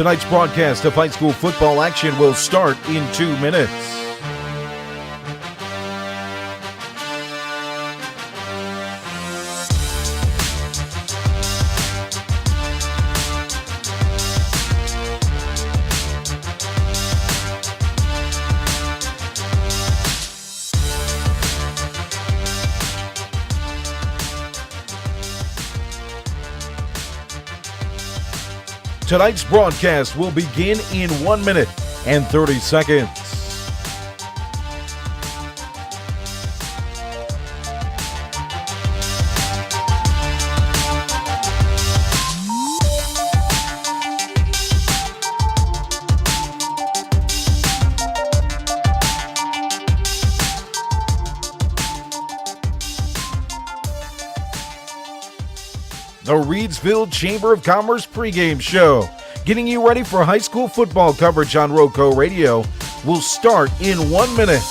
Tonight's broadcast of high school football action will start in 2 minutes. Tonight's broadcast will begin in 1 minute and 30 seconds. The Reidsville Chamber of Commerce pregame show, getting you ready for high school football coverage on RoCo Radio, will start in 1 minute.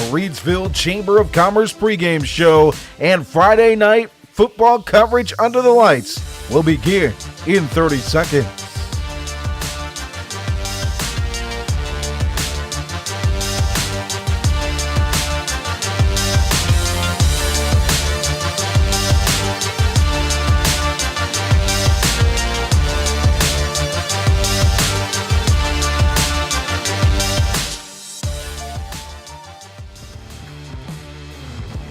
Reidsville Chamber of Commerce pregame show and Friday night football coverage under the lights will begin in 30 seconds.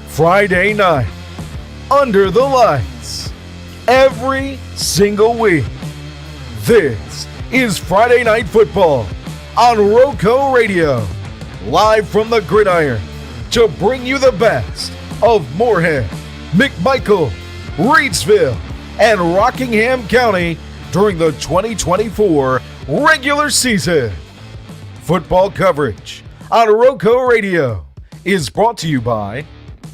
Friday night, under the lights, every single week. This is Friday Night Football on RoCo Radio, live from the gridiron to bring you the best of Moorhead, McMichael, Reidsville, and Rockingham County during the 2024 regular season. Football coverage on RoCo Radio is brought to you by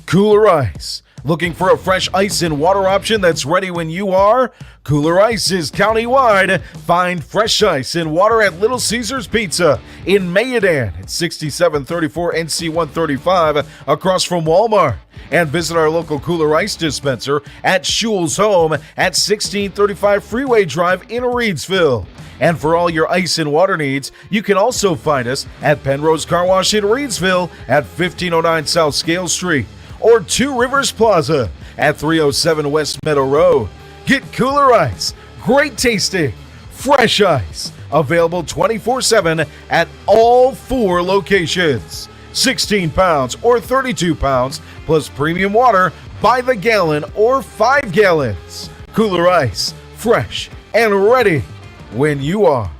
Kooler Ice. Looking for a fresh ice and water option that's ready when you are? Kooler Ice is countywide. Find fresh ice and water at Little Caesars Pizza in Mayodan at 6734 NC 135 across from Walmart. And visit our local Kooler Ice dispenser at Shule's Home at 1635 Freeway Drive in Reidsville. And for all your ice and water needs, you can also find us at Penrose Car Wash in Reidsville at 1509 South Scale Street, or 2 Rivers Plaza at 307 West Meadow Road. Get Kooler Ice, great tasting, fresh ice, available 24/7 at all 4 locations. 16 pounds or 32 pounds, plus premium water by the gallon or 5 gallons. Kooler Ice, fresh and ready when you are.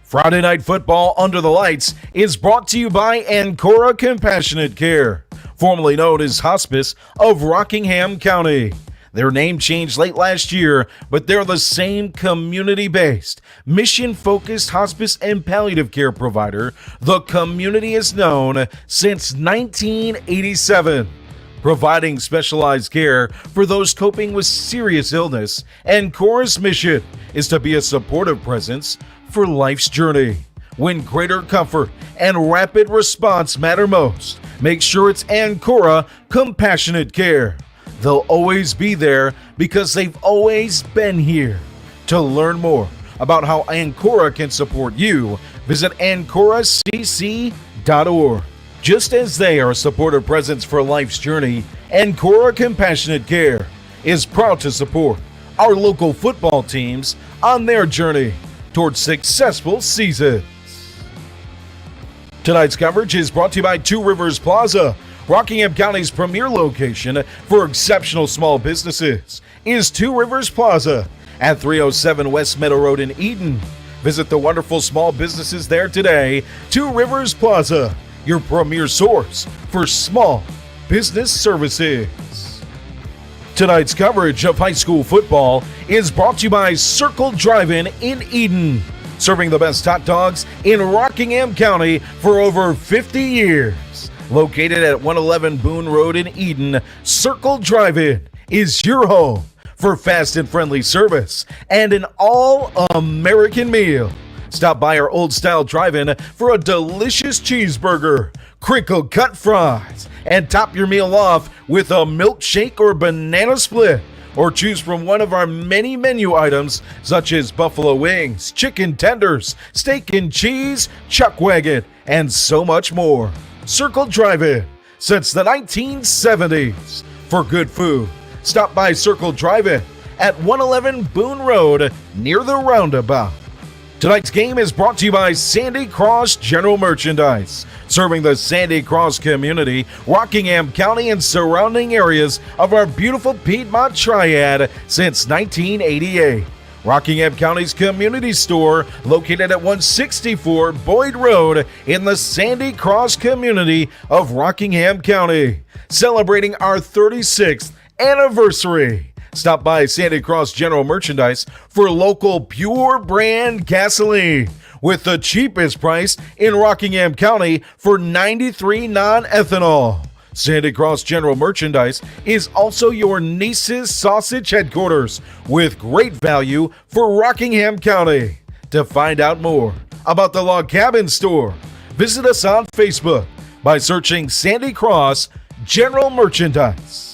Friday Night Football Under the Lights is brought to you by Ancora Compassionate Care, formerly known as Hospice of Rockingham County. Their name changed late last year, but they're the same community-based, mission-focused hospice and palliative care provider the community has known since 1987. Providing specialized care for those coping with serious illness, Ancora's mission is to be a supportive presence for life's journey. When greater comfort and rapid response matter most, make sure it's Ancora Compassionate Care. They'll always be there because they've always been here. To learn more about how Ancora can support you, visit AncoraCC.org. Just as they are a supportive presence for life's journey, Ancora Compassionate Care is proud to support our local football teams on their journey towards successful seasons. Tonight's coverage is brought to you by 2 Rivers Plaza. Rockingham County's premier location for exceptional small businesses is 2 Rivers Plaza at 307 West Meadow Road in Eden. Visit the wonderful small businesses there today. 2 Rivers Plaza, your premier source for small business services. Tonight's coverage of high school football is brought to you by Circle Drive-In in Eden, serving the best hot dogs in Rockingham County for over 50 years. Located at 111 Boone Road in Eden, Circle Drive-In is your home for fast and friendly service and an all-American meal. Stop by our old-style drive-in for a delicious cheeseburger, crinkle-cut fries, and top your meal off with a milkshake or banana split. Or choose from one of our many menu items such as buffalo wings, chicken tenders, steak and cheese, chuck wagon, and so much more. Circle Drive-In, since the 1970s. For good food, stop by Circle Drive-In at 111 Boone Road near the roundabout. Tonight's game is brought to you by Sandy Cross General Merchandise, serving the Sandy Cross community, Rockingham County, and surrounding areas of our beautiful Piedmont Triad since 1988. Rockingham County's community store, located at 164 Boyd Road in the Sandy Cross community of Rockingham County, celebrating our 36th anniversary. Stop by Sandy Cross General Merchandise for local pure brand gasoline with the cheapest price in Rockingham County for 93 non-ethanol. Sandy Cross General Merchandise is also your niece's sausage headquarters with great value for Rockingham County. To find out more about the Log Cabin Store, visit us on Facebook by searching Sandy Cross General Merchandise.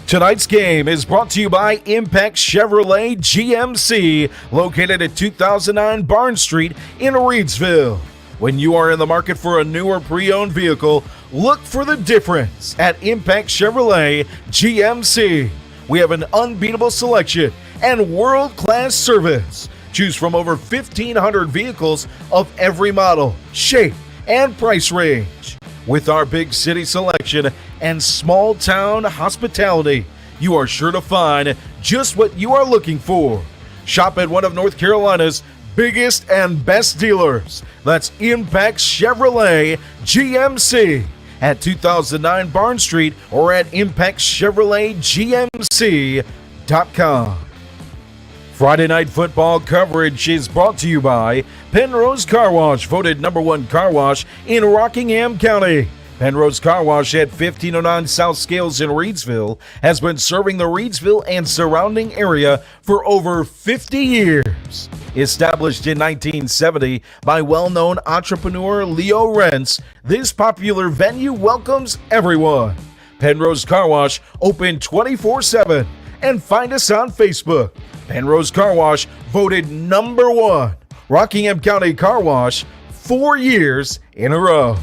Tonight's game is brought to you by Impex Chevrolet GMC, located at 2009 Barn Street in Reidsville. When you are in the market for a new or pre-owned vehicle, look for the difference at Impex Chevrolet GMC. We have an unbeatable selection and world-class service. Choose from over 1,500 vehicles of every model, shape, and price range. With our big city selection and small town hospitality, you are sure to find just what you are looking for. Shop at one of North Carolina's biggest and best dealers. That's Impex Chevrolet GMC at 2009 Barn Street or at ImpexChevroletGMC.com. Friday Night Football coverage is brought to you by Penrose Car Wash, voted #1 car wash in Rockingham County. Penrose Car Wash at 1509 South Scales in Reidsville has been serving the Reidsville and surrounding area for over 50 years. Established in 1970 by well-known entrepreneur Leo Rentz, this popular venue welcomes everyone. Penrose Car Wash open 24/7 and find us on Facebook. Penrose Car Wash voted #1 Rockingham County Car Wash 4 years in a row.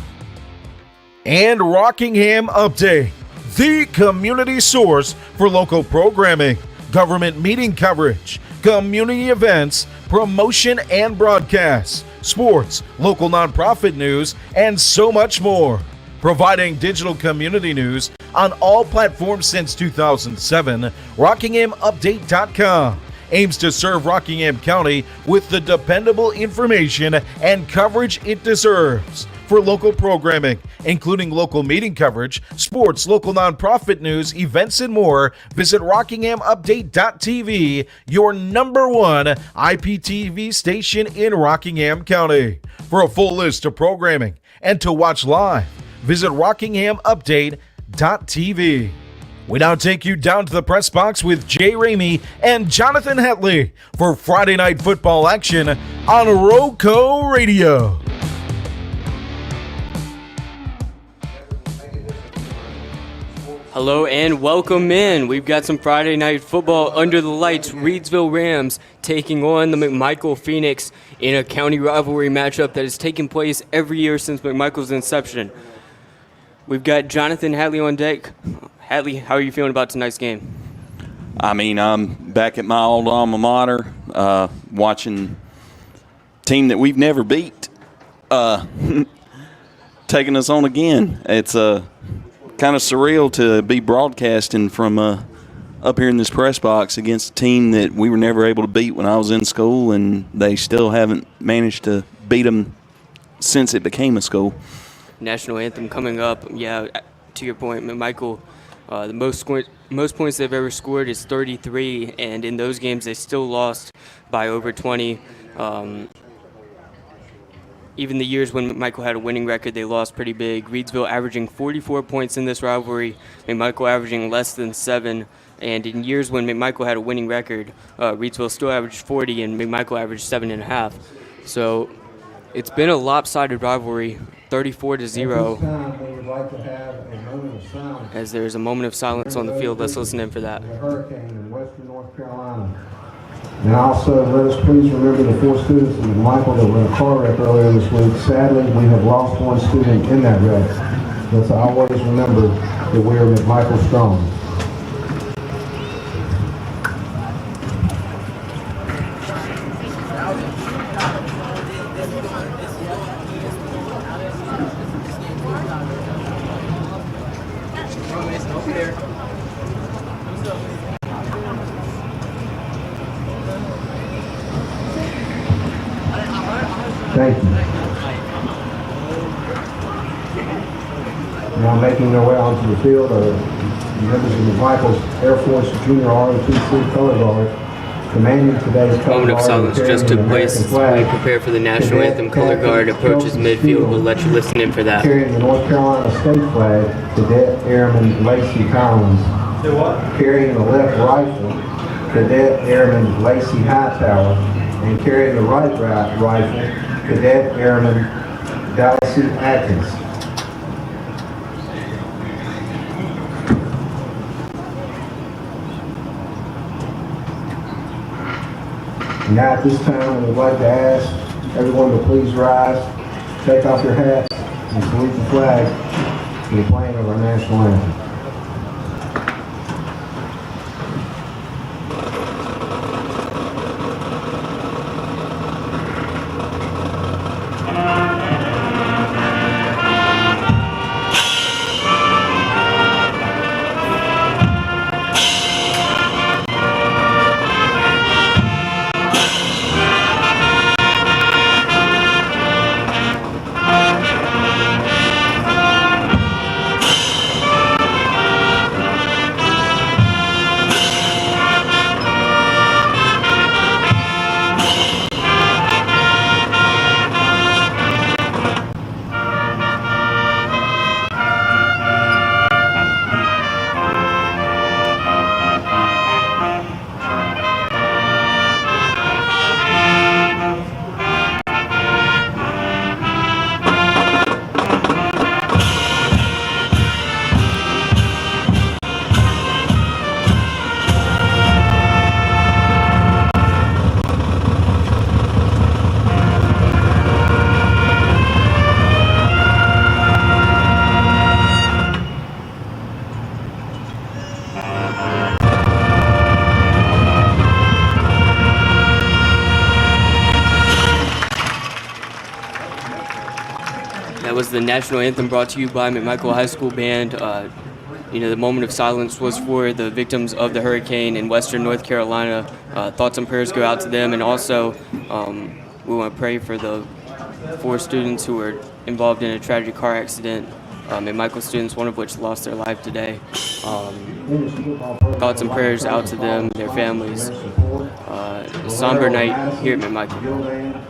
And Rockingham Update, the community source for local programming, government meeting coverage, community events, promotion and broadcasts, sports, local nonprofit news, and so much more. Providing digital community news on all platforms since 2007, RockinghamUpdate.com aims to serve Rockingham County with the dependable information and coverage it deserves. For local programming, including local meeting coverage, sports, local nonprofit news, events, and more, visit RockinghamUpdate.tv, your #1 IPTV station in Rockingham County. For a full list of programming and to watch live, visit RockinghamUpdate.tv. We now take you down to the press box with Jay Ramey and Jonathan Hatley for Friday Night Football action on RoCo Radio. Hello and welcome in. We've got some Friday Night Football under the lights. Reidsville Rams taking on the McMichael Phoenix in a county rivalry matchup that has taken place every year since McMichael's inception. We've got Jonathan Hatley on deck. Hatley, how are you feeling about tonight's game? I mean, I'm back at my old alma mater, watching a team that we've never beat, taking us on again. It's kind of surreal to be broadcasting from up here in this press box against a team that we were never able to beat when I was in school, and they still haven't managed to beat them since it became a school. National anthem coming up. Yeah, to your point, McMichael, the most points they've ever scored is 33, and in those games they still lost by over 20. even the years when McMichael had a winning record, they lost pretty big. Reidsville averaging 44 points in this rivalry, McMichael averaging less than 7. And in years when McMichael had a winning record, Reidsville still averaged 40 and McMichael averaged 7.5. So it's been a lopsided rivalry, 34-0. As there's a moment of silence on the field, let's listen in for that. The hurricane in western North Carolina. And also, let us please remember the 4 students in McMichael that were in a car wreck earlier this week. Sadly, we have lost 1 student in that wreck. Let's always remember that we are McMichael strong. Thank you. Now making their way onto the field are members of McMichael's Air Force Junior ROTC Color Guard, commanding today's color Moment of guard silence just took place as we prepare for the national anthem. Color guard approaches midfield. We'll let you listen in for that. Carrying the North Carolina state flag, Cadet Airman Lacey Collins. Carrying the left rifle, Cadet Airman Lacey Hightower, and carrying the right rifle, Cadet Airman Dallasy Atkins. Now at this time, I would like to ask everyone to please rise, take off your hats, and salute the flag in the playing of our national anthem. That was the national anthem brought to you by McMichael High School Band. The moment of silence was for the victims of the hurricane in western North Carolina. Thoughts and prayers go out to them, and also we want to pray for the 4 students who were involved in a tragic car accident. McMichael students, one of which lost their life today. Thoughts and prayers out to them, their families. A somber night here at McMichael.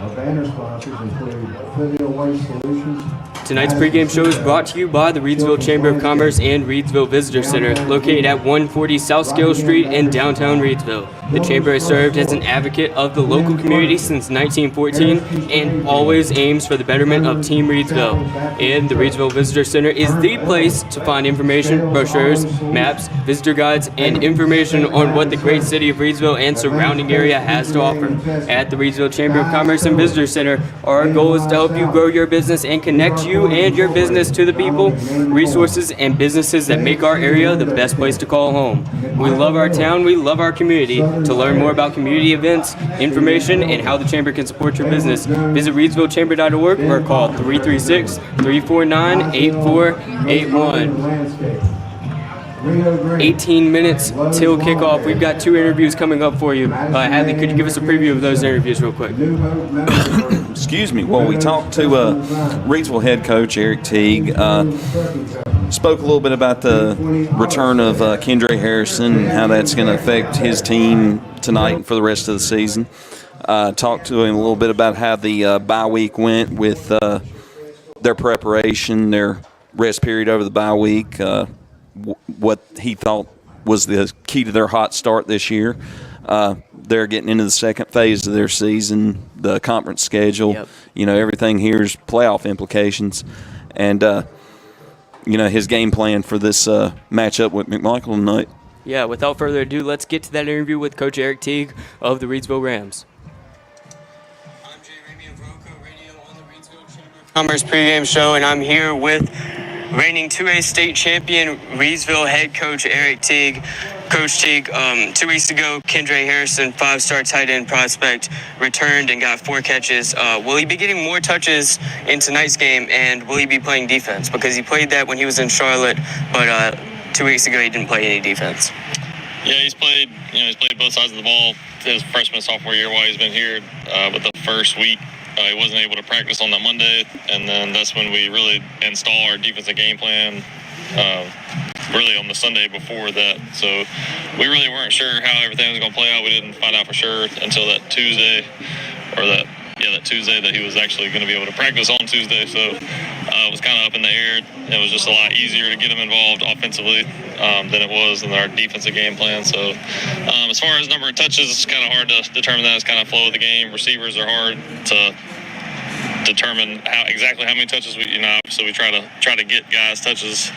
Our banner sponsors include Fluvial Waste Solutions. Tonight's pregame show is brought to you by the Reidsville Chamber of Commerce and Reidsville Visitor Center, located at 140 South Scale Street in downtown Reidsville. The Chamber has served as an advocate of the local community since 1914 and always aims for the betterment of Team Reidsville. And the Reidsville Visitor Center is the place to find information, brochures, maps, visitor guides, and information on what the great city of Reidsville and surrounding area has to offer. At the Reidsville Chamber of Commerce and Visitor Center, our goal is to help you grow your business and connect you and your business to the people, resources, and businesses that make our area the best place to call home. We love our town, we love our community. To learn more about community events, information, and how the Chamber can support your business, visit reidsvillechamber.org or call 336-349-8481. 18 minutes till kickoff. We've got 2 interviews coming up for you. Hadley, could you give us a preview of those interviews real quick? Excuse me. Well, we talked to Reidsville head coach Eric Teague. Spoke a little bit about the return of Kendra Harrison and how that's going to affect his team tonight and for the rest of the season. Talked to him a little bit about how the bye week went with their preparation, their rest period over the bye week, what he thought was the key to their hot start this year. They're getting into the second phase of their season, the conference schedule. Yep. Everything here is playoff implications. And, his game plan for this matchup with McMichael tonight. Yeah, without further ado, let's get to that interview with Coach Eric Teague of the Reidsville Rams. I'm Jay Ramey of RoCo Radio on the Reidsville Chamber of Commerce pregame show, and I'm here with reigning 2A state champion Reidsville head coach Eric Teague. Coach Teague, 2 weeks ago, Kendra Harrison, 5-star tight end prospect, returned and got 4 catches. Will he be getting more touches in tonight's game, and will he be playing defense? Because he played that when he was in Charlotte, but 2 weeks ago he didn't play any defense. Yeah, he's played both sides of the ball his freshman, sophomore year while he's been here. But the first week, he wasn't able to practice on that Monday, and then that's when we really install our defensive game plan really on the Sunday before that. So we really weren't sure how everything was going to play out. We didn't find out for sure until that Tuesday, that Tuesday that he was actually going to be able to practice on Tuesday. So it was kind of up in the air. It was just a lot easier to get him involved offensively than it was in our defensive game plan. So as far as number of touches, it's kind of hard to determine that. It's kind of flow of the game. Receivers are hard to determine exactly how many touches so we try to get guys touches,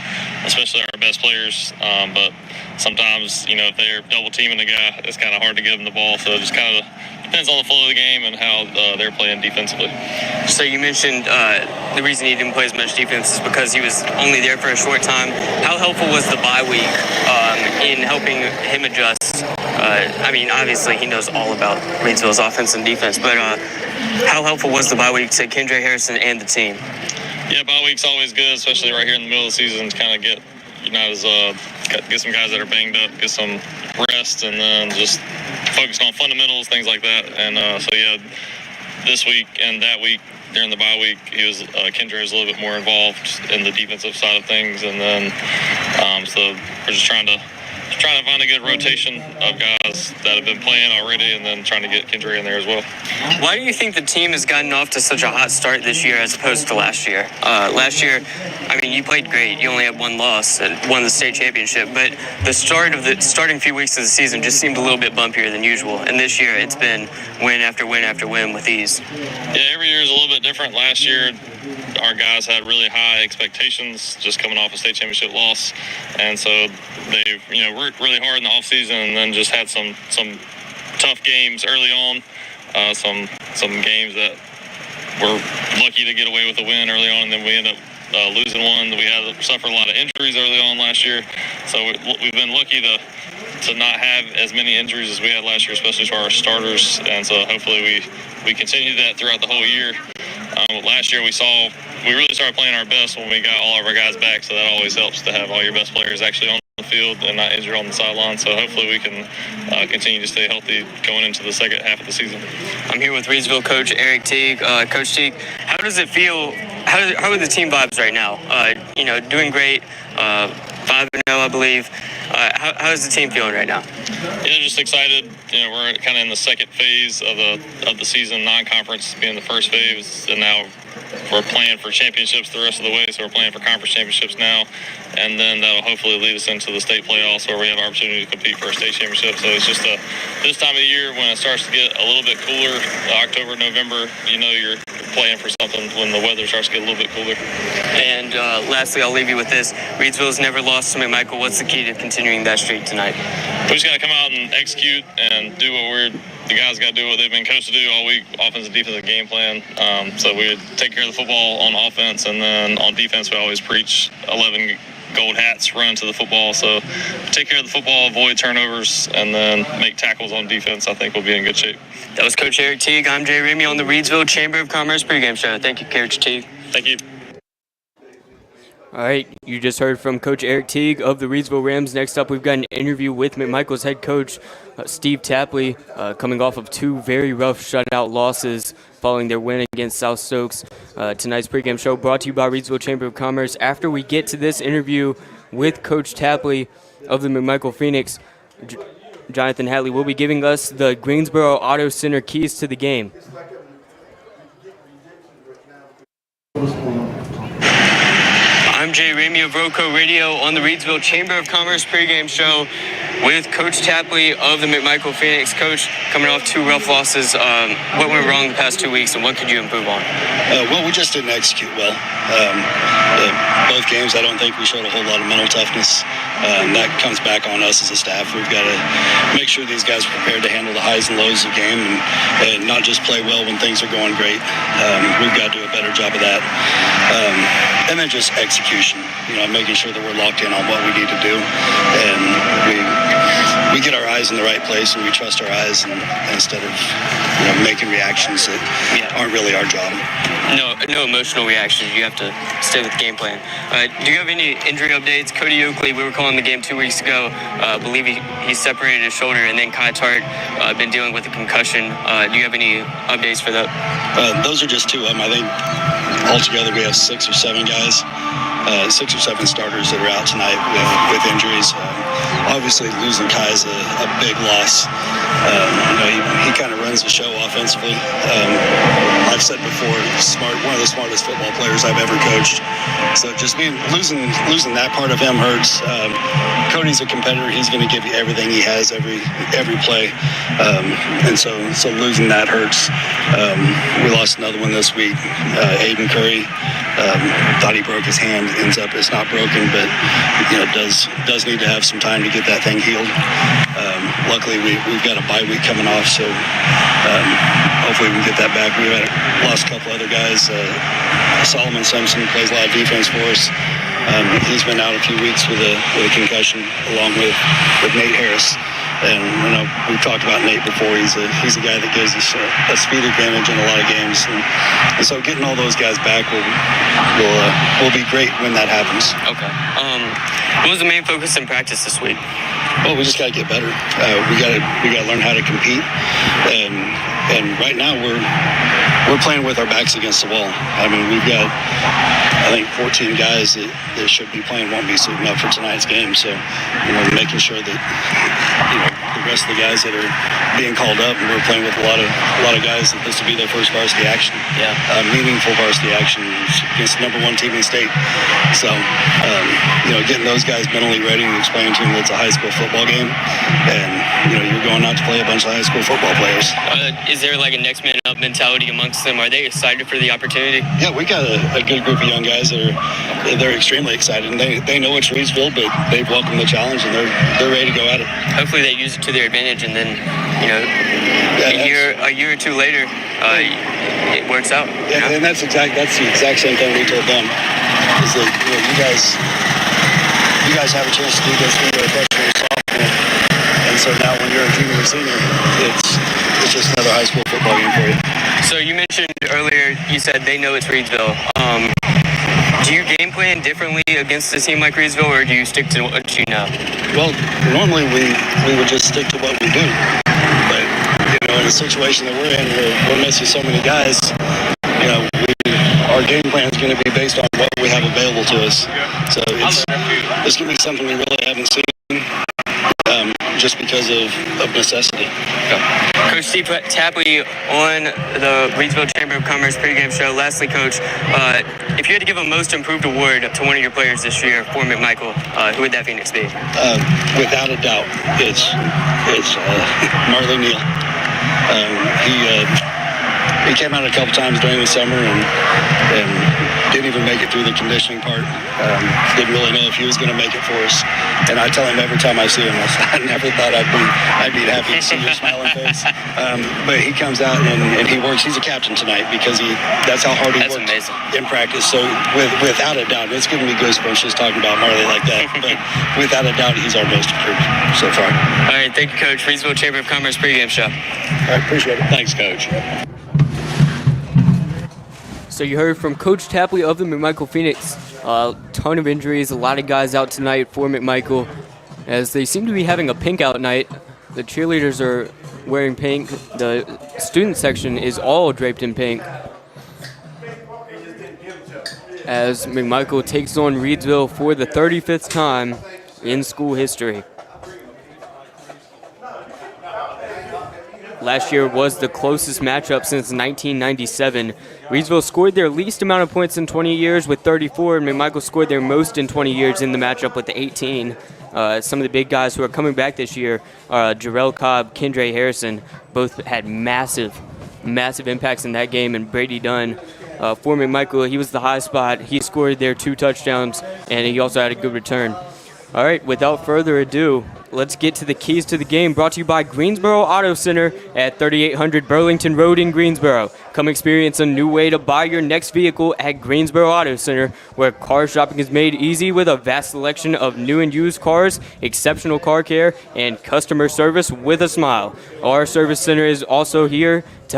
especially our best players. But sometimes, if they're double teaming the guy, it's kind of hard to get them the ball. So it just kind of depends on the flow of the game and how they're playing defensively. So you mentioned the reason he didn't play as much defense is because he was only there for a short time. How helpful was the bye week in helping him adjust? Obviously he knows all about Reidsville's offense and defense, but how helpful was the bye week to Kendra Harrison and the team? Yeah, bye week's always good, especially right here in the middle of the season, to kind of get some guys that are banged up, get some rest, and then just focus on fundamentals, things like that. And this week and that week during the bye week, Kendra was a little bit more involved in the defensive side of things, and then so we're just trying to find a good rotation of guys that have been playing already, and then trying to get Kendra in there as well. Why do you think the team has gotten off to such a hot start this year as opposed to last year? Last year, you played great. You only had 1 loss and won the state championship, but the starting few weeks of the season just seemed a little bit bumpier than usual. And this year, it's been win after win after win with ease. Yeah, every year is a little bit different. Last year, our guys had really high expectations just coming off a state championship loss, and so they worked really hard in the off season, and then just had some tough games early on, some games that were lucky to get away with a win early on, and then we ended up losing one. We had suffered a lot of injuries early on last year, so we've been lucky to not have as many injuries as we had last year, especially to our starters, and so hopefully we continue that throughout the whole year. Last year we really started playing our best when we got all of our guys back, so that always helps to have all your best players actually on the field and not injured on the sideline. So hopefully we can continue to stay healthy going into the second half of the season. I'm here with Reidsville coach Eric Teague. Coach Teague, how does it feel? How are the team vibes right now? Doing great. 5-0, I believe. How is the team feeling right now? Yeah, just excited. We're kind of in the second phase of the season, non-conference being the first phase, and now we're playing for championships the rest of the way. So we're playing for conference championships now, and then that'll hopefully lead us into the state playoffs where we have an opportunity to compete for a state championship. So it's just this time of the year when it starts to get a little bit cooler, October, November, you're playing for something when the weather starts to get a little bit cooler. And lastly, I'll leave you with this. Reidsville's never lost to McMichael. What's the key to continuing that streak tonight? We just got to come out and execute and do the guys got to do what they've been coached to do all week, offensive, defensive game plan. So we take care of the football on offense, and then on defense we always preach 11 gold hats, run to the football. So take care of the football, avoid turnovers, and then make tackles on defense. I think we'll be in good shape. That was Coach Eric Teague. I'm Jay Ramey on the Reidsville Chamber of Commerce pregame show. Thank you, Coach Teague. Thank you. All right, you just heard from Coach Eric Teague of the Reidsville Rams. Next up, we've got an interview with McMichael's head coach, Steve Tapley, coming off of 2 very rough shutout losses following their win against South Stokes. Tonight's pregame show brought to you by Reidsville Chamber of Commerce. After we get to this interview with Coach Tapley of the McMichael Phoenix, Jonathan Hatley, will be giving us the Greensboro Auto Center keys to the game. I'm Jay Ramey of RoCo Radio on the Reidsville Chamber of Commerce pregame show with Coach Tapley of the McMichael Phoenix. Coach, coming off 2 rough losses, what went wrong the past 2 weeks and what could you improve on? Well, we just didn't execute well. Both games, I don't think we showed a whole lot of mental toughness. That comes back on us as a staff. We've got to make sure these guys are prepared to handle the highs and lows of the game and not just play well when things are going great. We've got to do a better job of that. And then just execution, making sure that we're locked in on what we need to do. And we get our eyes in the right place and we trust our eyes instead of making reactions that aren't really our job. No emotional reactions. You have to stay with the game plan. Do you have any injury updates? Cody Oakley, we were calling the game 2 weeks ago. I believe he separated his shoulder, and then Kai Tart been dealing with a concussion. Do you have any updates for that? Those are just 2 of them. I think altogether we have 6 or 7 guys. 6 or 7 starters that are out tonight with injuries. Obviously, losing Kai is a big loss. He kind of runs the show offensively. I've said before, one of the smartest football players I've ever coached. So just losing that part of him hurts. Cody's a competitor. He's going to give you everything he has every play, and so losing that hurts. We lost another one this week. Aiden Curry thought he broke his hand. Ends up it's not broken, but does need to have some time to get that thing healed. Luckily, we've got a bye week coming off, so hopefully we can get that back. We've lost a couple other guys. Solomon Simpson plays a lot of defense for us. He's been out a few weeks with a concussion, along with Nate Harris. And we've talked about Nate before. He's a guy that gives us a speed advantage in a lot of games, and so getting all those guys back will be great when that happens. Okay. What was the main focus in practice this week? Well, we just got to get better. We got to learn how to compete, and right now we're playing with our backs against the wall. I mean, we've got, I think, 14 guys that should be playing won't be suiting up for tonight's game. So, making sure that the rest of the guys that are being called up, and we're playing with a lot of guys that this will be their first varsity action. Yeah. Meaningful varsity action against the #1 team in the state. So, getting those guys mentally ready and explaining to them that it's a high school football game, and you're going out to play a bunch of high school football players. Is there like a next man up mentality amongst them? Are they excited for the opportunity? Yeah, we got a good group of young guys they're extremely excited, and they know it's Reidsville, but they've welcomed the challenge and they're ready to go at it. Hopefully they use it to their advantage, and then a year or two later it works out. Yeah, and that's the exact same thing we told them, is that you guys have a chance to do this when you're a freshman or sophomore, and so now when you're a junior or senior, it's just another high school football game for you. So you mentioned earlier, you said they know it's Reidsville. Do you game plan differently against a team like Reidsville, or do you stick to what you know? Well, normally we would just stick to what we do, but in the situation that we're in, we're missing so many guys. Our game plan is going to be based on what we have available to us. So it's going to be something we really haven't seen, just because of necessity. Okay. Coach Steve Tapley on the Reidsville Chamber of Commerce pregame show. Lastly, Coach, if you had to give a most improved award to one of your players this year for McMichael, who would that Phoenix be? Without a doubt, it's Marley Neal. He came out a couple times during the summer and didn't even make it through the conditioning part. Didn't really know if he was going to make it for us. And I tell him every time I see him, I never thought I'd be happy to see your smiling face. But he comes out and he works. He's a captain tonight because that's how hard he works in practice. So without a doubt, it's giving me goosebumps just talking about Marley like that. But without a doubt, he's our most improved so far. All right, thank you, Coach. Reidsville Chamber of Commerce pregame show. All right, appreciate it. Thanks, Coach. So you heard from Coach Tapley of the McMichael Phoenix. A ton of injuries, a lot of guys out tonight for McMichael, as they seem to be having a pink out night. The cheerleaders are wearing pink. The student section is all draped in pink, as McMichael takes on Reidsville for the 35th time in school history. last year was the closest matchup since 1997. Reidsville scored their least amount of points in 20 years with 34, and McMichael scored their most in 20 years in the matchup with 18. Some of the big guys who are coming back this year, Jarrell Cobb, Kendra Harrison, both had massive impacts in that game, and Brady Dunn, for McMichael, he was the high spot. He scored their 2 touchdowns, and he also had a good return. All right, without further ado, let's get to the keys to the game, brought to you by Greensboro Auto Center at 3800 Burlington Road in Greensboro. Come experience a new way to buy your next vehicle at Greensboro Auto Center, where car shopping is made easy with a vast selection of new and used cars, exceptional car care, and customer service with a smile. Our service center is also here to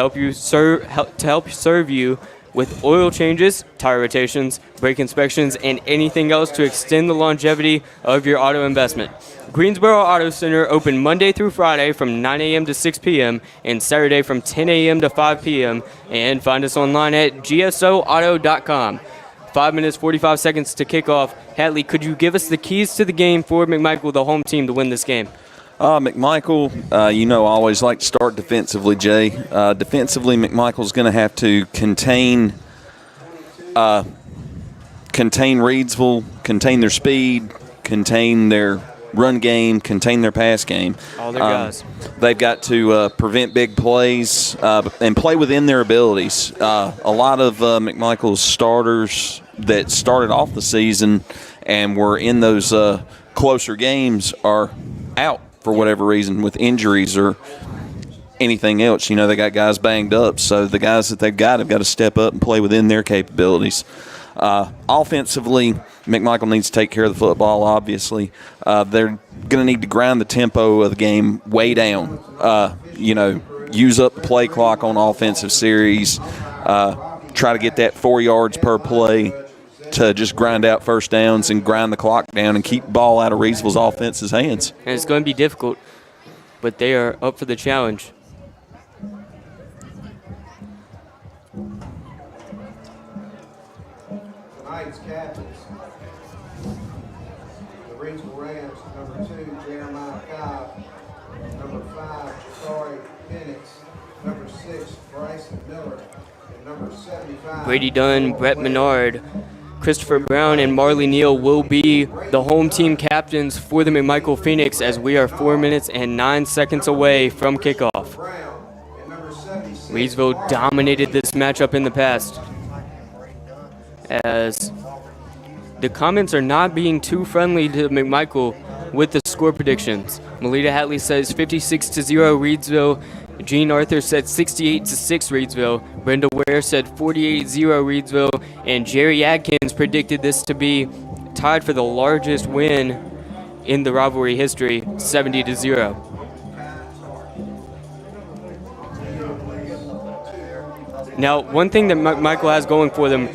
help serve you with oil changes, tire rotations, brake inspections, and anything else to extend the longevity of your auto investment. Greensboro Auto Center open Monday through Friday from 9 a.m. to 6 p.m. and Saturday from 10 a.m. to 5 p.m. And find us online at gsoauto.com. 5 minutes, 45 seconds to kick off. Hatley, could you give us the keys to the game for McMichael, the home team, to win this game? McMichael, I always like to start defensively, Jay. Defensively, McMichael's going to have to contain Reidsville, contain their speed, contain their run game, contain their pass game. All their guys. They've got to prevent big plays and play within their abilities. A lot of McMichael's starters that started off the season and were in those closer games are out for whatever reason, with injuries or anything else. They got guys banged up, so the guys that they've got have got to step up and play within their capabilities. Offensively, McMichael needs to take care of the football, obviously. They're going to need to grind the tempo of the game way down. Use up the play clock on offensive series. Try to get that 4 yards per play to just grind out first downs and grind the clock down and keep the ball out of Reidsville's offense's hands. And it's going to be difficult, but they are up for the challenge. Tonight's captains, the Rivers Rams, number 2, Jeremiah Cobb, number 5, Kooler Phoenix, number 6, Bryson Miller, and number 75. Brady Dunn, Brett Menard, Christopher Brown, and Marley Neal will be the home team captains for the McMichael Phoenix as we are 4 minutes and 9 seconds away from kickoff. Reidsville dominated this matchup in the past, as the comments are not being too friendly to McMichael with the score predictions. Melita Hatley says 56-0 Reidsville. Gene Arthur said 68-6 Reidsville. Brenda Ware said 48-0 Reidsville. And Jerry Adkins predicted this to be tied for the largest win in the rivalry history, 70-0. Now, one thing that Michael has going for them,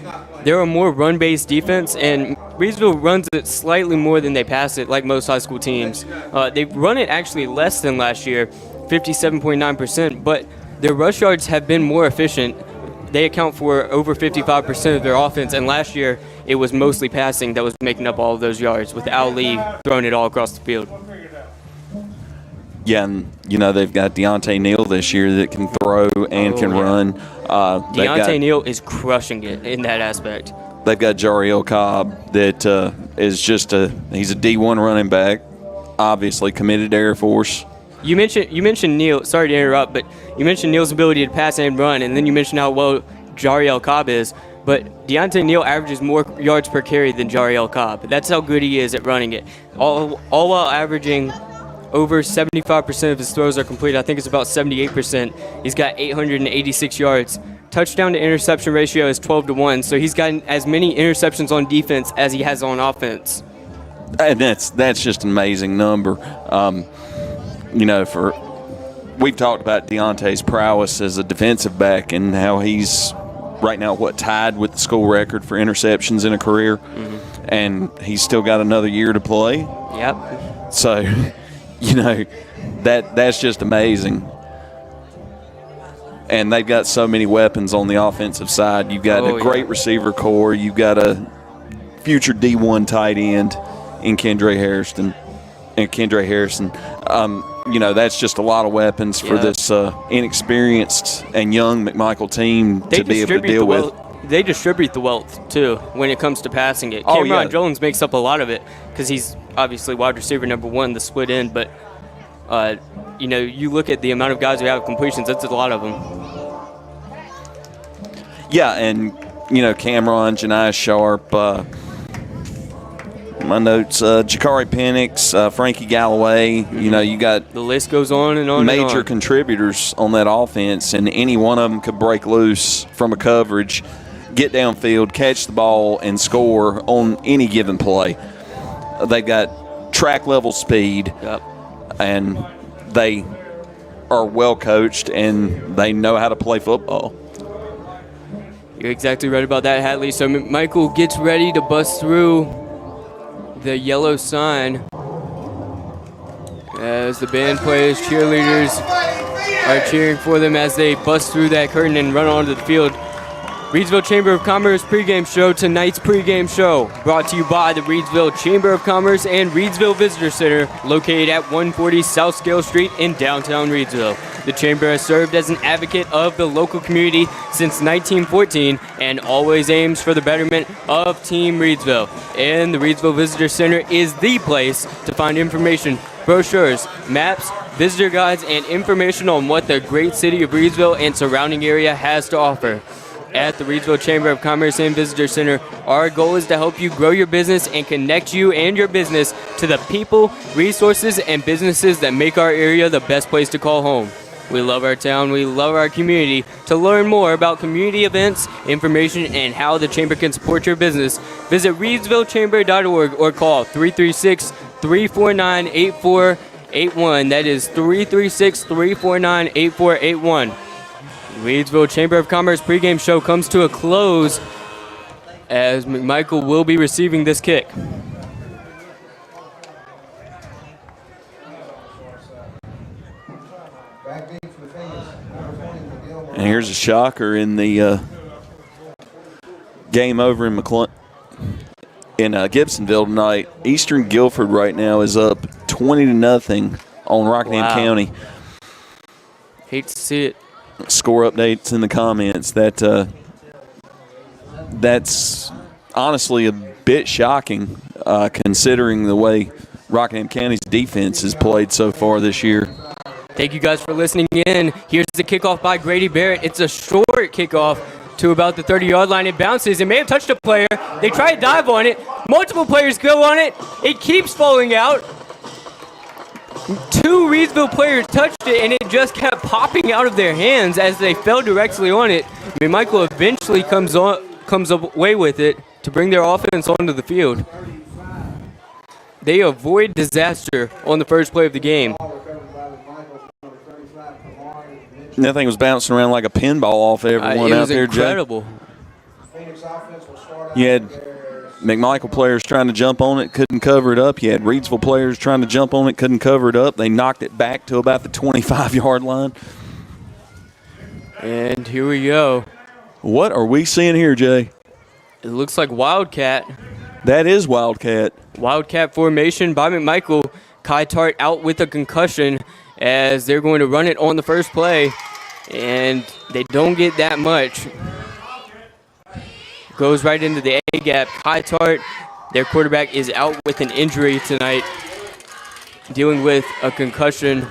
they're a more run-based defense, and Reidsville runs it slightly more than they pass it, like most high school teams. They run it actually less than last year, 57.9%, but their rush yards have been more efficient. They account for over 55% of their offense, and last year it was mostly passing that was making up all of those yards, with Al Lee throwing it all across the field. Yeah, and they've got Deontay Neal this year that can throw and can run. Deontay Neal is crushing it in that aspect. They've got Jariel Cobb that is he's a D1 running back, obviously committed to Air Force. You mentioned Neal. Sorry to interrupt, but you mentioned Neal's ability to pass and run, and then you mentioned how well Jariel Cobb is. But Deontay Neal averages more yards per carry than Jariel Cobb. That's how good he is at running it. All while averaging over 75% of his throws are complete. I think it's about 78%. He's got 886 yards. Touchdown to interception ratio is 12-1, so he's gotten as many interceptions on defense as he has on offense. And that's just an amazing number. We've talked about Deontay's prowess as a defensive back and how he's right now tied with the school record for interceptions in a career, and he's still got another year to play. Yep. So, that's just amazing. And they've got so many weapons on the offensive side. You've got a great receiver core. You've got a future D1 tight end in Kendra Harrison. and Kendra Harrison. That's just a lot of weapons for this inexperienced and young McMichael team to be able to deal with. They distribute the wealth, too, when it comes to passing it. Cameron Jones makes up a lot of it because he's obviously wide receiver number one, the split end. But, you look at the amount of guys who have completions, that's a lot of them. Yeah, and, Cameron, Janiah Sharp, my notes, Jakari Penix, Frankie Galloway, you got the list goes on and on. Major contributors on that offense, and any one of them could break loose from a coverage, get downfield, catch the ball, and score on any given play. They've got track level speed, and they are well coached, and they know how to play football. You're exactly right about that, Hatley. So McMichael gets ready to bust through the yellow sign as the band plays. Cheerleaders are cheering for them as they bust through that curtain and run onto the field. Reidsville Chamber of Commerce pregame show. Tonight's pregame show brought to you by the Reidsville Chamber of Commerce and Reidsville Visitor Center, located at 140 South Scale Street in downtown Reidsville. The Chamber has served as an advocate of the local community since 1914 and always aims for the betterment of Team Reidsville. And the Reidsville Visitor Center is the place to find information, brochures, maps, visitor guides, and information on what the great city of Reidsville and surrounding area has to offer. At the Reidsville Chamber of Commerce and Visitor Center, our goal is to help you grow your business and connect you and your business to the people, resources, and businesses that make our area the best place to call home. We love our town, we love our community. To learn more about community events, information, and how the Chamber can support your business, visit reidsvillechamber.org or call 336-349-8481. That is 336-349-8481. Reidsville Chamber of Commerce pregame show comes to a close as McMichael will be receiving this kick. And here's a shocker in the game over in Gibsonville tonight. Eastern Guilford right now is up 20-0 on Rockingham County. Hate to see it. Score updates in the comments. That's honestly a bit shocking considering the way Rockingham County's defense has played so far this year. Thank you guys for listening in. Here's the kickoff by Grady Barrett. It's a short kickoff to about the 30-yard line. It bounces. It may have touched a player. They try to dive on it. Multiple players go on it. It keeps falling out. Two Reidsville players touched it, and it just kept popping out of their hands as they fell directly on it. McMichael eventually comes away with it to bring their offense onto the field. They avoid disaster on the first play of the game. That thing was bouncing around like a pinball off everyone out there, Jay. It was incredible. You had McMichael players trying to jump on it, couldn't cover it up. You had Reidsville players trying to jump on it, couldn't cover it up. They knocked it back to about the 25-yard line. And here we go. What are we seeing here, Jay? It looks like Wildcat. That is Wildcat. Wildcat formation by McMichael. Kai Tart out with a concussion as they're going to run it on the first play. And they don't get that much. Goes right into the A-gap. Kai Tart, their quarterback, is out with an injury tonight, dealing with a concussion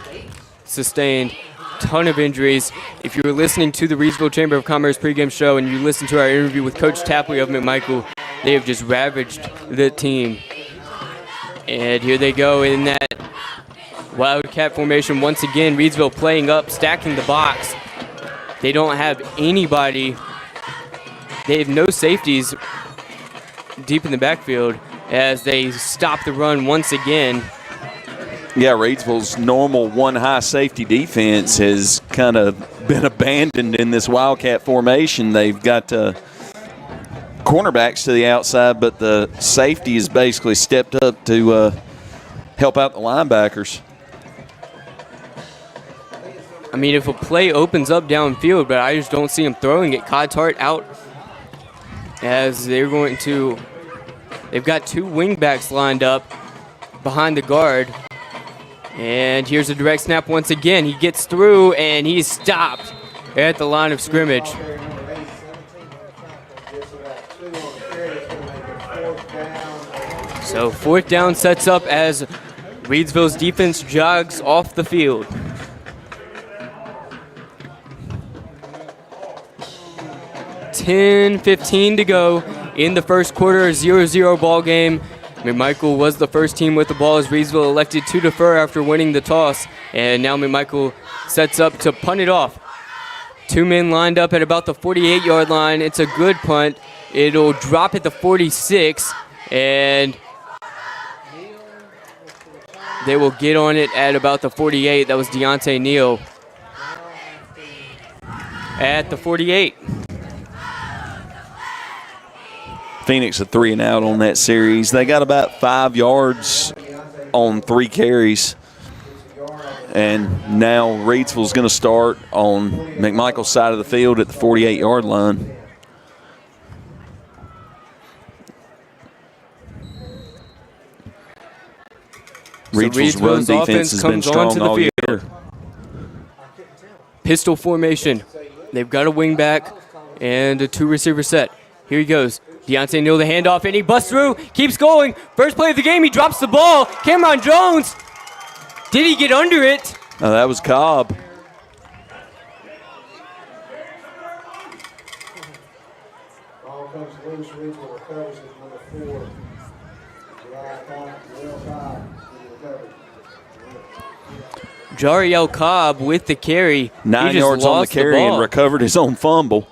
sustained. Ton of injuries. If you were listening to the Reidsville Chamber of Commerce pregame show and you listened to our interview with Coach Tapley of McMichael, they have just ravaged the team. And here they go in that Wildcat formation once again. Reidsville playing up, stacking the box. They don't have anybody. They have no safeties deep in the backfield as they stop the run once again. Yeah, Reidsville's normal one high safety defense has kind of been abandoned in this Wildcat formation. They've got cornerbacks to the outside, but the safety has basically stepped up to help out the linebackers. I mean, if a play opens up downfield, but I just don't see him throwing it. Kai Tart out as they're going to – they've got two wingbacks lined up behind the guard. And here's a direct snap once again. He gets through, and he's stopped at the line of scrimmage. So 4th down sets up as Reidsville's defense jogs off the field. $10:15 to go in the first quarter, 0-0 ball game. McMichael was the first team with the ball as Reidsville elected to defer after winning the toss. And now McMichael sets up to punt it off. 2 men lined up at about the 48-yard line. It's a good punt. It'll drop at the 46, and they will get on it at about the 48. That was Deontay Neal at the 48. Phoenix a 3 and out on that series. They got about 5 yards on 3 carries. And now Reidsville's going to start on McMichael's side of the field at the 48-yard line. Reidsville's run defense has been strong all year. Pistol formation. They've got a wing back and a 2-receiver set. Here he goes. Deontay Neal the handoff, and he busts through, keeps going. First play of the game, he drops the ball. Cameron Jones, did he get under it? Oh, that was Cobb. Ball comes loose, Reidsville recovers it, number 4. Jariel Cobb with the carry. 9 yards on the carry and recovered his own fumble.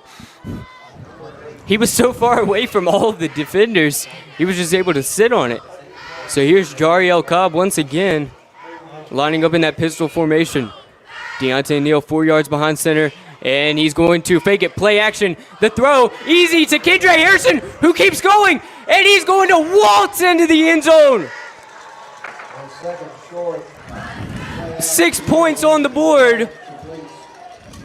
He was so far away from all of the defenders, he was just able to sit on it. So here's Jariel Cobb once again, lining up in that pistol formation. Deontay Neal 4 yards behind center, and he's going to fake it. Play action. The throw, easy to Kendra Harrison, who keeps going, and he's going to waltz into the end zone. 6 points on the board.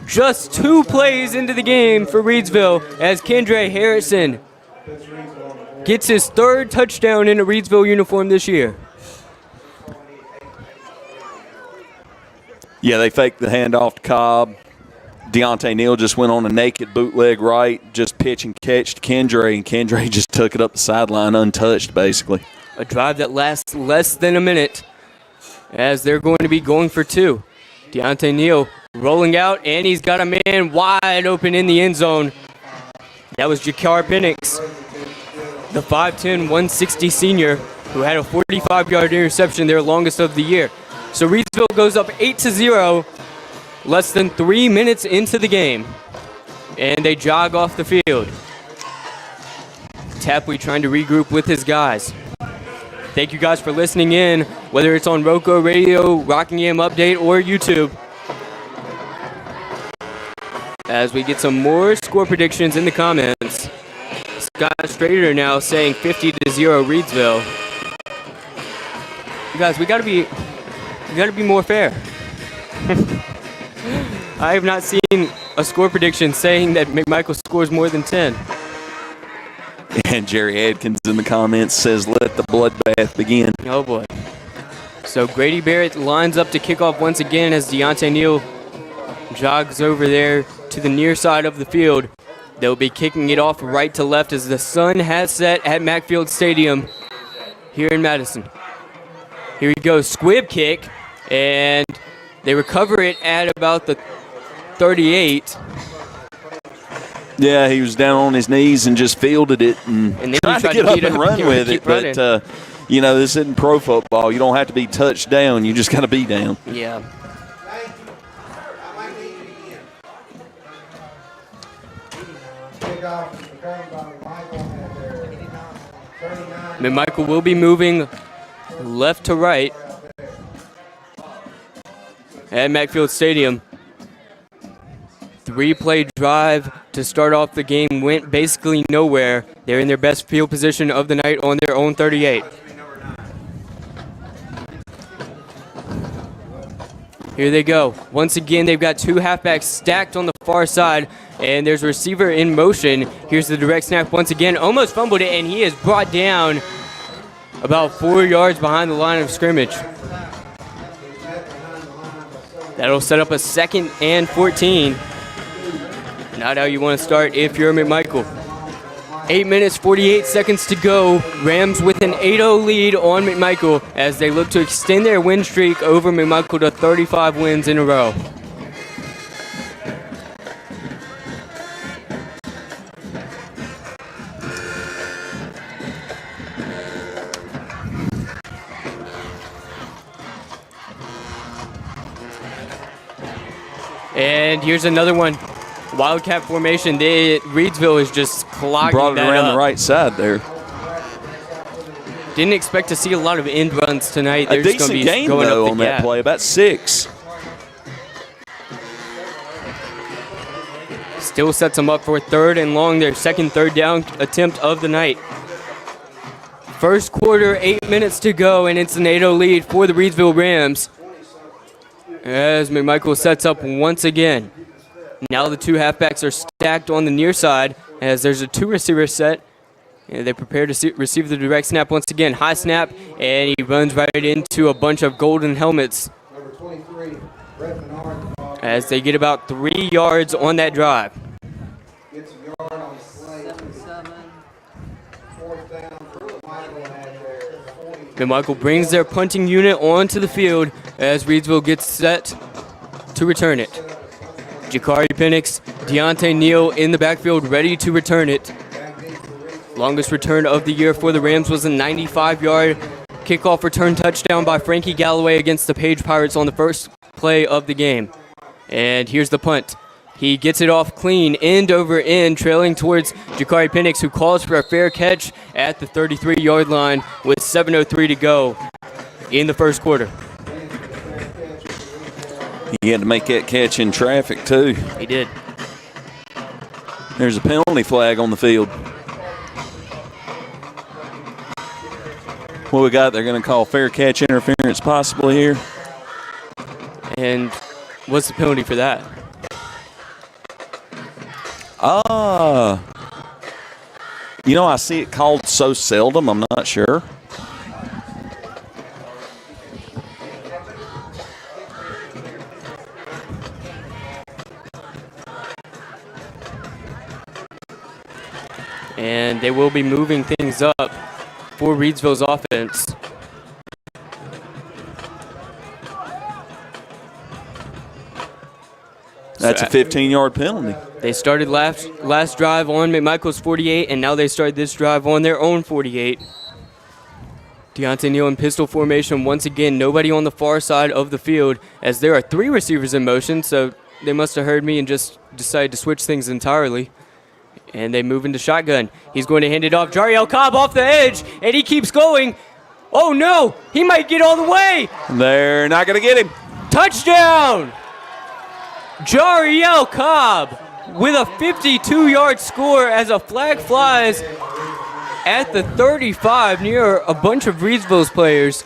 Just 2 plays into the game for Reidsville as Kendra Harrison gets his 3rd touchdown in a Reidsville uniform this year. Yeah, they faked the handoff to Cobb. Deontay Neal just went on a naked bootleg right, just pitch and catch to Kendra, and Kendra just took it up the sideline untouched, basically. A drive that lasts less than a minute as they're going to be going for 2. Deontay Neal rolling out, and he's got a man wide open in the end zone. That was Jakar Penix, the 5'10", 160 senior, who had a 45-yard interception, their longest of the year. So Reidsville goes up 8-0, less than 3 minutes into the game, and they jog off the field. Tapley trying to regroup with his guys. Thank you guys for listening in, whether it's on RoCo Radio, Rockingham Update, or YouTube. As we get some more score predictions in the comments. Scott Strader now saying 50-0 Reidsville. You guys, we gotta be more fair. I have not seen a score prediction saying that McMichael scores more than 10. And Jerry Adkins in the comments says, let the bloodbath begin. Oh boy. So Grady Barrett lines up to kick off once again as Deontay Neal jogs over there to the near side of the field. They'll be kicking it off right to left as the sun has set at Macfield Stadium here in Madison. Here he goes, squib kick, and they recover it at about the 38. Yeah, he was down on his knees and just fielded it and then tried to get up and run with it. But, this isn't pro football. You don't have to be touched down. You just got to be down. Yeah. McMichael will be moving left to right at Macfield Stadium. 3-play drive to start off the game went basically nowhere. They're in their best field position of the night on their own 38. Here they go. Once again, they've got 2 halfbacks stacked on the far side, and there's a receiver in motion. Here's the direct snap once again. Almost fumbled it, and he is brought down about 4 yards behind the line of scrimmage. That'll set up a 2nd and 14. Not how you want to start if you're McMichael. 8 minutes, 48 seconds to go. Rams with an 8-0 lead on McMichael as they look to extend their win streak over McMichael to 35 wins in a row. And here's another one. Wildcat formation. Reidsville is just clogging Brought it that around up. the right side there. Didn't expect to see a lot of end runs tonight. A They're just decent gonna be gain, going though, up the on that gap. play. About 6. Still sets them up for 3rd and long, their second third down attempt of the night. First quarter, 8 minutes to go, and it's an 8-0 lead for the Reidsville Rams as McMichael sets up once again. Now the two halfbacks are stacked on the near side as there's a 2-receiver set. And they prepare to receive the direct snap once again. High snap, and he runs right into a bunch of golden helmets as they get about 3 yards on that drive. McMichael brings their punting unit onto the field as Reidsville gets set to return it. Jakari Penix, Deontay Neal in the backfield ready to return it. Longest return of the year for the Rams was a 95-yard kickoff return touchdown by Frankie Galloway against the Page Pirates on the first play of the game. And here's the punt. He gets it off clean, end over end, trailing towards Jakari Penix, who calls for a fair catch at the 33-yard line with 7:03 to go in the first quarter. He had to make that catch in traffic, too. He did. There's a penalty flag on the field. What we got? They're going to call fair catch interference possibly here. And what's the penalty for that? You know, I see it called so seldom, I'm not sure. And they will be moving things up for Reidsville's offense. That's a 15-yard penalty. They started last drive on McMichael's 48, and now they start this drive on their own 48. Deontay Neal in pistol formation once again. Nobody on the far side of the field as there are 3 receivers in motion, so they must have heard me and just decided to switch things entirely. And they move into shotgun. He's going to hand it off. Jariel Cobb off the edge, and he keeps going. Oh, no. He might get all the way. They're not going to get him. Touchdown! Jariel Cobb with a 52-yard score as a flag flies at the 35 near a bunch of Reidsville's players.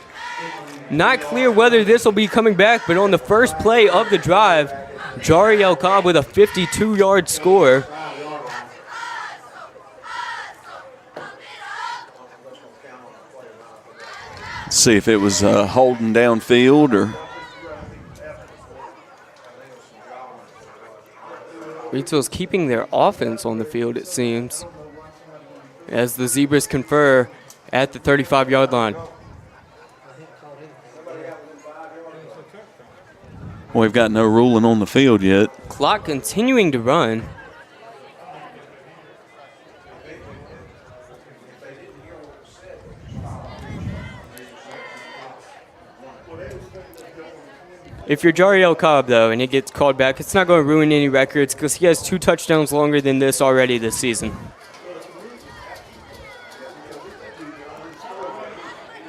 Not clear whether this will be coming back, but on the first play of the drive, Jariel Cobb with a 52-yard score. Let's see if it was holding downfield or... Reidsville's keeping their offense on the field, it seems, as the Zebras confer at the 35-yard line. Well, we've got no ruling on the field yet. Clock continuing to run. If you're Jariel Cobb, though, and it gets called back, it's not going to ruin any records because he has 2 touchdowns longer than this already this season.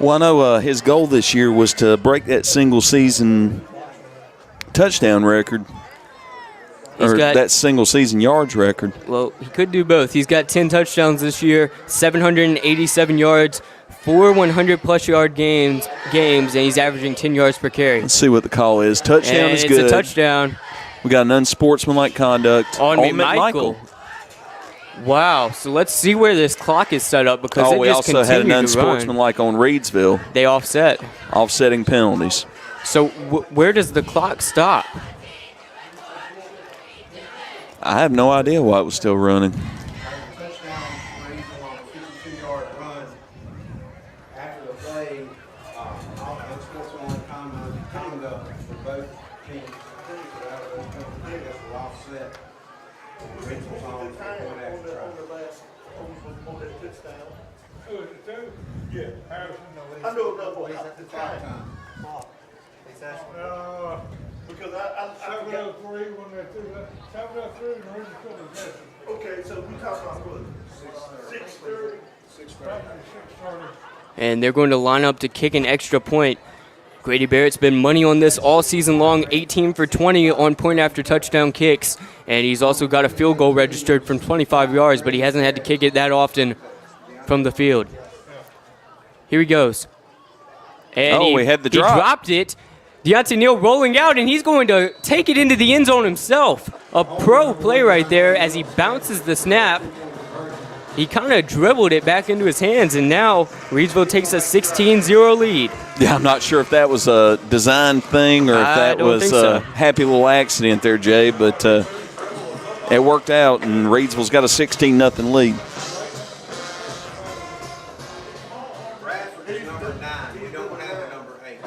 Well, I know his goal this year was to break that single-season touchdown record, or that single-season yards record. Well, he could do both. He's got 10 touchdowns this year, 787 yards, 4 100-plus yard games, and he's averaging 10 yards per carry. Let's see what the call is. Touchdown and is it's good. A touchdown. We got an unsportsmanlike conduct on McMichael. Wow. So let's see where this clock is set up because we also had an unsportsmanlike on Reidsville. They offset. Offsetting penalties. So where does the clock stop? I have no idea why it was still running. Touchdown, Reidsville on a 52-yard run. After the play, sports on combo for both teams. I think that's the offset. Reidsville's on the point after try. I know another one. At the time. Because I 703 when they're through that. 703 and Rangers Court is okay, so we talking about what? 6:30? 6:30. And they're going to line up to kick an extra point. Grady Barrett's been money on this all season long, 18 for 20 on point after touchdown kicks. And he's also got a field goal registered from 25 yards, but he hasn't had to kick it that often from the field. Here he goes. And we had the drop. He dropped it. Deontay Neal rolling out, and he's going to take it into the end zone himself. A pro play right there as he bounces the snap. He kind of dribbled it back into his hands, and now Reidsville takes a 16-0 lead. Yeah, I'm not sure if that was a design thing or if that was a happy little accident there, Jay, but it worked out, and Reidsville's got a 16-0 lead. Bradford is number 9. We don't have a number 8.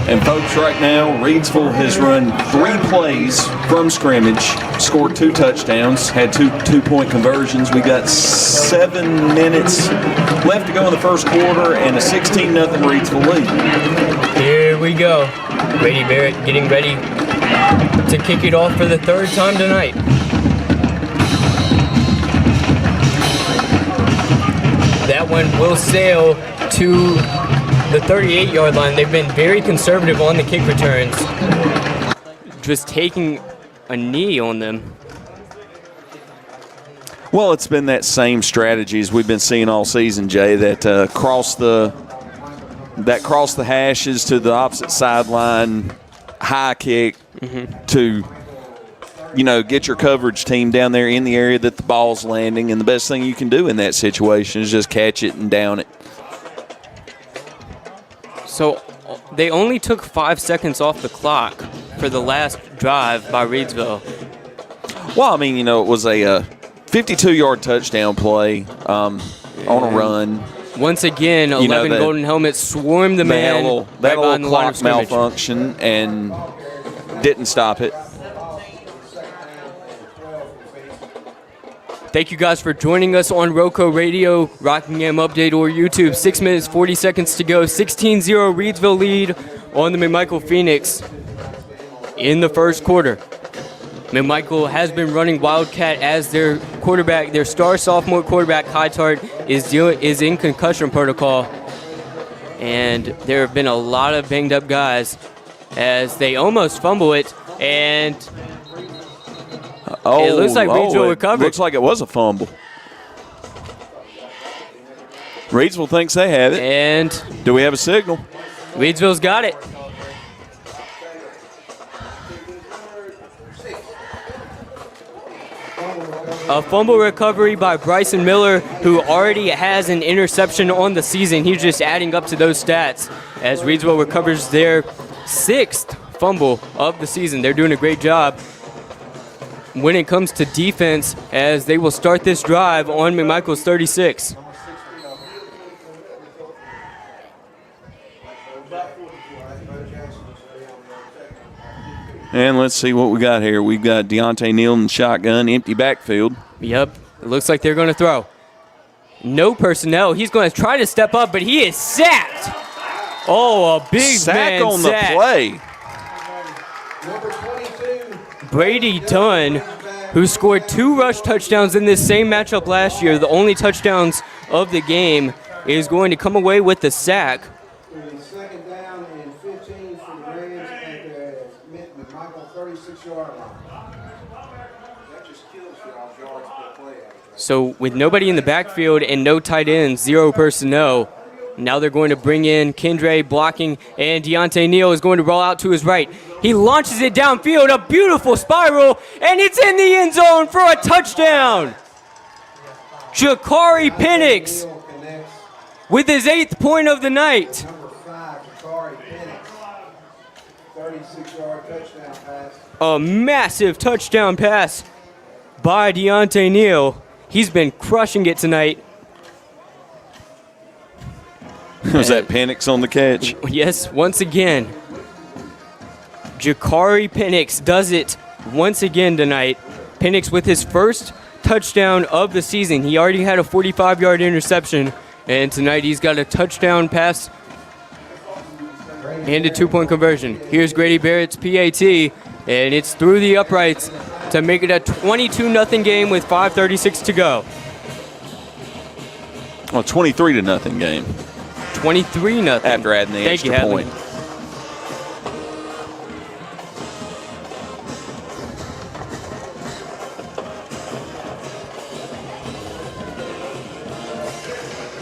And folks, right now, Reidsville has run 3 plays from scrimmage, scored 2 touchdowns, had 2 two-point conversions. We got 7 minutes left to go in the first quarter and a 16-0 Reidsville lead. Here we go. Grady Barrett getting ready to kick it off for the 3rd time tonight. That one will sail to the 38-yard line. They've been very conservative on the kick returns. Just taking a knee on them. Well, it's been that same strategy as we've been seeing all season, Jay, that cross the hashes to the opposite sideline, high kick to, get your coverage team down there in the area that the ball's landing. And the best thing you can do in that situation is just catch it and down it. So they only took 5 seconds off the clock for the last drive by Reidsville. Well, I mean, it was a 52-yard touchdown play on a run. Once again, 11 golden helmets swarmed the man That right behind the line of clock scrimmage. malfunction and didn't stop it. Thank you guys for joining us on RoCo Radio, Rockingham Update, or YouTube. 6 minutes, 40 seconds to go. 16-0 Reidsville lead on the McMichael Phoenix in the first quarter. McMichael has been running Wildcat as their quarterback. Their star sophomore quarterback, Hightart, is in concussion protocol. And there have been a lot of banged up guys as they almost fumble it. And it looks like Reidsville recovered. Looks like it was a fumble. Reidsville thinks they have it. And do we have a signal? Reidsville's got it. A fumble recovery by Bryson Miller, who already has an interception on the season. He's just adding up to those stats as Reidsville recovers their 6th fumble of the season. They're doing a great job when it comes to defense as they will start this drive on McMichael's 36. And let's see what we got here. We've got Deontay Neal in the shotgun, empty backfield. Yep, it looks like they're going to throw. No personnel. He's going to try to step up, but he is sacked. Oh, a big sack man on sack. The play. Brady Dunn, who scored 2 rush touchdowns in this same matchup last year, the only touchdowns of the game. is going to come away with the sack. Second down and 15 for the Rams at the McMichael 36-yard line. That just kills y'all's yards per play. So with nobody in the backfield and no tight ends, 0 personnel, now they're going to bring in Kendre blocking, and Deontay Neal is going to roll out to his right. He launches it downfield, a beautiful spiral, and it's in the end zone for a touchdown. Jakari Penix with his 8th point of the night. Number 5, Jakari Penix, 36-yard touchdown pass. A massive touchdown pass by Deontay Neal. He's been crushing it tonight. Was that Penix on the catch? Yes, once again. Jakari Penix does it once again tonight. Penix with his first touchdown of the season. He already had a 45-yard interception, and tonight he's got a touchdown pass and a 2-point conversion. Here's Grady Barrett's PAT, and it's through the uprights to make it a 22-0 game with 5:36 to go. Well, 23-0 game. 23-0. After adding the Thank you, extra Hatley. point.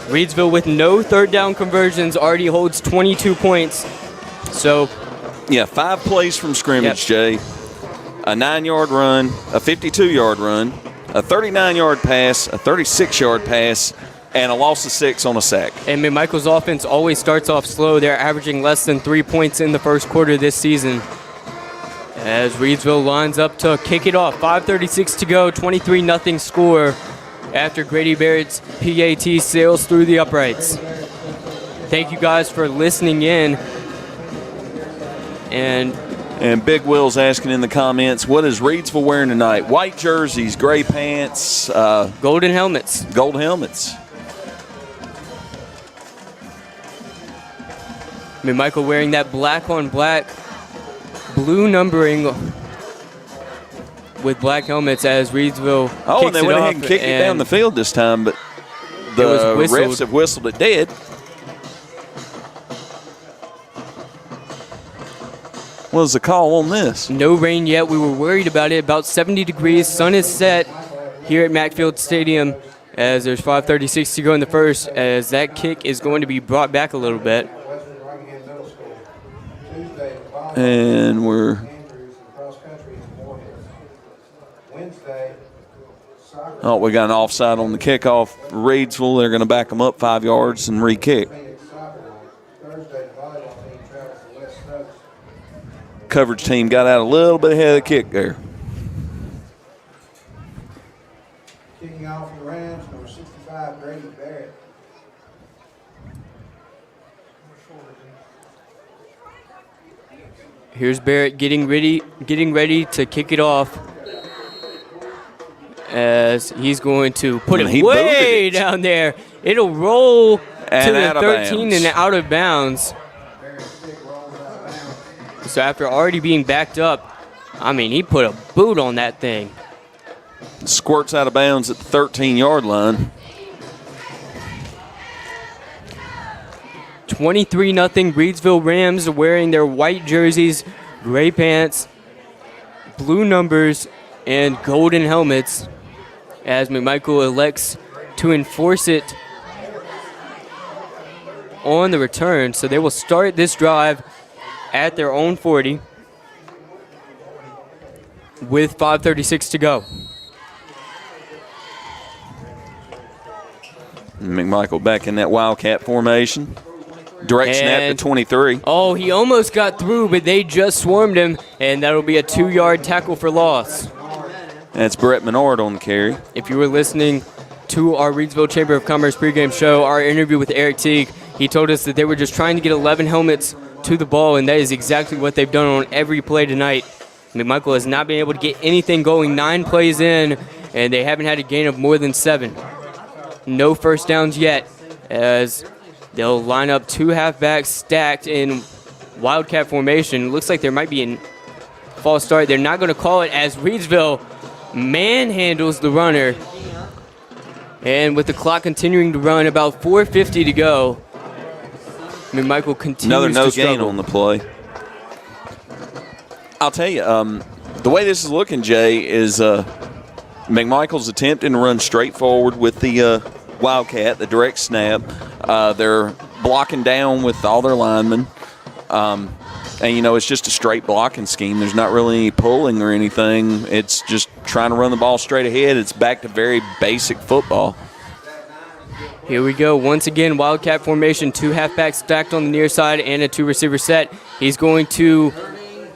Reidsville with no third down conversions already holds 22 points. So, yeah, 5 plays from scrimmage, Yep. Jay. A 9-yard run, a 52-yard run, a 39-yard pass, a 36-yard pass, and a loss of 6 on a sack. And McMichael's offense always starts off slow. They're averaging less than 3 points in the first quarter this season. As Reidsville lines up to kick it off. 5:36 to go, 23-0 score after Grady Barrett's PAT sails through the uprights. Thank you guys for listening in. And Big Will's asking in the comments, what is Reidsville wearing tonight? White jerseys, gray pants, golden helmets. Gold helmets. McMichael wearing that black on black, blue numbering with black helmets as Reidsville Oh, kicks and they it went off, ahead and kicked it down the field this time, but was the whistled. refs have whistled it dead. What was the call on this? No rain yet. We were worried about it. About 70 degrees. Sun is set here at Macfield Stadium as there's 5:36 to go in the first, as that kick is going to be brought back a little bit. And we're oh, we got an offside on the kickoff. Reidsville, they're going to back them up 5 yards and re-kick. Coverage team got out a little bit ahead of the kick there. Kicking off for the Rams, number 65, Grady Barrett. Here's Barrett getting ready to kick it off, as he's going to put it way down there. It'll roll to the 13 and out of bounds. So after already being backed up, I mean, he put a boot on that thing. Squirts out of bounds at the 13-yard line. 23-0 Reidsville Rams wearing their white jerseys, gray pants, blue numbers, and golden helmets, as McMichael elects to enforce it on the return. So they will start this drive at their own 40 with 5:36 to go. McMichael back in that Wildcat formation. Direct snap to 23. Oh, he almost got through, but they just swarmed him, and that'll be a 2-yard tackle for loss. That's Brett Menard on the carry. If you were listening to our Reidsville Chamber of Commerce pregame show, our interview with Eric Teague, he told us that they were just trying to get 11 helmets to the ball, and that is exactly what they've done on every play tonight. McMichael has not been able to get anything going 9 plays in, and they haven't had a gain of more than 7. No first downs yet, as they'll line up 2 halfbacks stacked in Wildcat formation. Looks like there might be a false start. They're not going to call it, as Reidsville manhandles the runner. And with the clock continuing to run, about 4:50 to go, McMichael continues Another no to struggle. gain on the play. I'll tell you, the way this is looking, Jay, is McMichael's attempting to run straight forward with the Wildcat, the direct snap. They're blocking down with all their linemen. And, you know, it's just a straight blocking scheme. There's not really any pulling or anything. It's just trying to run the ball straight ahead. It's back to very basic football. Here we go. Once again, Wildcat formation, 2 halfbacks stacked on the near side and a 2-receiver set. He's going to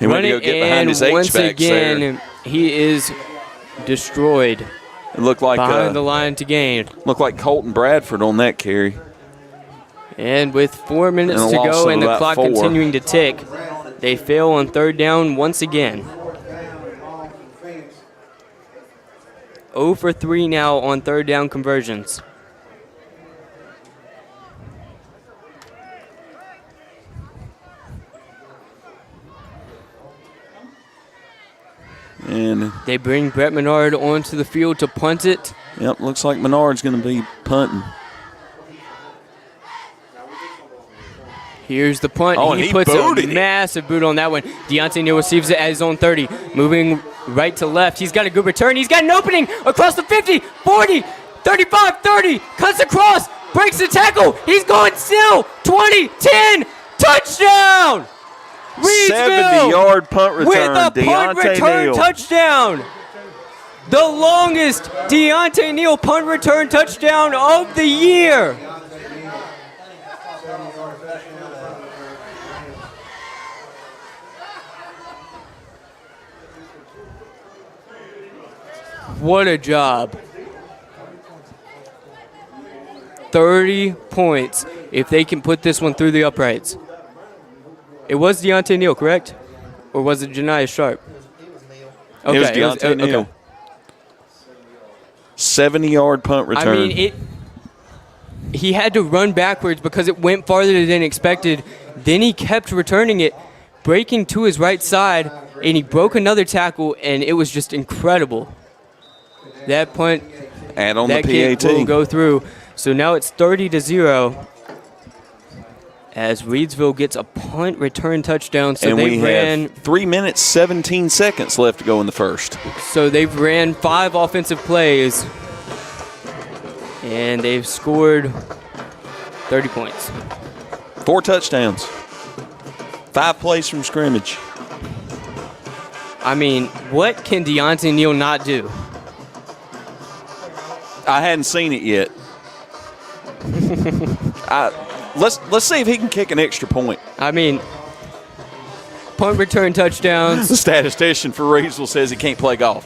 run to go it, get behind and his once H-backs again, there. he is destroyed. It looked like behind the line to gain. Looked like Colton Bradford on that carry. And with 4 minutes And a to loss go of and the about clock 4. continuing to tick, they fail on 3rd down once again. 0 for 3 now on 3rd down conversions. And they bring Brett Menard onto the field to punt it. Yep, looks like Menard's going to be punting. Here's the punt. Oh, and he he puts a booted it. massive boot on that one. Deontay Neal receives it at his own 30. Moving right to left. He's got a good return. He's got an opening across the 50, 40, 35, 30. Cuts across. Breaks the tackle. He's going still. 20, 10. Touchdown! Reidsville 70-yard punt return. with a punt Deontay return Neal. touchdown. The longest Deontay Neal punt return touchdown of the year. What a job. 30 points if they can put this one through the uprights. It was Deontay Neal, correct? Or was it Janiah Sharp? It was Deontay Neal. Okay. 70-yard punt return. I mean, he had to run backwards because it went farther than expected. Then he kept returning it, breaking to his right side, and he broke another tackle, and it was just incredible. That punt, Add on that the kick PAT. will go through. So now it's 30-0 as Reidsville gets a punt return touchdown. So and they we ran have 3 minutes, 17 seconds left to go in the first. So they've ran 5 offensive plays, and they've scored 30 points. 4 touchdowns. 5 plays from scrimmage. I mean, what can Deontay Neal not do? I hadn't seen it yet. Let's see if he can kick an extra point. I mean, punt return touchdowns. The statistician for Reidsville says he can't play golf.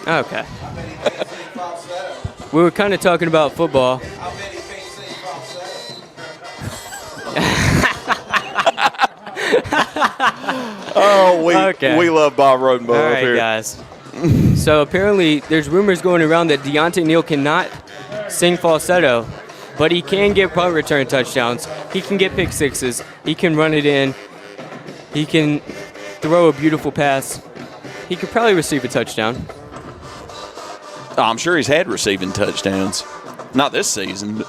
Okay. We were kind of talking about football. Oh, Okay. we love Bob Rodenbow All up right, here. guys. So apparently there's rumors going around that Deontay Neal cannot sing falsetto, but he can get punt return touchdowns. He can get pick sixes. He can run it in. He can throw a beautiful pass. He could probably receive a touchdown. Oh, I'm sure he's had receiving touchdowns. Not this season, but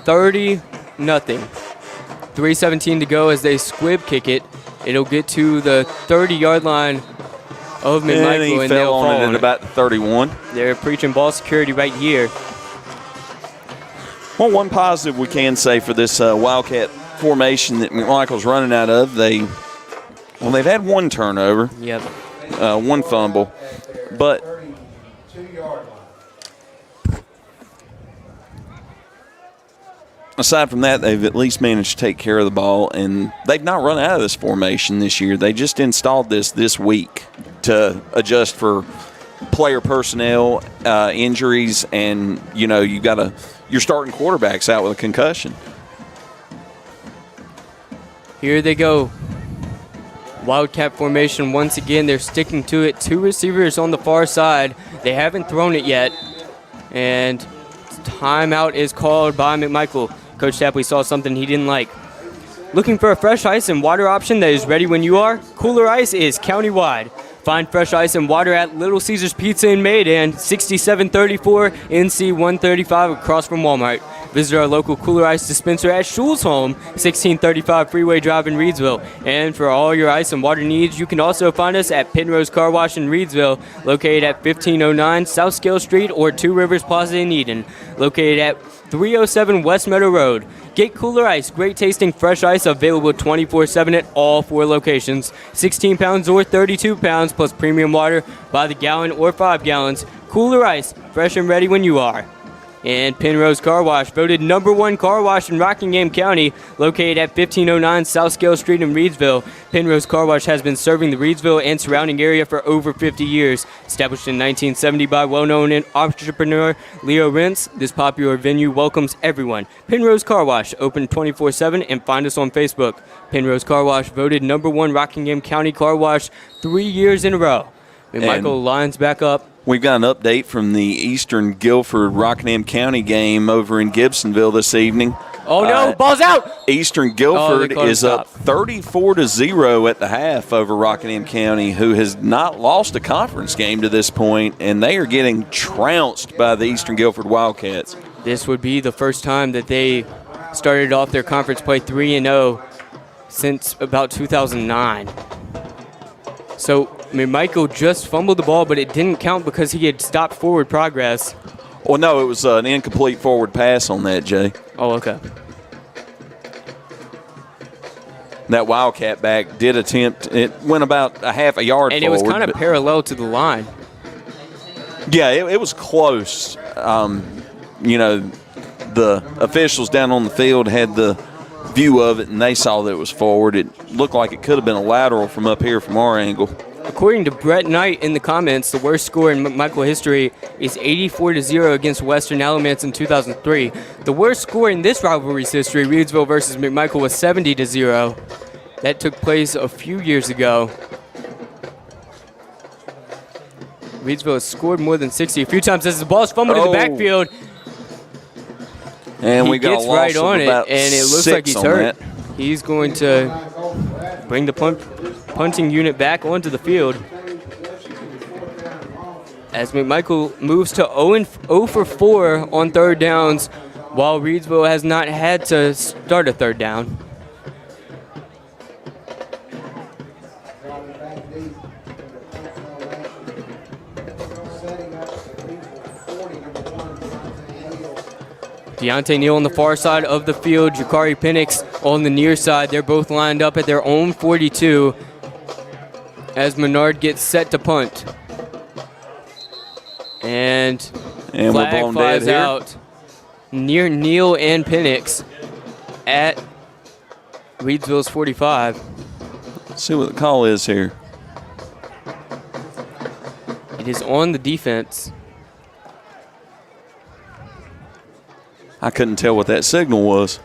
30-0. 3:17 to go as they squib kick it. It'll get to the 30-yard line of and McMichael, he and they'll fell fall on it on at it. about the 31. They're preaching ball security right here. Well, one positive we can say for this Wildcat formation that McMichael's running out of, they've had 1 turnover, Yep. 1 fumble, but aside from that, they've at least managed to take care of the ball, and they've not run out of this formation this year. They just installed this week to adjust for player personnel, injuries, and your starting quarterback's out with a concussion. Here they go. Wildcat formation once again. They're sticking to it. 2 receivers on the far side. They haven't thrown it yet. And timeout is called by McMichael. Coach Tapley saw something he didn't like. Looking for a fresh ice and water option that is ready when you are? Kooler Ice is county-wide. Find fresh ice and water at Little Caesars Pizza in Maydan, 6734 NC 135 across from Walmart. Visit our local Kooler Ice dispenser at Schul's Home, 1635 Freeway Drive in Reidsville. And for all your ice and water needs, you can also find us at Penrose Car Wash in Reidsville, located at 1509 South Scale Street or 2 Rivers Plaza in Eden, located at 307 West Meadow Road. Get Kooler Ice, great tasting fresh ice available 24/7 at all 4 locations. 16 pounds or 32 pounds plus premium water by the gallon or 5 gallons. Kooler Ice, fresh and ready when you are. And Penrose Car Wash, voted #1 car wash in Rockingham County, located at 1509 South Scale Street in Reidsville. Penrose Car Wash has been serving the Reidsville and surrounding area for over 50 years. Established in 1970 by well-known entrepreneur Leo Rentz, this popular venue welcomes everyone. Penrose Car Wash, open 24/7, and find us on Facebook. Penrose Car Wash, voted #1 Rockingham County Car Wash 3 years in a row. Michael lines back up. We've got an update from the Eastern Guilford Rockingham County game over in Gibsonville this evening. Oh no, ball's out! Eastern Guilford is up 34-0 at the half over Rockingham County, who has not lost a conference game to this point, and they are getting trounced by the Eastern Guilford Wildcats. This would be the first time that they started off their conference play 3-0 since about 2009. So McMichael just fumbled the ball, but it didn't count because he had stopped forward progress. Well, no, it was an incomplete forward pass on that, Jay. Oh, okay. That Wildcat back did attempt, it went about a half a yard and forward. And it was kind of parallel to the line. Yeah, it was close. The officials down on the field had the view of it, and they saw that it was forward. It looked like it could have been a lateral from up here from our angle. According to Brett Knight in the comments, the worst score in McMichael history is 84-0 against Western Alamance in 2003. The worst score in this rivalry's history, Reidsville versus McMichael, was 70-0. That took place a few years ago. Reidsville has scored more than 60 a few times as the ball's fumbled in the backfield. And we got gets a loss right on of it, about and it looks like he's hurt. That. He's going to bring the punting unit back onto the field as McMichael moves to 0 for 4 on third downs, while Reidsville has not had to start a third down. Deontay Neal on the far side of the field, Jakari Penix on the near side. They're both lined up at their own 42 as Menard gets set to punt. And flag flies out near Neal and Penix at Reidsville's 45. Let's see what the call is here. It is on the defense. I couldn't tell what that signal was.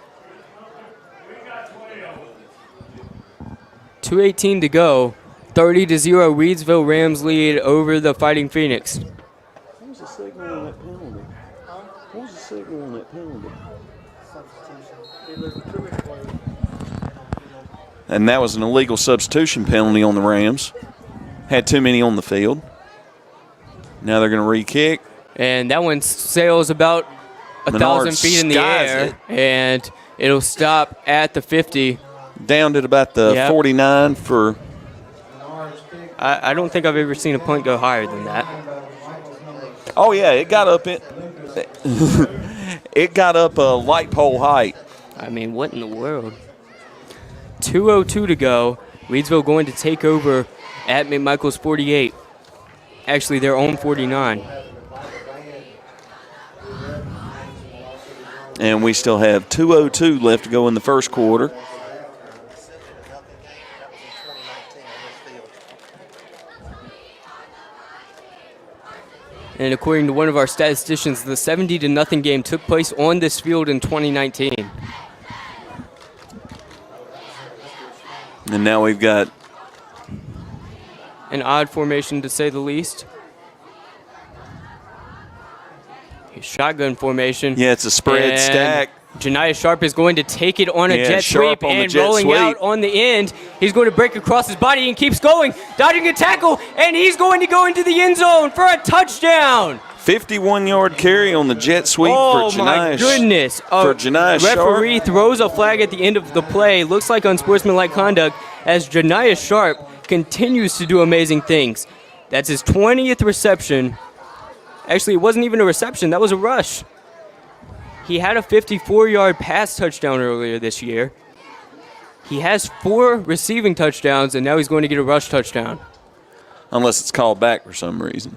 2:18 to go. 30-0 Reidsville Rams lead over the Fighting Phoenix. What was the signal on that penalty? What was the signal on that penalty? And that was an illegal substitution penalty on the Rams. Had too many on the field. Now they're going to re-kick. And that one sails about 1,000 feet in the air, and it'll stop at the 50. Down at about the 49 for... I don't think I've ever seen a punt go higher than that. Oh, yeah, it got up it got up a light pole height. I mean, what in the world? 2:02 to go. Reidsville going to take over at McMichael's 48. Actually, their own 49. And we still have 2:02 left to go in the first quarter. And according to one of our statisticians, the 70-0 game took place on this field in 2019. And now we've got an odd formation, to say the least. Shotgun formation. Yeah, it's a spread stack. Janiah Sharp is going to take it on a jet Sharp sweep on the and jet rolling sweep. out on the end. He's going to break across his body and keeps going, dodging a tackle, and he's going to go into the end zone for a touchdown. 51-yard carry on the jet sweep for Janiah. Oh, my goodness. For Janiah Sharp. Referee throws a flag at the end of the play. Looks like unsportsmanlike conduct as Janiah Sharp continues to do amazing things. That's his 20th reception. Actually, it wasn't even a reception. That was a rush. He had a 54-yard pass touchdown earlier this year. He has 4 receiving touchdowns, and now he's going to get a rush touchdown. Unless it's called back for some reason.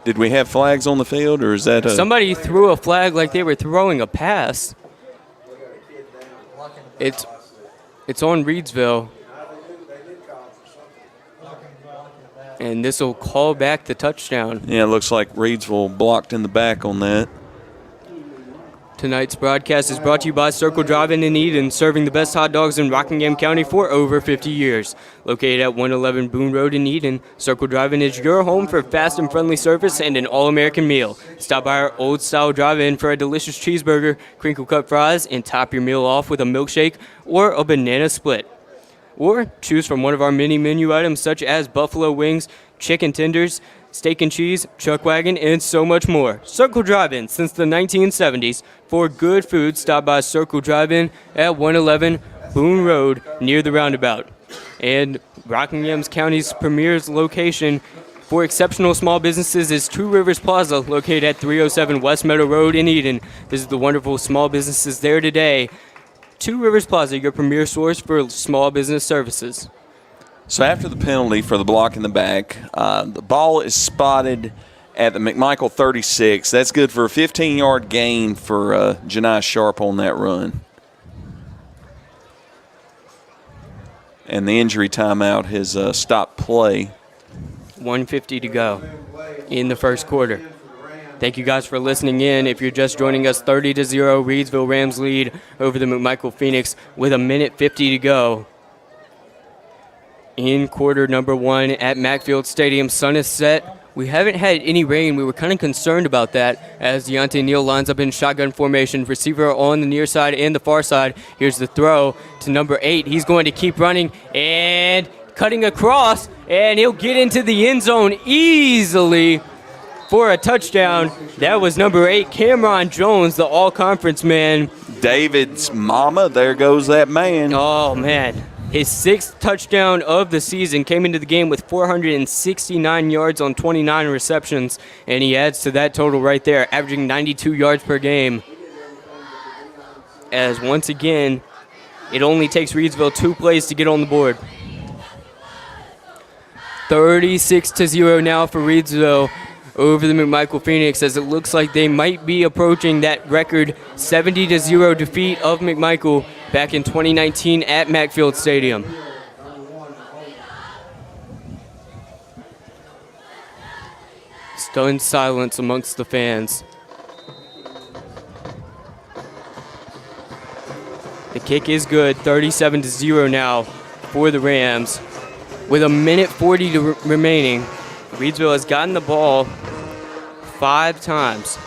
Did we have flags on the field, or is that Somebody threw a flag like they were throwing a pass. It's on Reidsville. And this will call back the touchdown. Yeah, it looks like Reidsville blocked in the back on that. Tonight's broadcast is brought to you by Circle Drive-In in Eden, serving the best hot dogs in Rockingham County for over 50 years. Located at 111 Boone Road in Eden, Circle Drive-In is your home for fast and friendly service and an all-American meal. Stop by our old-style drive-in for a delicious cheeseburger, crinkle-cut fries, and top your meal off with a milkshake or a banana split. Or choose from one of our many menu items such as buffalo wings, chicken tenders, steak and cheese, chuck wagon, and so much more. Circle Drive-In since the 1970s. For good food, stop by Circle Drive-In at 111 Boone Road near the roundabout. And Rockingham County's premier location for exceptional small businesses is Two Rivers Plaza, located at 307 West Meadow Road in Eden. Visit the wonderful small businesses there today. Two Rivers Plaza, your premier source for small business services. So after the penalty for the block in the back, the ball is spotted at the McMichael 36. That's good for a 15-yard gain for Janiah Sharp on that run. And the injury timeout has stopped play. 1:50 to go in the first quarter. Thank you guys for listening in. If you're just joining us, 30-0, Reidsville Rams lead over the McMichael Phoenix with 1:50 to go. In quarter number 1 at Macfield Stadium, sun is set. We haven't had any rain. We were kind of concerned about that as Deontay Neal lines up in shotgun formation. Receiver on the near side and the far side. Here's the throw to number 8. He's going to keep running and cutting across, and he'll get into the end zone easily for a touchdown. That was number 8, Cameron Jones, the all-conference man. David's mama, there goes that man. Oh, man. His 6th touchdown of the season, came into the game with 469 yards on 29 receptions, and he adds to that total right there, averaging 92 yards per game. As once again, it only takes Reidsville 2 plays to get on the board. 36-0 now for Reidsville over the McMichael Phoenix, as it looks like they might be approaching that record 70-0 defeat of McMichael back in 2019 at Macfield Stadium. Stunned silence amongst the fans. The kick is good, 37-0 now for the Rams. With 1:40 remaining, Reidsville has gotten the ball 5 times.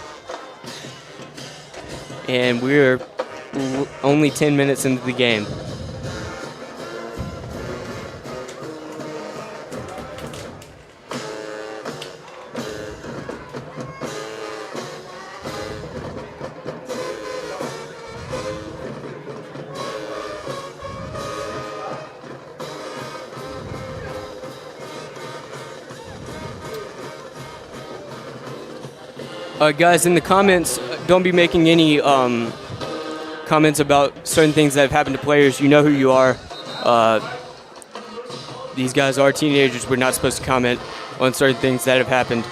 And we're only 10 minutes into the game. Guys, in the comments, don't be making any comments about certain things that have happened to players. You know who you are. These guys are teenagers. We're not supposed to comment on certain things that have happened.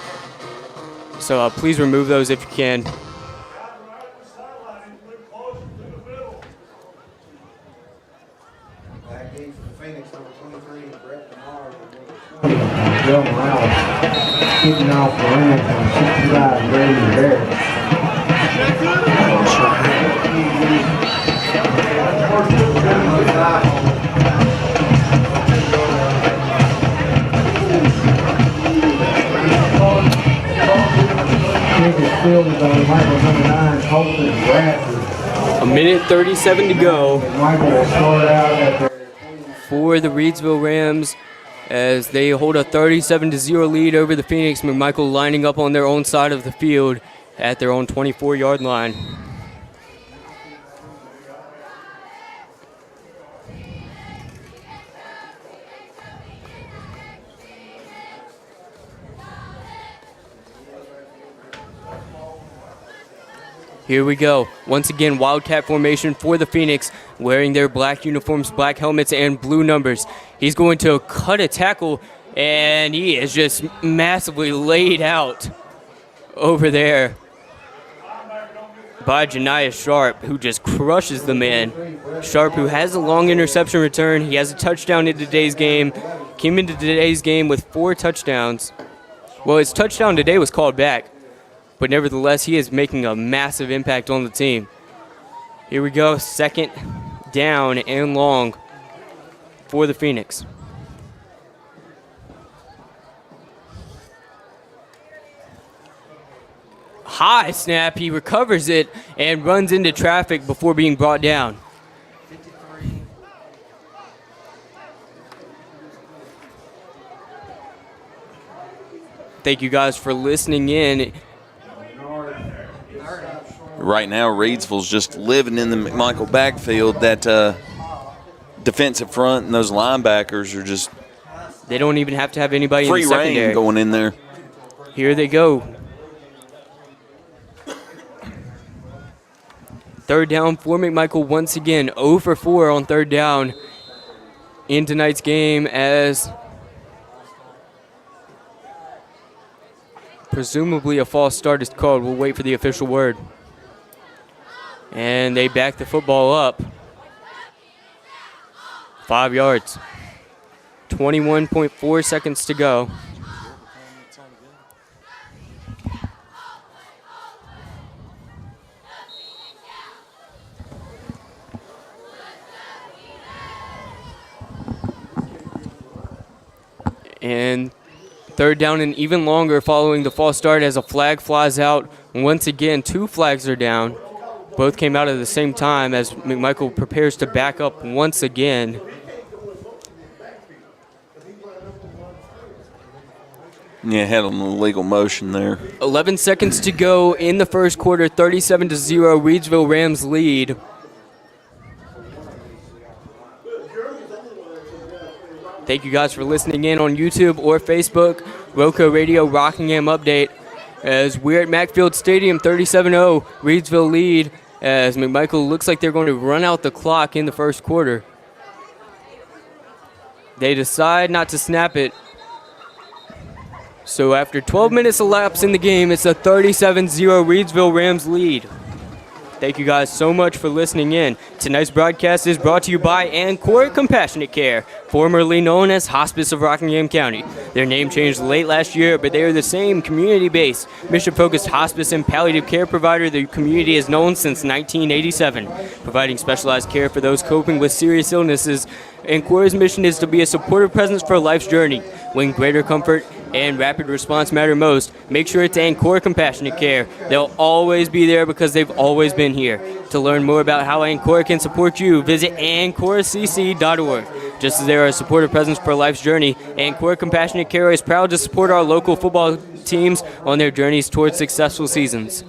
So please remove those if you can. Bill Morales kicking off the Rams on 65, Brandon Barrett. hoping grasses. A minute 37 to go McMichael will start out at their for the Reidsville Rams as they hold a 37-0 lead over the Phoenix. McMichael lining up on their own side of the field at their own 24-yard line. Here we go. Once again, Wildcat formation for the Phoenix, wearing their black uniforms, black helmets, and blue numbers. He's going to cut a tackle, and he is just massively laid out over there by Janiah Sharp, who just crushes the man. Sharp, who has a long interception return. He has a touchdown in today's game. Came into today's game with 4 touchdowns. Well, his touchdown today was called back, but nevertheless, he is making a massive impact on the team. Here we go, 2nd down and long for the Phoenix. High snap, he recovers it and runs into traffic before being brought down. Thank you guys for listening in. Right now, Reidsville's just living in the McMichael backfield. That defensive front and those linebackers are just They don't even have to have anybody in the free secondary. reign going in there. Here they go. 3rd down for McMichael once again. 0 for 4 on 3rd down in tonight's game as presumably a false start is called. We'll wait for the official word. And they back the football up. 5 yards. 21.4 seconds to go. And 3rd down and even longer following the false start as a flag flies out. Once again, 2 flags are down. Both came out at the same time as McMichael prepares to back up once again. Yeah, had an illegal motion there. 11 seconds to go in the first quarter. 37-0, Reidsville Rams lead. Thank you guys for listening in on YouTube or Facebook. RoCo Radio Rockingham update as we're at Macfield Stadium. 37-0, Reidsville lead as McMichael looks like they're going to run out the clock in the first quarter. They decide not to snap it. So after 12 minutes elapsed in the game, it's a 37-0 Reidsville Rams lead. Thank you guys so much for listening in. Tonight's broadcast is brought to you by Ancora Compassionate Care, formerly known as Hospice of Rockingham County. Their name changed late last year, but they are the same community-based, mission-focused hospice and palliative care provider the community has known since 1987. Providing specialized care for those coping with serious illnesses, Ancora's mission is to be a supportive presence for life's journey. When greater comfort and rapid response matter most, make sure it's Ancora Compassionate Care. They'll always be there because they've always been here. To learn more about how Ancora can support you, visit ancoracc.org. Just as they are a supportive presence for life's journey, Ancora Compassionate Care is proud to support our local football teams on their journeys towards successful seasons.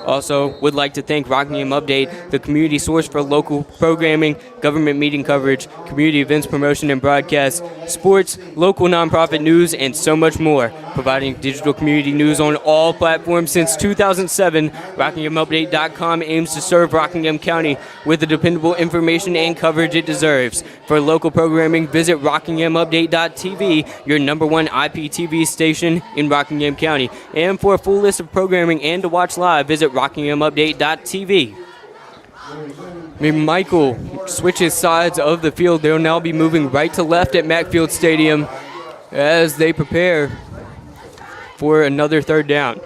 Also, would like to thank Rockingham Update, the community source for local programming, government meeting coverage, community events promotion and broadcast, sports, local nonprofit news, and so much more. Providing digital community news on all platforms since 2007, RockinghamUpdate.com aims to serve Rockingham County with the dependable information and coverage it deserves. For local programming, visit RockinghamUpdate.tv, your #1 IPTV station in Rockingham County. And for a full list of programming and to watch live, visit RockinghamUpdate.tv. McMichael switches sides of the field. They'll now be moving right to left at Macfield Stadium as they prepare for another 3rd down.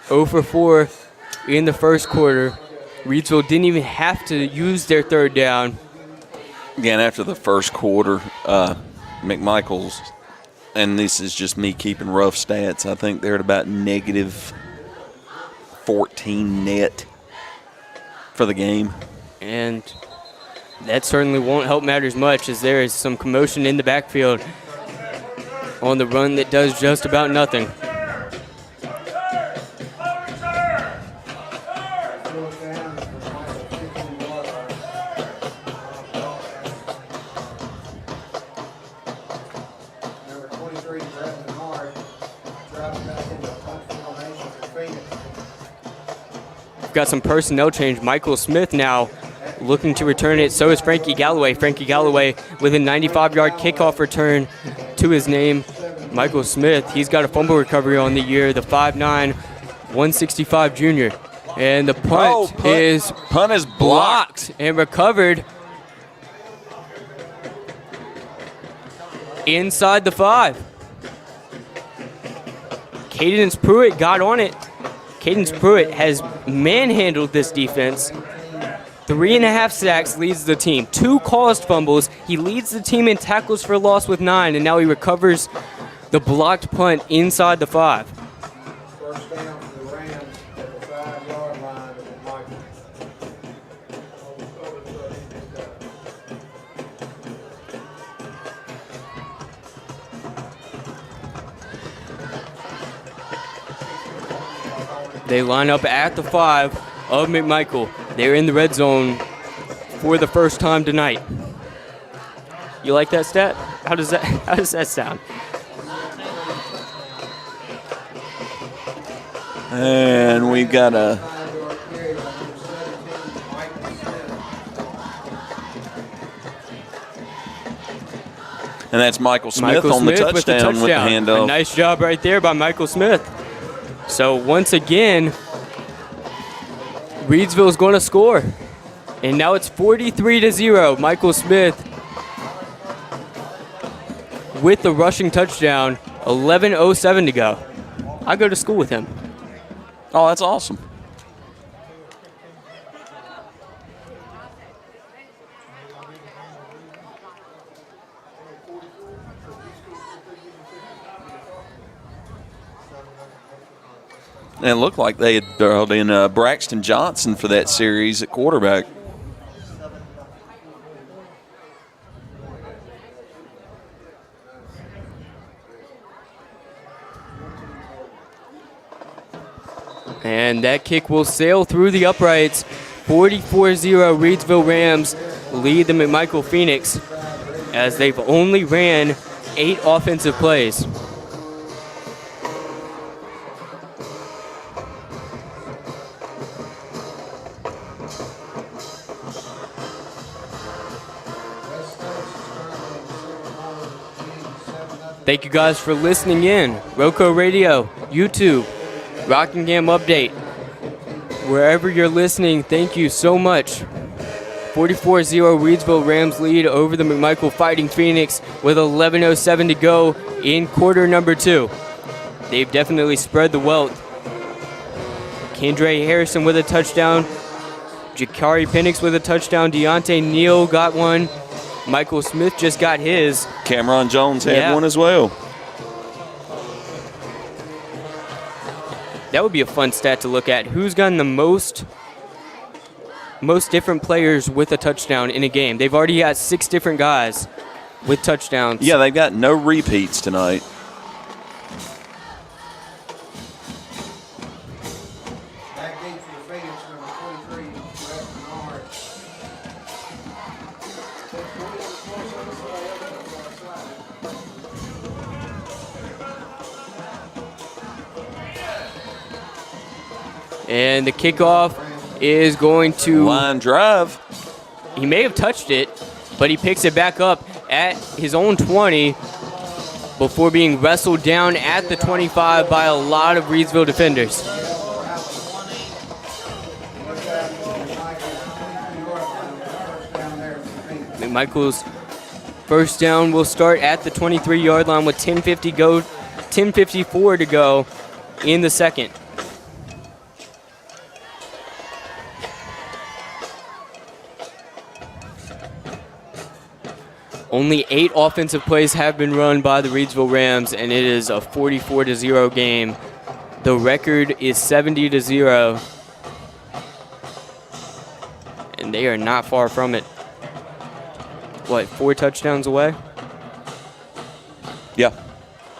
0 for 4 in the first quarter. Reidsville didn't even have to use their 3rd down. Again, after the first quarter, McMichael's, and this is just me keeping rough stats, I think they're at about -14 net for the game. And that certainly won't help matters much, as there is some commotion in the backfield on the run that does just about nothing. Got some personnel change. Michael Smith now looking to return it. So is Frankie Galloway. Frankie Galloway with a 95-yard kickoff return to his name. Michael Smith, he's got a fumble recovery on the year, the 5'9", 165 junior. And the punt is blocked and recovered inside the 5. Cadence Pruitt got on it. Cadence Pruitt has manhandled this defense. 3.5 sacks leads the team. 2 caused fumbles. He leads the team in tackles for loss with 9, and now he recovers the blocked punt inside the 5. First down for the Rams at the 5-yard line of McMichael. They line up at the 5 of McMichael. They're in the red zone for the first time tonight. You like that stat? How does that sound? And we've got a and that's Michael Smith on the touchdown with the handoff. A nice job right there by Michael Smith. So once again, Reidsville is going to score. And now it's 43-0. Michael Smith with the rushing touchdown. 11:07 to go. I go to school with him. Oh, that's awesome. And it looked like they had dialed in Braxton Johnson for that series at quarterback. And that kick will sail through the uprights. 44-0 Reidsville Rams lead the McMichael Phoenix as they've only ran 8 offensive plays. Thank you guys for listening in. RoCo Radio, YouTube, Rockingham Update. Wherever you're listening, thank you so much. 44-0 Reidsville Rams lead over the McMichael Fighting Phoenix with 11:07 to go in quarter number 2. They've definitely spread the wealth. Kendra Harrison with a touchdown. Jakari Penix with a touchdown. Deontay Neal got one. Michael Smith just got his. Cameron Jones had one as well. That would be a fun stat to look at. Who's gotten the most different players with a touchdown in a game? They've already got 6 different guys with touchdowns. Yeah, they've got no repeats tonight. And the kickoff is going to... line drive. He may have touched it, but he picks it back up at his own 20 before being wrestled down at the 25 by a lot of Reidsville defenders. McMichael's first down will start at the 23-yard line with 10:54 to go in the second. Only 8 offensive plays have been run by the Reidsville Rams, and it is a 44-0 game. The record is 70-0. and they are not far from it. What, 4 touchdowns away? Yeah.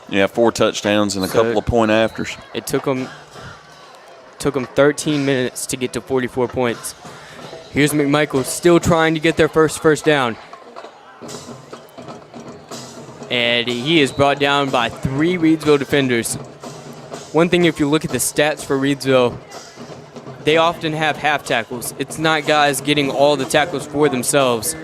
Yeah, 4 touchdowns and a couple of point afters. It took them 13 minutes to get to 44 points. Here's McMichael still trying to get their first down. And he is brought down by 3 Reidsville defenders. One thing, if you look at the stats for Reidsville, they often have half tackles. It's not guys getting all the tackles for themselves.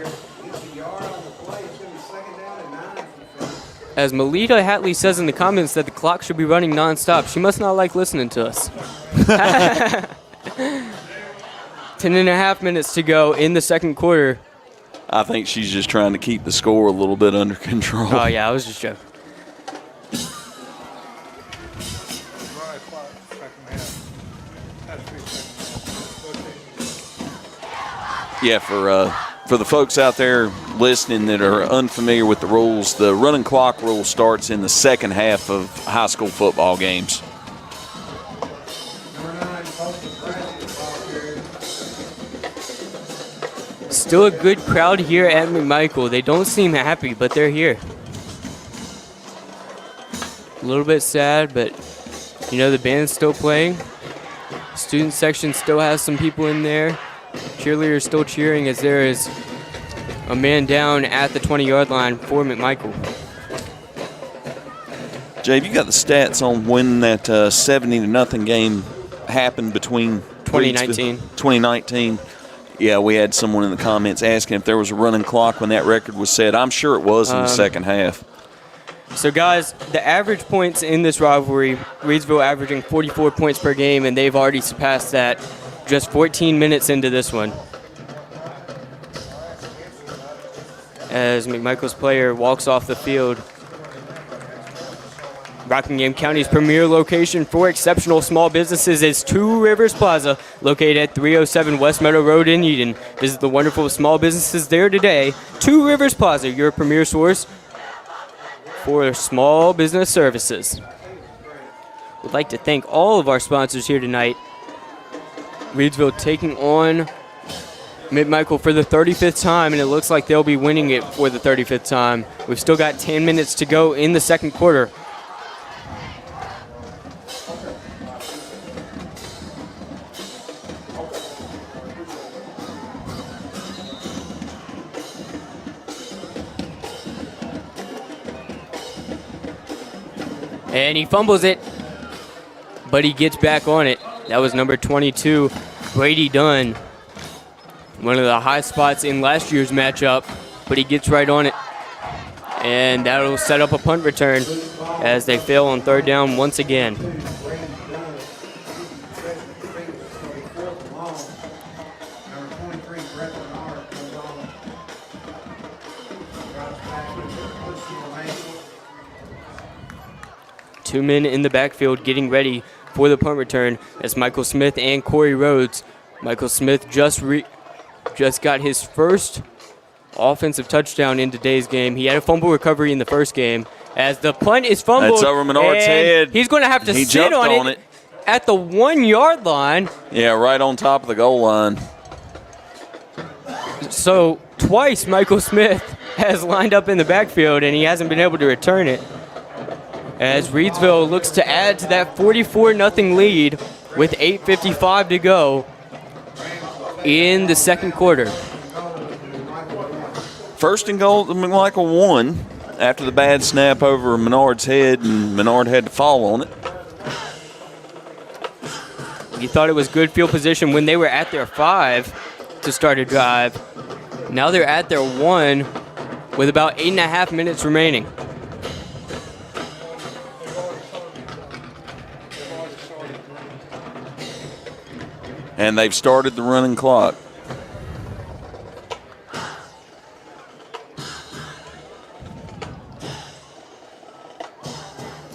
As McMichael Hatley says in the comments that the clock should be running nonstop, she must not like listening to us. 10.5 minutes to go in the second quarter. I think she's just trying to keep the score a little bit under control. Oh, yeah, I was just joking. Yeah, for the folks out there listening that are unfamiliar with the rules, the running clock rule starts in the second half of high school football games. Still a good crowd here at McMichael. They don't seem happy, but they're here. A little bit sad, but you know, the band's still playing. Student section still has some people in there. Cheerleaders still cheering as there is a man down at the 20-yard line for McMichael. Jay, you got the stats on when that 70-0 game happened between 2019. 2019. Yeah, we had someone in the comments asking if there was a running clock when that record was set. I'm sure it was in the second half. So, guys, the average points in this rivalry, Reidsville averaging 44 points per game, and they've already surpassed that just 14 minutes into this one. As McMichael's player walks off the field. Rockingham County's premier location for exceptional small businesses is 2 Rivers Plaza, located at 307 West Meadow Road in Eden. Visit the wonderful small businesses there today. 2 Rivers Plaza, your premier source for small business services. We'd like to thank all of our sponsors here tonight. Reidsville taking on McMichael for the 35th time, and it looks like they'll be winning it for the 35th time. We've still got 10 minutes to go in the second quarter. And he fumbles it, but he gets back on it. That was number 22, Brady Dunn. One of the high spots in last year's matchup, but he gets right on it. And that'll set up a punt return as they fail on 3rd down once again. Two men in the backfield getting ready for the punt return as Michael Smith and Corey Rhodes. Michael Smith just got his first offensive touchdown in today's game. He had a fumble recovery in the first game as the punt is fumbled. That's over Menard's head. He's going to have to He sit jumped on it at the 1-yard line. Yeah, right on top of the goal line. So twice Michael Smith has lined up in the backfield and he hasn't been able to return it. As Reidsville looks to add to that 44-0 lead with 8:55 to go in the second quarter. First and goal, McMichael won after the bad snap over Menard's head, and Menard had to fall on it. You thought it was good field position when they were at their 5 to start a drive. Now they're at their 1 with about 8.5 minutes remaining. And they've started the running clock.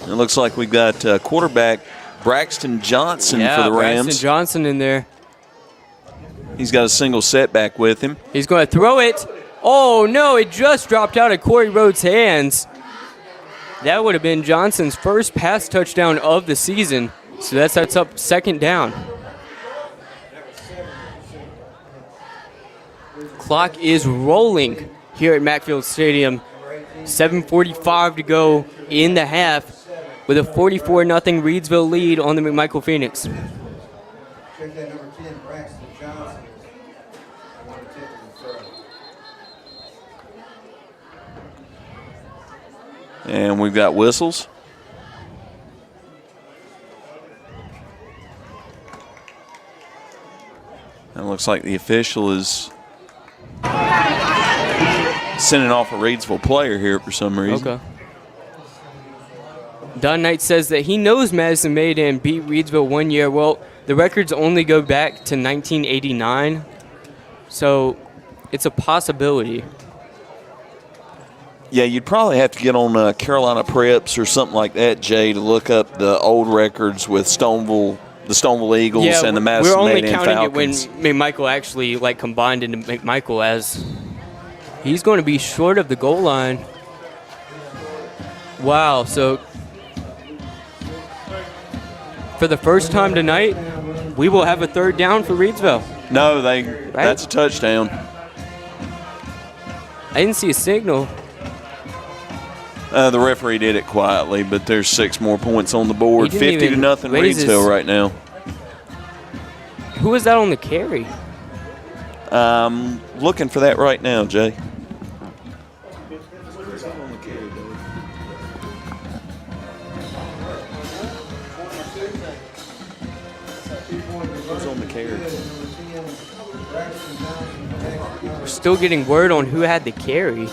It looks like we've got quarterback Braxton Johnson for the Rams. Braxton Johnson in there. He's got a single setback with him. He's going to throw it. Oh, no, it just dropped out of Corey Rhodes' hands. That would have been Johnson's first pass touchdown of the season. So that sets up 2nd down. Clock is rolling here at Macfield Stadium. 7:45 to go in the half with a 44-0 Reidsville lead on the McMichael Phoenix. Check that number 10, Braxton Johnson. And we've got whistles. It looks like the official is sending off a Reidsville player here for some reason. Okay. Don Knight says that he knows Madison Maydan beat Reidsville one year. Well, the records only go back to 1989, so it's a possibility. Yeah, you'd probably have to get on Carolina Preps or something like that, Jay, to look up the old records with the Stoneville Eagles and the Madison we're only Maydan counting Falcons. it when McMichael actually combined into McMichael, as he's going to be short of the goal line. Wow, so for the first time tonight, we will have a third down for Reidsville. No, that's a touchdown. I didn't see a signal. The referee did it quietly, but there's 6 more points on the board. He didn't 50 to nothing Reidsville right now. Who was that on the carry? Looking for that right now, Jay. Who's on the carry? We're still getting word on who had the carry.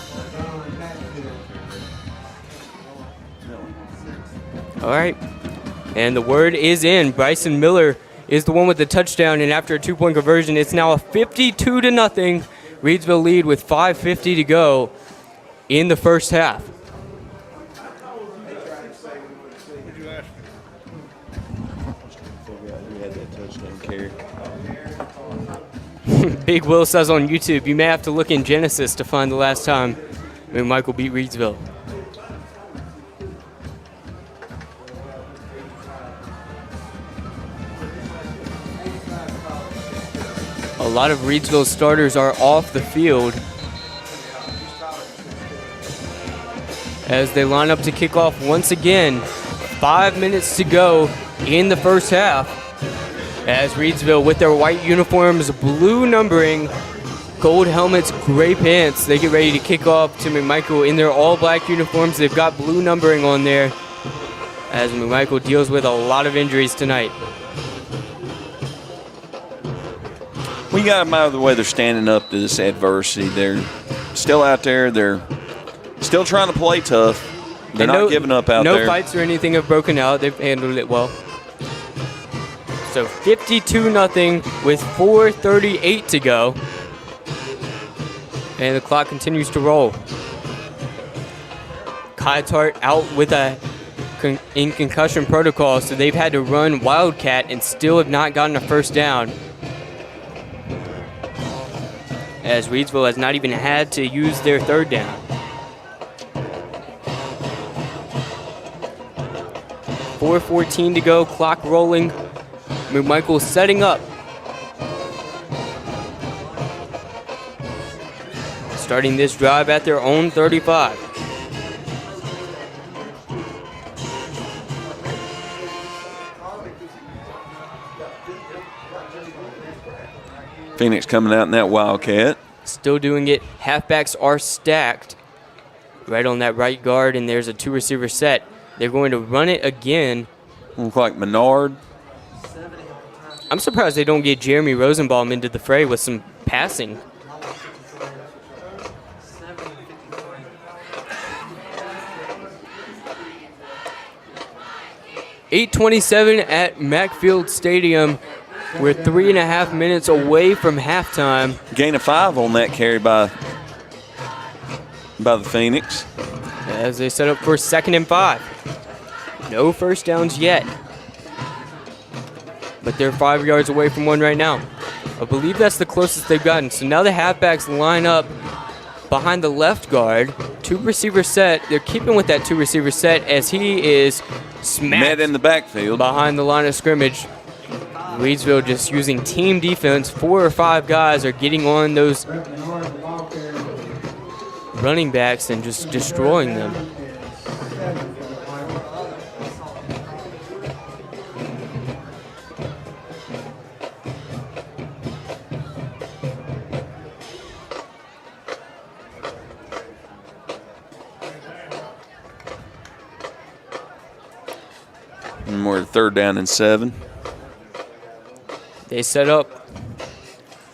All right, and the word is in. Bryson Miller is the one with the touchdown, and after a 2-point conversion, it's now a 52-0 Reidsville lead with 5:50 to go in the first half. Big Will says on YouTube, you may have to look in Genesis to find the last time McMichael beat Reidsville. A lot of Reidsville starters are off the field as they line up to kick off once again. 5 minutes to go in the first half as Reidsville, with their white uniforms, blue numbering, gold helmets, gray pants, they get ready to kick off to McMichael in their all-black uniforms. They've got blue numbering on there as McMichael deals with a lot of injuries tonight. We got them out of the way. They're standing up to this adversity. They're still out there. They're still trying to play tough. They're not giving up out there. No fights or anything have broken out. They've handled it well. So 52-0 with 4:38 to go. And the clock continues to roll. Kaitzart out with in concussion protocol, so they've had to run Wildcat and still have not gotten a first down. As Reidsville has not even had to use their third down. 4:14 to go, clock rolling. McMichael setting up. Starting this drive at their own 35. Phoenix coming out in that Wildcat. Still doing it. Halfbacks are stacked right on that right guard, and there's a 2-receiver set. They're going to run it again. Look like Menard. I'm surprised they don't get Jeremy Rosenbaum into the fray with some passing. .8:27 at Macfield Stadium. We're 3.5 minutes away from halftime. Gain of 5 on that carry by the Phoenix. As they set up for 2nd and 5. No first downs yet. But they're 5 yards away from one right now. I believe that's the closest they've gotten. So now the halfbacks line up behind the left guard. 2-receiver set. They're keeping with that 2-receiver set as he is smacked Met in the backfield behind the line of scrimmage. Reidsville just using team defense. 4 or 5 guys are getting on those running backs and just destroying them. And we're 3rd down and 7. They set up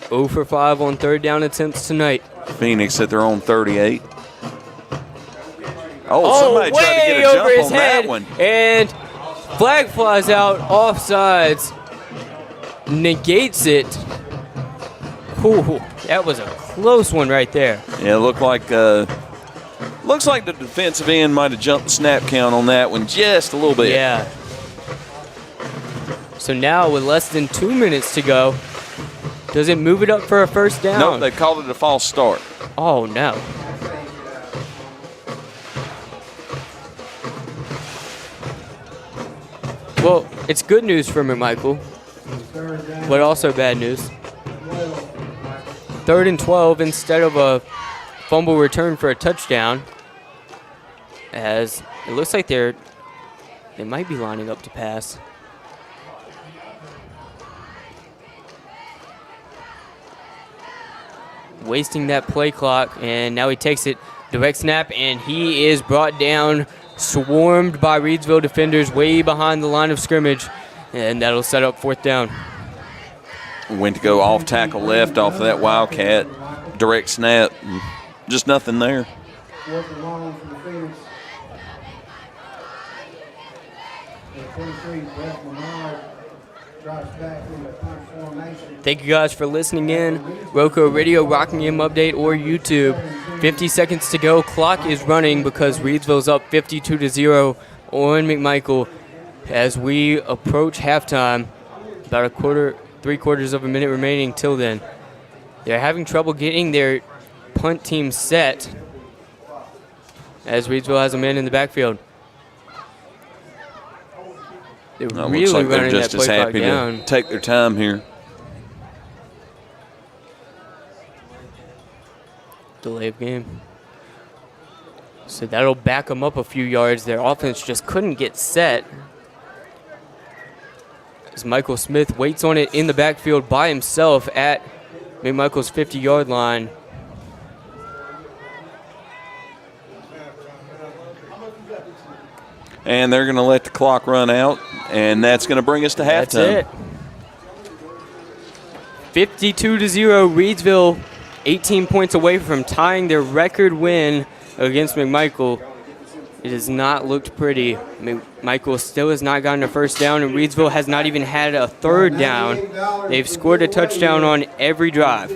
0 for 5 on 3rd down attempts tonight. Phoenix at their own 38. Oh, somebody tried to get a over jump his on head, that one. and flag flies out, offsides, negates it. Ooh, that was a close one right there. Yeah, it looked like looks like the defensive end might have jumped the snap count on that one just a little bit. Yeah. So now with less than 2 minutes to go, does it move it up for a first down? Nope, they called it a false start. Oh, no. Well, it's good news for McMichael, but also bad news. 3rd and 12 instead of a fumble return for a touchdown, as it looks like they might be lining up to pass. Wasting that play clock, and now he takes it, direct snap, and he is brought down, swarmed by Reidsville defenders way behind the line of scrimmage, and that'll set up 4th down. Went to go off tackle left off of that Wildcat, direct snap, just nothing there. 4th and long for the Phoenix. And 23, Brett Menard drops back in the punt formation. Thank you guys for listening in. RoCo Radio, Rockingham Update, or YouTube. 50 seconds to go. Clock is running because Reidsville's up 52-0 on McMichael as we approach halftime. About 3/4 of a minute remaining till then. They're having trouble getting their punt team set as Reidsville has a man in the backfield. They're really looks like they're running just that as play clock happy down. to take their time here. Delay of game. So that'll back them up a few yards. Their offense just couldn't get set. As Michael Smith waits on it in the backfield by himself at McMichael's 50-yard line. And they're going to let the clock run out, and that's going to bring us to halftime. That's it. 52-0, Reidsville 18 points away from tying their record win against McMichael. It has not looked pretty. McMichael still has not gotten a first down, and Reidsville has not even had a 3rd down. They've scored a touchdown on every drive.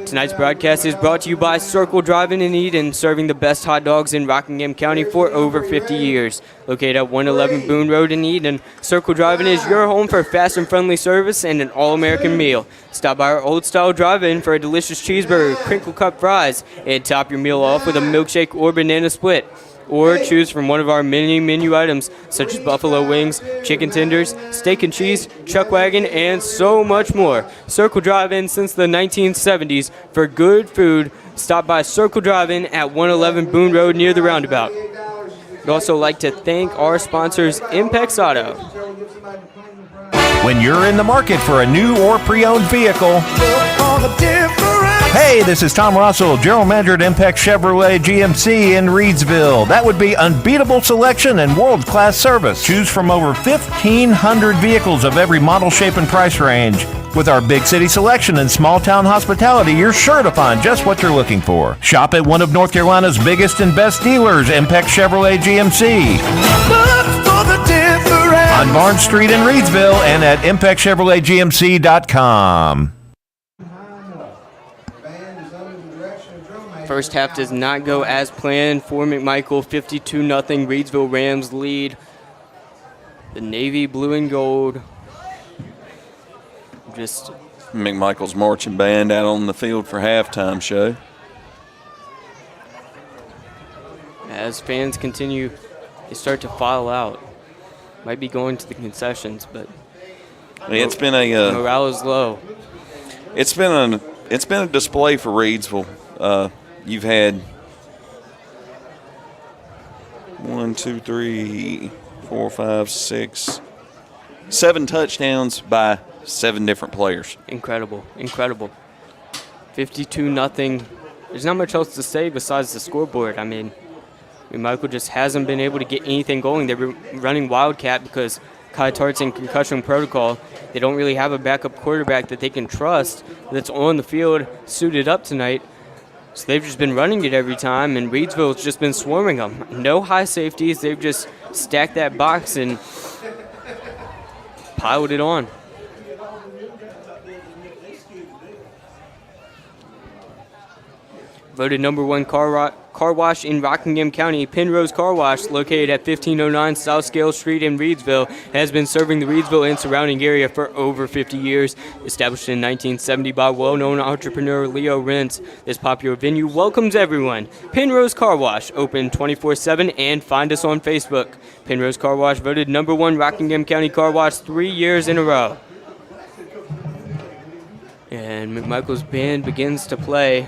Tonight's broadcast is brought to you by Circle Drive-In in Eden, serving the best hot dogs in Rockingham County for over 50 years. Located at 111 Boone Road in Eden, Circle Drive-In is your home for fast and friendly service and an all-American meal. Stop by our old-style drive-in for a delicious cheeseburger, crinkle cut fries, and top your meal off with a milkshake or banana split. Or choose from one of our many menu items, such as buffalo wings, chicken tenders, steak and cheese, chuck wagon, and so much more. Circle Drive-In since the 1970s. For good food, stop by Circle Drive-In at 111 Boone Road near the roundabout. We'd also like to thank our sponsors, Impex Auto. When you're in the market for a new or pre-owned vehicle, hey, this is Tom Russell, General Manager at Impex Chevrolet GMC in Reidsville. That would be unbeatable selection and world-class service. Choose from over 1,500 vehicles of every model, shape, and price range. With our big city selection and small-town hospitality, you're sure to find just what you're looking for. Shop at one of North Carolina's biggest and best dealers, Impex Chevrolet GMC. Look for the difference. On Barnes Street in Reidsville and at ImpexChevroletGMC.com. First half does not go as planned for McMichael. 52-0 Reidsville Rams lead. The Navy blue and gold. Just McMichael's marching band out on the field for halftime show. as fans continue, they start to file out. Might be going to the concessions, but It's been a morale is low. It's been a display for Reidsville. You've had 1, 2, 3, 4, 5, 6, 7 touchdowns by 7 different players. Incredible. 52-0. There's not much else to say besides the scoreboard. I mean, Michael just hasn't been able to get anything going. They're running Wildcat because Kai Tart's in concussion protocol. They don't really have a backup quarterback that they can trust that's on the field suited up tonight. So they've just been running it every time, and Reidsville's just been swarming them. No high safeties. They've just stacked that box and piled it on. Voted number 1 car wash in Rockingham County, Penrose Car Wash, located at 1509 South Scale Street in Reidsville, has been serving the Reidsville and surrounding area for over 50 years. Established in 1970 by well-known entrepreneur Leo Rentz, this popular venue welcomes everyone. Penrose Car Wash, open 24/7, and find us on Facebook. Penrose Car Wash voted number 1 Rockingham County Car Wash 3 years in a row. And McMichael's band begins to play.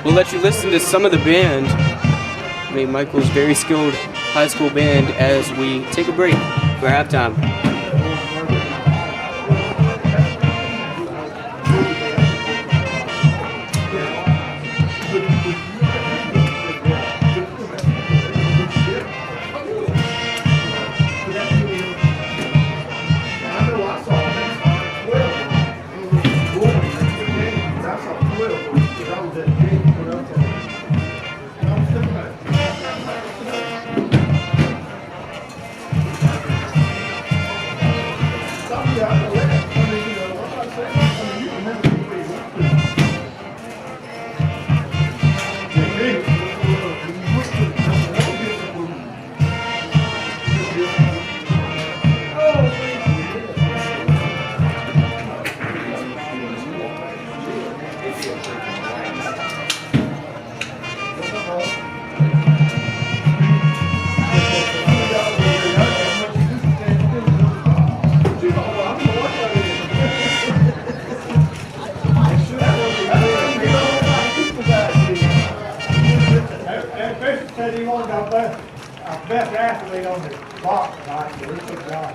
We'll let you listen to some of the band. Michael's very skilled high school band as we take a break for halftime. Best athlete on the box tonight, so we took John.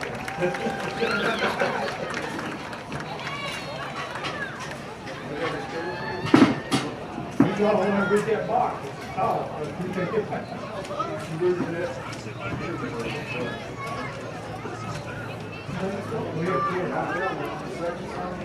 You don't want to get that box. Oh, you take it back. We have kids out there on the second side.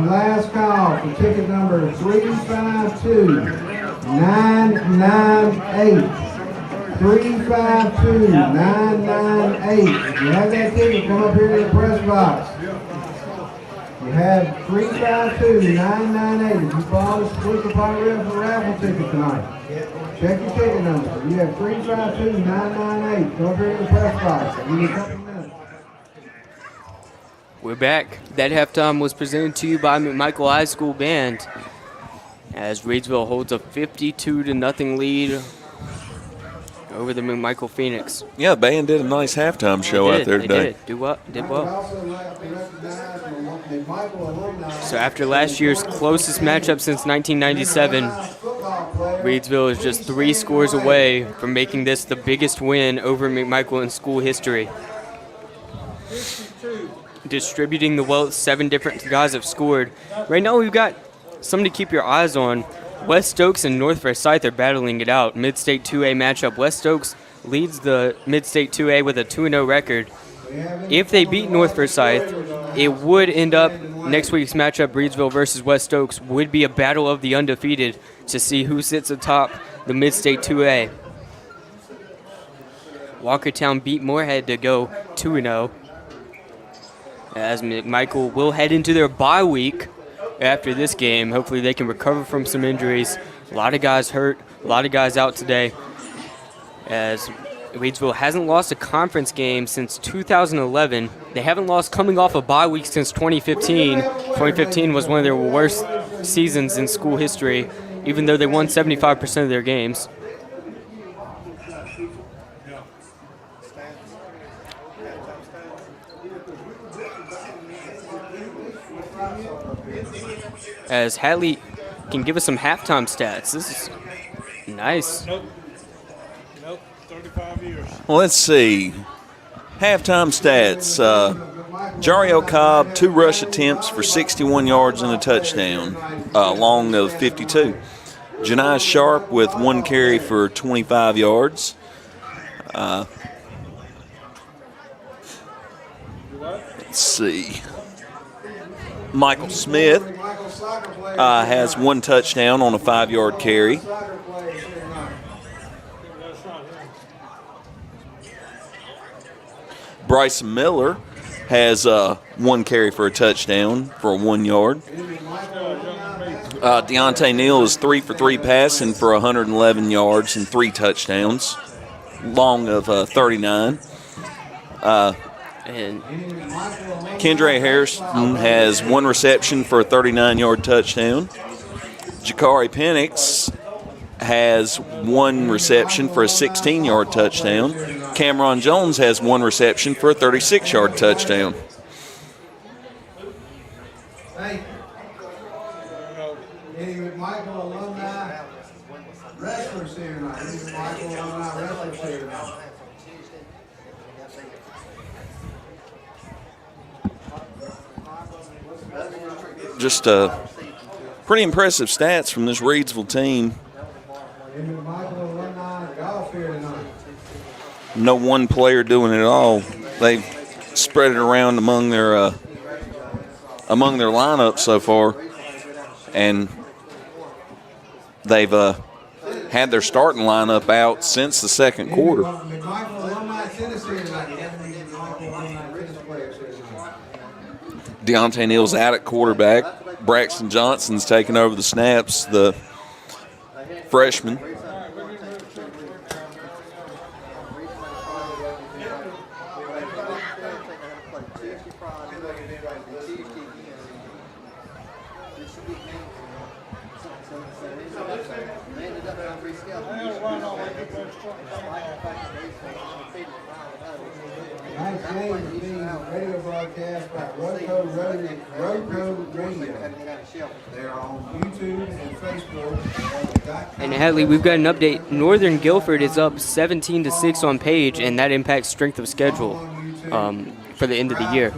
Last call for ticket number 352-998. 352-998. If you have that ticket, come up here to the press box. You have 352-998. If you bought a split upon Rivers raffle ticket tonight, check your ticket number. You have 352-998. Come up here to the press box. I'll give you a couple minutes. We're back. That halftime was presented to you by McMichael High School Band as Reidsville holds a 52-0 lead over the McMichael Phoenix. Yeah, the band did a nice halftime show out there today. Did well. So after last year's closest matchup since 1997, Reidsville is just 3 scores away from making this the biggest win over McMichael in school history. Distributing the wealth, 7 different guys have scored. Right now we've got something to keep your eyes on. West Stokes and North Forsyth are battling it out. Mid-State 2A matchup. West Stokes leads the Mid-State 2A with a 2-0 record. If they beat North Forsyth, it would end up next week's matchup, Reidsville versus West Stokes, would be a battle of the undefeated to see who sits atop the Mid-State 2A. Walkertown beat Moorhead to go 2-0. As McMichael will head into their bye week after this game. Hopefully they can recover from some injuries. A lot of guys hurt, a lot of guys out today. As Reidsville hasn't lost a conference game since 2011. They haven't lost coming off a bye week since 2015. 2015 was one of their worst seasons in school history, even though they won 75% of their games. As Hatley can give us some halftime stats. This is nice. Nope, 35 years. Well, let's see. Halftime stats. Jario Cobb, 2 rush attempts for 61 yards and a touchdown, long of 52. Janai Sharp with 1 carry for 25 yards. Let's see. Michael Smith has 1 touchdown on a 5-yard carry. Bryson Miller has 1 carry for a touchdown for a 1 yard. Deontay Neal is 3 for 3 passing for 111 yards and 3 touchdowns, long of 39. And Kendra Harrison has 1 reception for a 39-yard touchdown. Jakari Penix has 1 reception for a 16-yard touchdown. Cameron Jones has 1 reception for a 36-yard touchdown. Any McMichael alumni wrestlers here tonight? Any McMichael alumni wrestlers here tonight? Just pretty impressive stats from this Reidsville team. Any McMichael No one player doing it all. They've spread it around among their lineup so far, and they've had their starting lineup out since the second quarter. Deontay Neal's out at quarterback. Braxton Johnson's taking over the snaps, the freshman. Tonight's game is being radio broadcast by RoCo Radio. They're on YouTube and Facebook. And Hatley, we've got an update. Northern Guilford is up 17-6 on Page, and that impacts strength of schedule for the end of the year.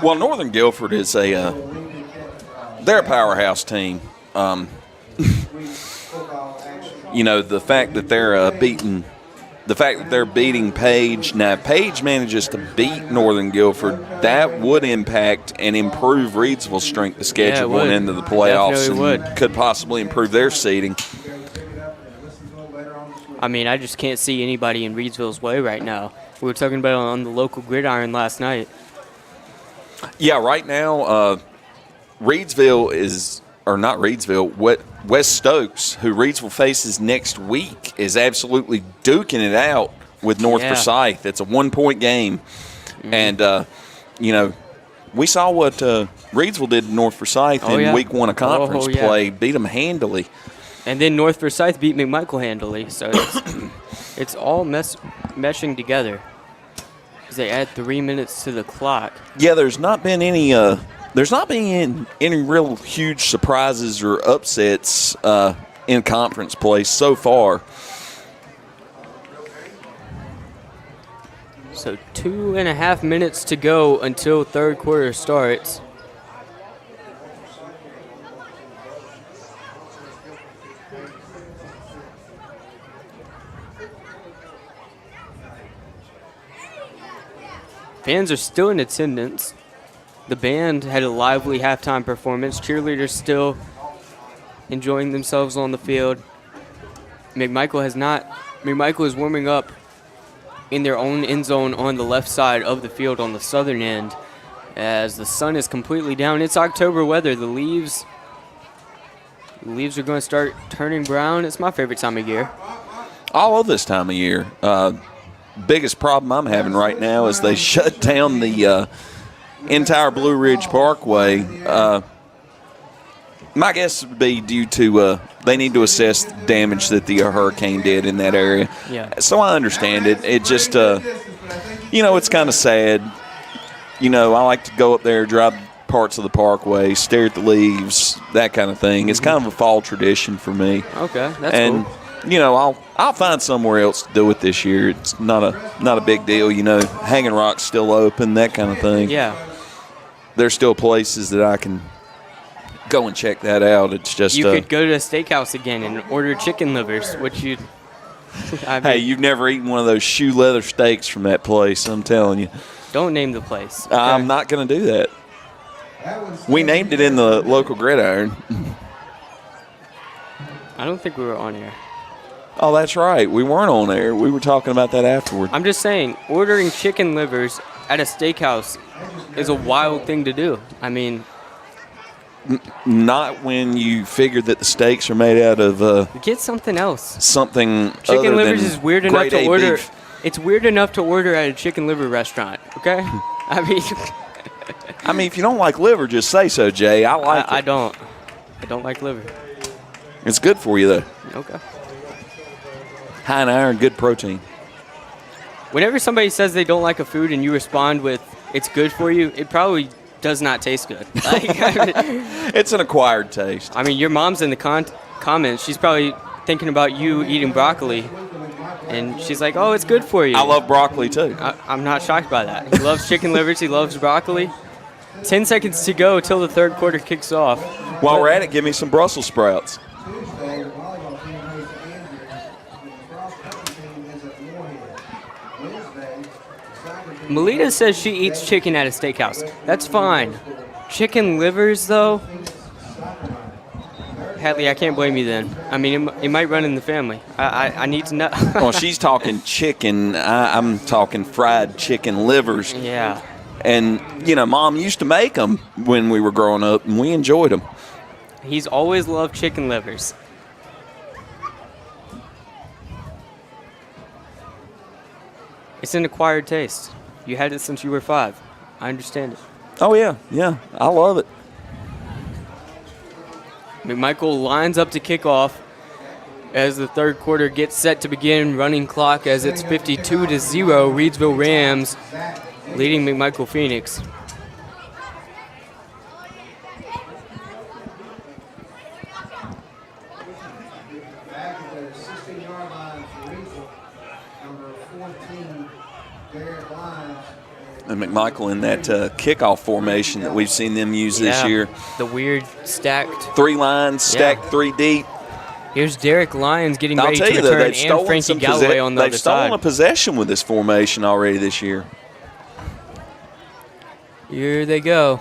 Well, Northern Guilford is they're a powerhouse team. You know, the fact that they're beating Page. Now, if Page manages to beat Northern Guilford, that would impact and improve Reidsville's strength of schedule going into the playoffs and could possibly improve their seeding. I mean, I just can't see anybody in Reidsville's way right now. We were talking about it on the local gridiron last night. Yeah, right now, Reidsville is, or not Reidsville, West Stokes, who Reidsville faces next week, is absolutely duking it out with North Forsyth. It's a 1-point game. Mm-hmm. And, you know, we saw what Reidsville did to North Forsyth in week 1 of conference play, beat them handily. And then North Forsyth beat McMichael handily. So it's all meshing together. Because they add 3 minutes to the clock. Yeah, there's not been any real huge surprises or upsets in conference play so far. So 2.5 minutes to go until third quarter starts. Fans are still in attendance. The band had a lively halftime performance. Cheerleaders still enjoying themselves on the field. McMichael is warming up in their own end zone on the left side of the field on the southern end as the sun is completely down. It's October weather. The leaves are going to start turning brown. It's my favorite time of year. I love this time of year. Biggest problem I'm having right now is they shut down the entire Blue Ridge Parkway. My guess would be due to they need to assess the damage that the hurricane did in that area. Yeah. So I understand it. It just, you know, it's kind of sad. You know, I like to go up there, drive parts of the parkway, stare at the leaves, that kind of thing. It's kind of a fall tradition for me. Okay, that's cool. You know, I'll find somewhere else to do it this year. It's not a big deal. You know, Hanging Rock's still open, that kind of thing. Yeah. There's still places that I can go and check that out. It's just you could go to a steakhouse again and order chicken livers, which you. Hey, you've never eaten one of those shoe leather steaks from that place. I'm telling you. Don't name the place. Okay? I'm not going to do that. We named it in the local gridiron. I don't think we were on air. Oh, that's right. We weren't on air. We were talking about that afterward. I'm just saying, ordering chicken livers at a steakhouse is a wild thing to do. I mean, not when you figure that the steaks are made out of get something else. Something chicken other livers than is weird enough to order. Beef. It's weird enough to order at a chicken liver restaurant. Okay, I mean, if you don't like liver, just say so, Jay. I like it. I don't like liver. It's good for you though. Okay. High in iron, good protein. Whenever somebody says they don't like a food and you respond with "it's good for you," it probably does not taste good. It's an acquired taste. I mean, your mom's in the comments. She's probably thinking about you eating broccoli, and she's like, "Oh, it's good for you." I love broccoli too. I'm not shocked by that. He loves chicken livers. He loves broccoli. 10 seconds to go till the third quarter kicks off. While we're at it, give me some Brussels sprouts. Melita says she eats chicken at a steakhouse. That's fine. Chicken livers, though? Hatley, I can't blame you then. I mean, it might run in the family. I need to know. Well, she's talking chicken. I'm talking fried chicken livers. Yeah. And, Mom used to make them when we were growing up, and we enjoyed them. He's always loved chicken livers. It's an acquired taste. You had it since you were 5. I understand it. Oh, yeah. Yeah. I love it. McMichael lines up to kick off as the third quarter gets set to begin. Running clock as it's 52-0. Reidsville Rams leading McMichael Phoenix. Back at the 16-yard line for Reidsville, number 14, Derek Lyons. And McMichael in that kickoff formation that we've seen them use this year. The weird stacked. 3 lines, stacked 3 deep. Here's Derek Lyons getting I'll ready tell to you, return, they've and stolen Frankie some Galloway on the other They've stolen side. a possession with this formation already this year. Here they go.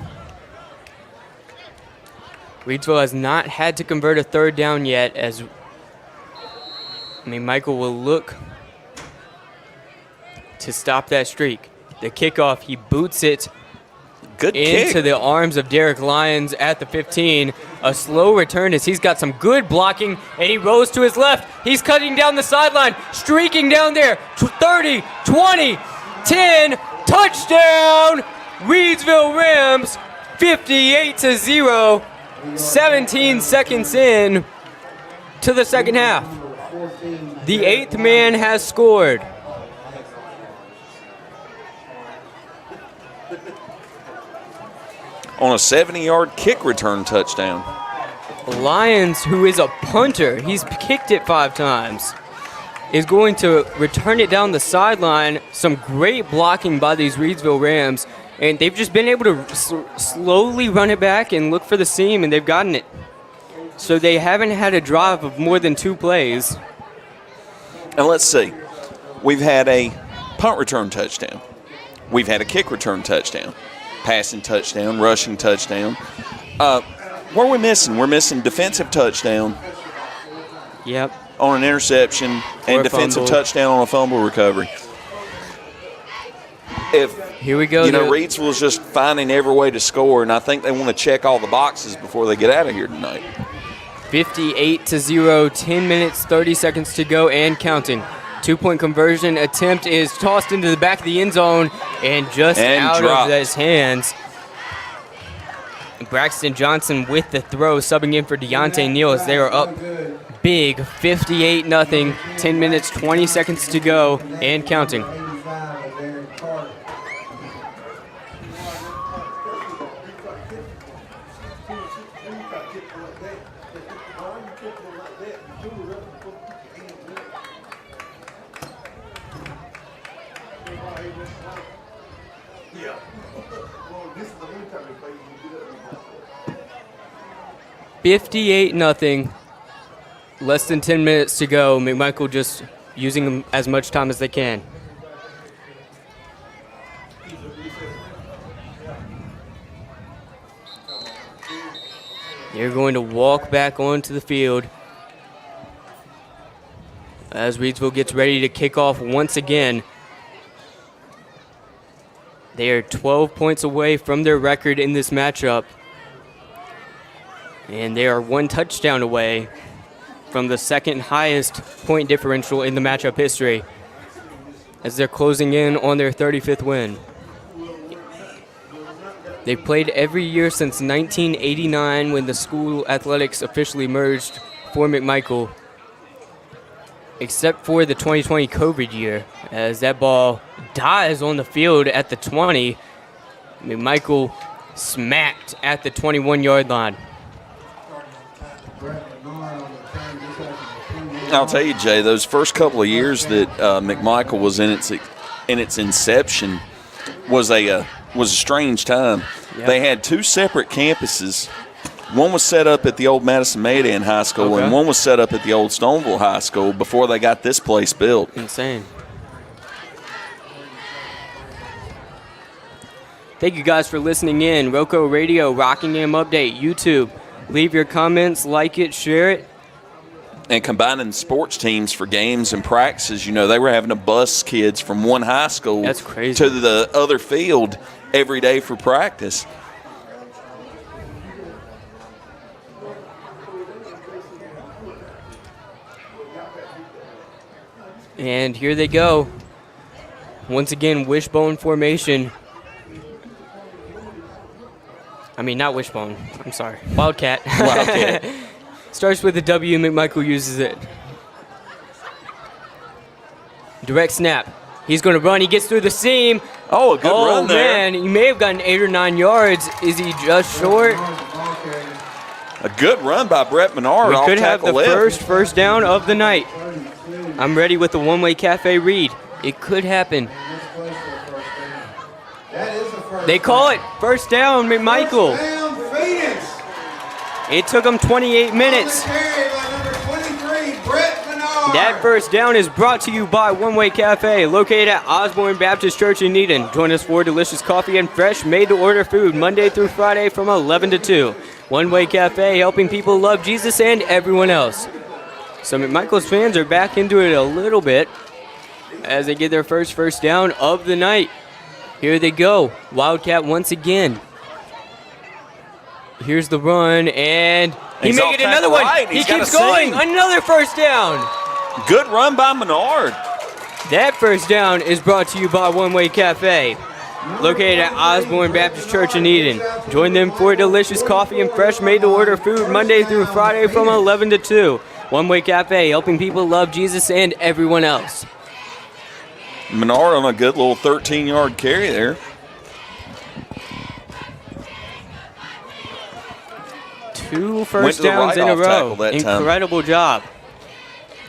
Reidsville has not had to convert a third down yet, as Michael will look to stop that streak. The kickoff, he boots it Good into kick. the arms of Derek Lyons at the 15. A slow return as he's got some good blocking, and he rolls to his left. He's cutting down the sideline, streaking down there. 30, 20, 10, touchdown! Reidsville Rams, 58-0. 17 seconds in to the second half. The 8th man has scored. On a 70-yard kick return touchdown. Lyons, who is a punter, he's kicked it 5 times, is going to return it down the sideline. Some great blocking by these Reidsville Rams, and they've just been able to slowly run it back and look for the seam, and they've gotten it. So they haven't had a drive of more than 2 plays. And let's see. We've had a punt return touchdown. We've had a kick return touchdown. Passing touchdown, rushing touchdown. What are we missing? We're missing defensive touchdown. Yep. On an interception and defensive touchdown on a fumble recovery. Here we go. Reidsville's just finding every way to score, and I think they want to check all the boxes before they get out of here tonight. 58-0, 10 minutes, 30 seconds to go and counting. 2-point conversion attempt is tossed into the back of the end zone and out dropped. of his hands. Braxton Johnson with the throw, subbing in for Deontay Neal as they are up big, 58-0, 10 minutes, 20 seconds to go and counting. Yeah. Well, this is the only time they play you do that. 58-0. Less than 10 minutes to go. McMichael just using as much time as they can. They're going to walk back onto the field as Reidsville gets ready to kick off once again. They are 12 points away from their record in this matchup. And they are 1 touchdown away from the second highest point differential in the matchup history as they're closing in on their 35th win. They've played every year since 1989 when the school athletics officially merged for McMichael, except for the 2020 COVID year, as that ball dies on the field at the 20. McMichael smacked at the 21-yard line. I'll tell you, Jay, those first couple of years that McMichael was in its inception was a strange time. Yep. They had 2 separate campuses. One was set up at the old Madison Maydan High School, and one was set up at the old Stoneville High School before they got this place built. Insane. Thank you guys for listening in. RoCo Radio, Rockingham Update, YouTube. Leave your comments, like it, share it. And combining sports teams for games and practices, they were having to bus kids from one high school That's crazy. to the other field every day for practice. And here they go. Once again, wishbone formation. I mean, not wishbone. I'm sorry. Wildcat. Wildcat. Starts with a W. McMichael uses it. Direct snap. He's going to run. He gets through the seam. Oh, a good run there. Oh, man. He may have gotten 8 or 9 yards. Is he just short? A good run by Brett Menard. We could have tackle the left. first down of the night. I'm ready with the one-way cafe read. It could happen. They call it first down, McMichael. First down, Phoenix. It took them 28 minutes. Carry by number 23, Brett Menard. That first down is brought to you by One Way Cafe, located at Osborne Baptist Church in Eden. Join us for delicious coffee and fresh, made-to-order food Monday through Friday from 11 to 2. One Way Cafe, helping people love Jesus and everyone else. So McMichael's fans are back into it a little bit as they get their first down of the night. Here they go. Wildcat once again. Here's the run, and he may get another one. Right. He keeps going. Another first down. Good run by Menard. That first down is brought to you by One Way Cafe, located at Osborne Baptist Church in Eden. Join them for delicious coffee and fresh made-to-order food Monday through Friday from 11 to 2. One Way Cafe, helping people love Jesus and everyone else. Menard on a good little 13-yard carry there. Two first downs in a row. Incredible job.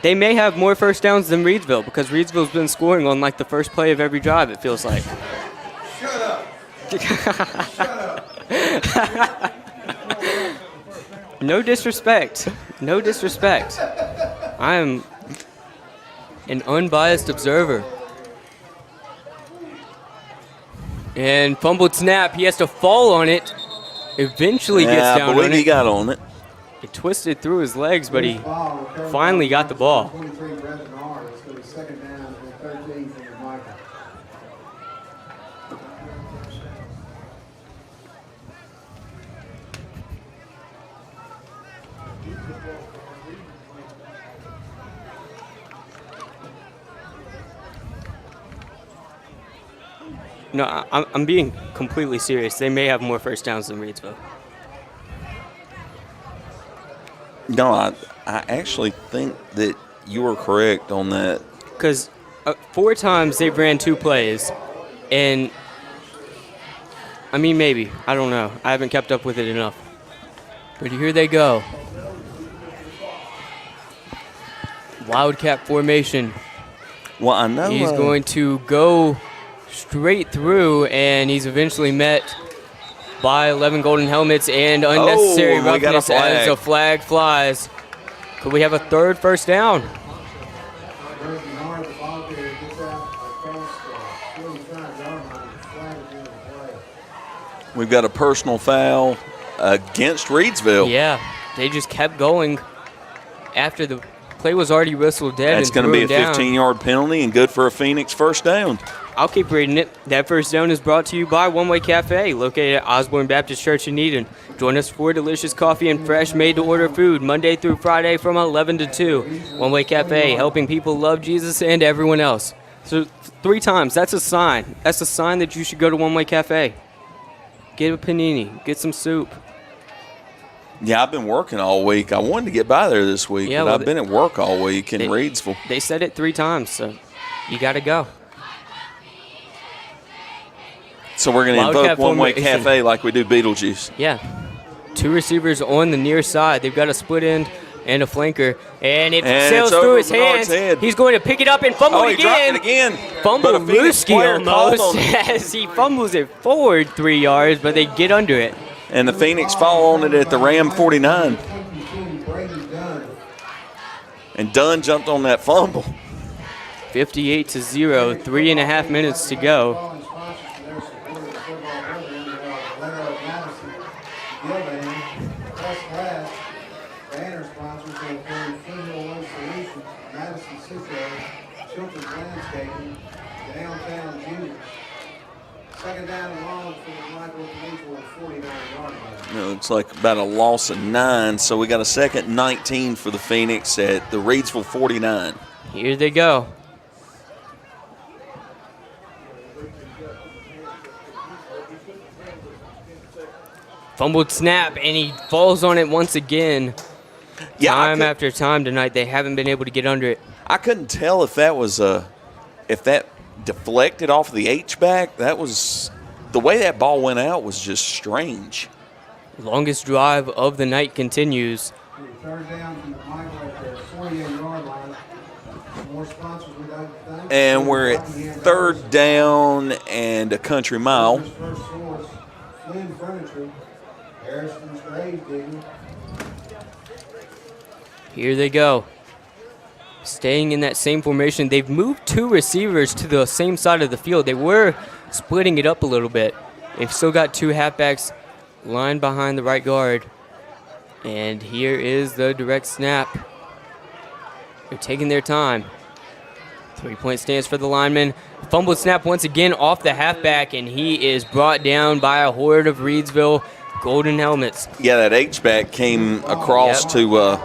They may have more first downs than Reidsville because Reidsville's been scoring on like the first play of every drive, it feels like. Shut up. Shut up. No disrespect. No disrespect. I am an unbiased observer. And fumbled snap. He has to fall on it. Eventually gets down on it. I believe he got on it. It twisted through his legs, but he finally got the ball. 23, Brett Menard. It's going to be second down and 13 for McMichael. No, I'm being completely serious. They may have more first downs than Reidsville. No, I actually think that you were correct on that. Because 4 times they've ran 2 plays, and I mean maybe. I don't know. I haven't kept up with it enough. But here they go. Wildcat formation. Well, I know He's going to go straight through, and he's eventually met by 11 golden helmets and unnecessary roughness as a flag flies. Could we have a third first down? Brett Menard, the ball carrier, gets out across the 45-yard line. Flag at the end of the play. we've got a personal foul against Reidsville. Yeah, they just kept going after the play was already whistled dead. That's going to be a 15-yard penalty and good for a Phoenix first down. I'll keep reading it. That first down is brought to you by One Way Cafe, located at Osborne Baptist Church in Eden. Join us for delicious coffee and fresh made-to-order food Monday through Friday from 11 to 2. One Way Cafe, helping people love Jesus and everyone else. So 3 times, that's a sign. That's a sign that you should go to One Way Cafe. Get a panini, get some soup. Yeah, I've been working all week. I wanted to get by there this week, but I've been at work all week in Reidsville. They said it 3 times, so you got to go. So we're going to invoke One Way Cafe like we do Beetlejuice. Yeah. 2 receivers on the near side. They've got a split end and a flanker. And it sails through his hands. He's going to pick it up and fumble it again. Dropped it again. Fumble Lewski almost as he fumbles it forward 3 yards, but they get under it. And the Phoenix fall on it at the Ram 49. And Dunn jumped on that fumble. 58-0, 3.5 minutes to go. Children's Landscaping, downtown juniors. Second down and long for the Michael Phoenix on the 49-yard line. It looks like about a loss of 9, so we got a second 19 for the Phoenix at the Reidsville 49. Here they go. Fumbled snap, and he falls on it once again. Yeah, time after time tonight, they haven't been able to get under it. I couldn't tell if that was if that deflected off of the H-back. That was the way that ball went out was just strange. Longest drive of the night continues. Third down from the Michael at the 48-yard line. More sponsors we'd like to thank. And we're at third down and a country mile. First source, Flynn Furniture, Harrison's Grave Digger. Here they go. Staying in that same formation. They've moved 2 receivers to the same side of the field. They were splitting it up a little bit. They've still got 2 halfbacks lined behind the right guard. And here is the direct snap. They're taking their time. 3-point stance for the lineman. Fumbled snap once again off the halfback, and he is brought down by a horde of Reidsville golden helmets. Yeah, that H-back came across to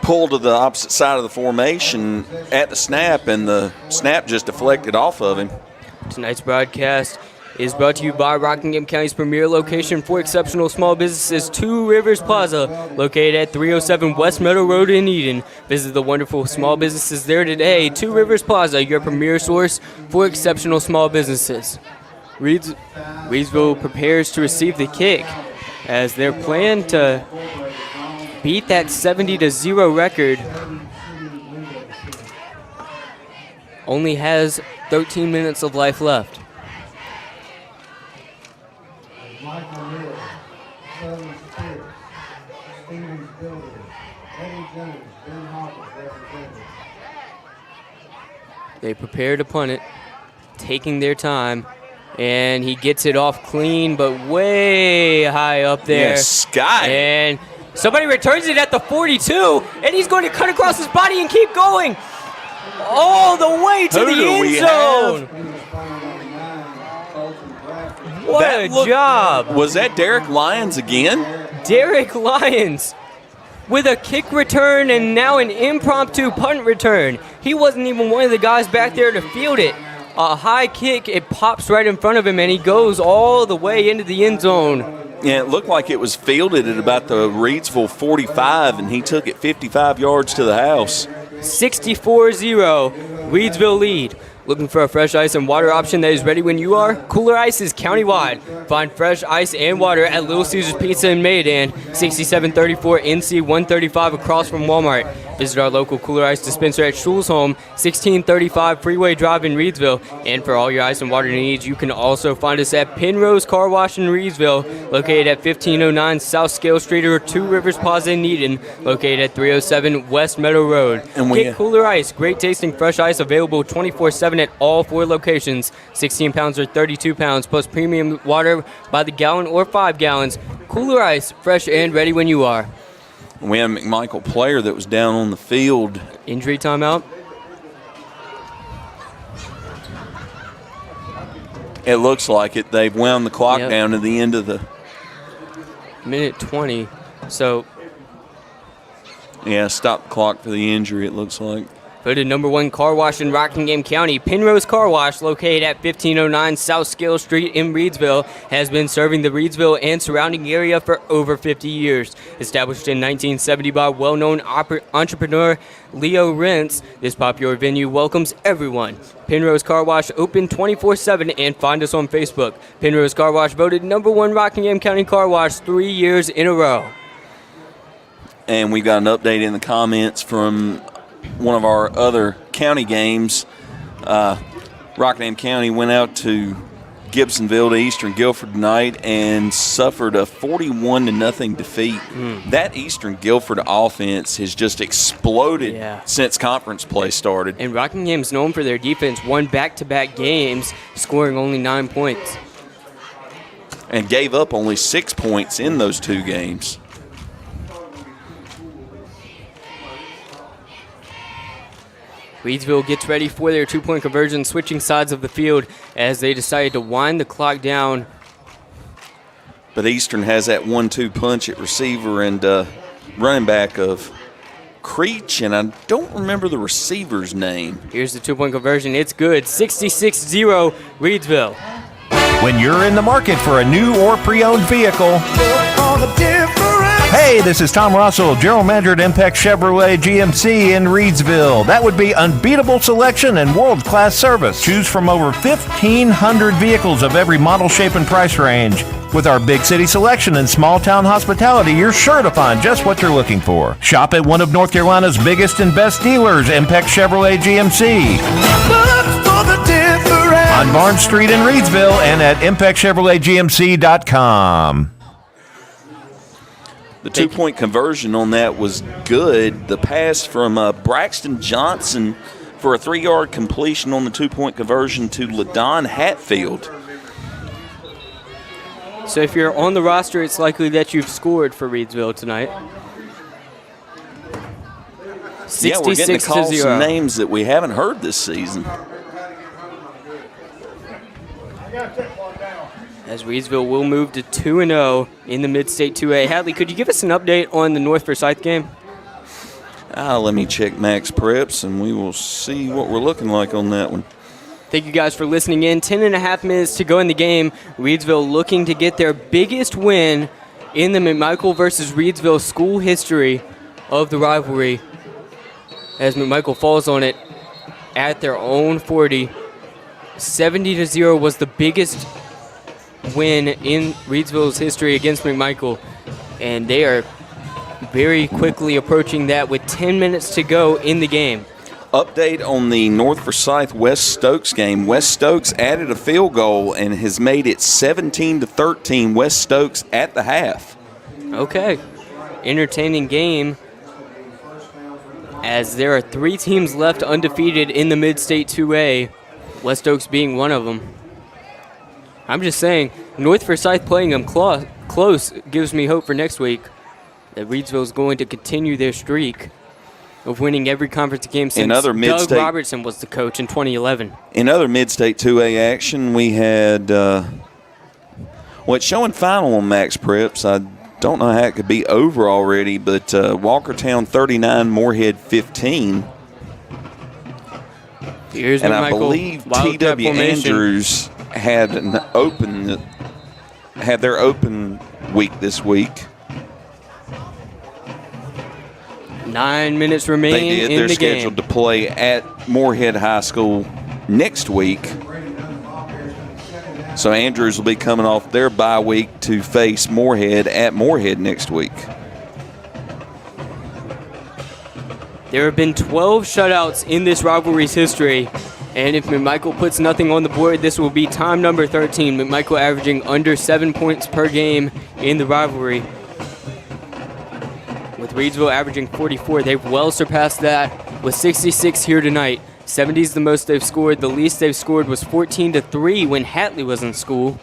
pull to the opposite side of the formation at the snap, and the snap just deflected off of him. Tonight's broadcast is brought to you by Rockingham County's premier location for exceptional small businesses, 2 Rivers Plaza, located at 307 West Meadow Road in Eden. Visit the wonderful small businesses there today. 2 Rivers Plaza, your premier source for exceptional small businesses. Reidsville prepares to receive the kick as their plan to beat that 70-0 record only has 13 minutes of life left. Michael Hill, Southern Spirit, Stevens Building, Eddie Jones, Ben Hawkins represented. They prepare to punt it, taking their time, and he gets it off clean, but way high up there. Yeah, sky. And somebody returns it at the 42, and he's going to cut across his body and keep going all the way to the end zone. What a job. Was that Derek Lyons again? Derek Lyons with a kick return and now an impromptu punt return. He wasn't even one of the guys back there to field it. A high kick, it pops right in front of him, and he goes all the way into the end zone. Yeah, it looked like it was fielded at about the Reidsville 45, and he took it 55 yards to the house. 64-0, Reidsville lead. Looking for a fresh ice and water option that is ready when you are? Kooler Ice is countywide. Find fresh ice and water at Little Caesars Pizza in Maydan, 6734 NC 135 across from Walmart. Visit our local Kooler Ice dispenser at Schul's Home, 1635 Freeway Drive in Reidsville. And for all your ice and water needs, you can also find us at Penrose Car Wash in Reidsville, located at 1509 South Scale Street, or 2 Rivers Plaza in Eden, located at 307 West Meadow Road. And Get Kooler Ice, great tasting fresh ice available 24/7 at all 4 locations. 16 pounds or 32 pounds, plus premium water by the gallon or 5 gallons. Kooler Ice, fresh and ready when you are. We had a McMichael player that was down on the field. Injury timeout. It looks like it. They've wound the clock Yep. down to the end of the... Minute 20. So, Yeah, stop the clock for the injury, it looks like. voted number 1 car wash in Rockingham County, Penrose Car Wash, located at 1509 South Scale Street in Reidsville, has been serving the Reidsville and surrounding area for over 50 years. Established in 1970 by well-known entrepreneur Leo Rentz, this popular venue welcomes everyone. Penrose Car Wash open 24/7 and find us on Facebook. Penrose Car Wash voted number 1 Rockingham County Car Wash 3 years in a row. And we've got an update in the comments from one of our other county games. Rockingham County went out to Gibsonville to Eastern Guilford tonight and suffered a 41-0 defeat. That Eastern Guilford offense has just exploded since conference play started. And Rockingham's known for their defense, won back-to-back games, scoring only 9 points. And gave up only 6 points in those 2 games. Reidsville gets ready for their two-point conversion, switching sides of the field as they decided to wind the clock down. But Eastern has that 1-2 punch at receiver and running back of Creech, and I don't remember the receiver's name. Here's the two-point conversion. It's good. 66-0 Reidsville. When you're in the market for a new or pre-owned vehicle, hey, this is Tom Russell, General Manager at Impex Chevrolet GMC in Reidsville. That would be unbeatable selection and world-class service. Choose from over 1,500 vehicles of every model, shape, and price range. With our big city selection and small town hospitality, you're sure to find just what you're looking for. Shop at one of North Carolina's biggest and best dealers, Impex Chevrolet GMC. On Barnes Street in Reidsville and at ImpexChevroletGMC.com. The two-point conversion on that was good. The pass from Braxton Johnson for a 3-yard completion on the two-point conversion to LaDon Hatfield. So if you're on the roster, it's likely that you've scored for Reidsville tonight. 66 yeah, we're getting to call to 0. some names that we haven't heard this season. As Reidsville will move to 2-0 in the Mid-State 2A. Hatley, could you give us an update on the North Forsyth game? Let me check Max Preps, and we will see what we're looking like on that one. Thank you guys for listening in. 10.5 minutes to go in the game. Reidsville looking to get their biggest win in the McMichael versus Reidsville school history of the rivalry. As McMichael falls on it at their own 40. 70-0 was the biggest win in Reidsville's history against McMichael. And they are very quickly approaching that with 10 minutes to go in the game. Update on the North Forsyth West Stokes game. West Stokes added a field goal and has made it 17-13 West Stokes at the half. Okay. Entertaining game as there are 3 teams left undefeated in the Mid-State 2A, West Stokes being one of them. I'm just saying, North Forsyth playing them close gives me hope for next week that Reidsville is going to continue their streak of winning every conference game since Doug Robertson was the coach in 2011. In other Mid-State 2A action, we had what's showing final on Max Preps. I don't know how it could be over already, but Walkertown 39, Moorhead 15. Here's and McMichael, I believe T.W. Andrews had their open week this week. 9 minutes remaining in the game. They're scheduled to play at Moorhead High School next week. So Andrews will be coming off their bye week to face Moorhead at Moorhead next week. There have been 12 shutouts in this rivalry's history, and if McMichael puts nothing on the board, this will be time number 13. McMichael averaging under 7 points per game in the rivalry. With Reidsville averaging 44, they've well surpassed that with 66 here tonight. 70 is the most they've scored. The least they've scored was 14-3 when Hatley was in school.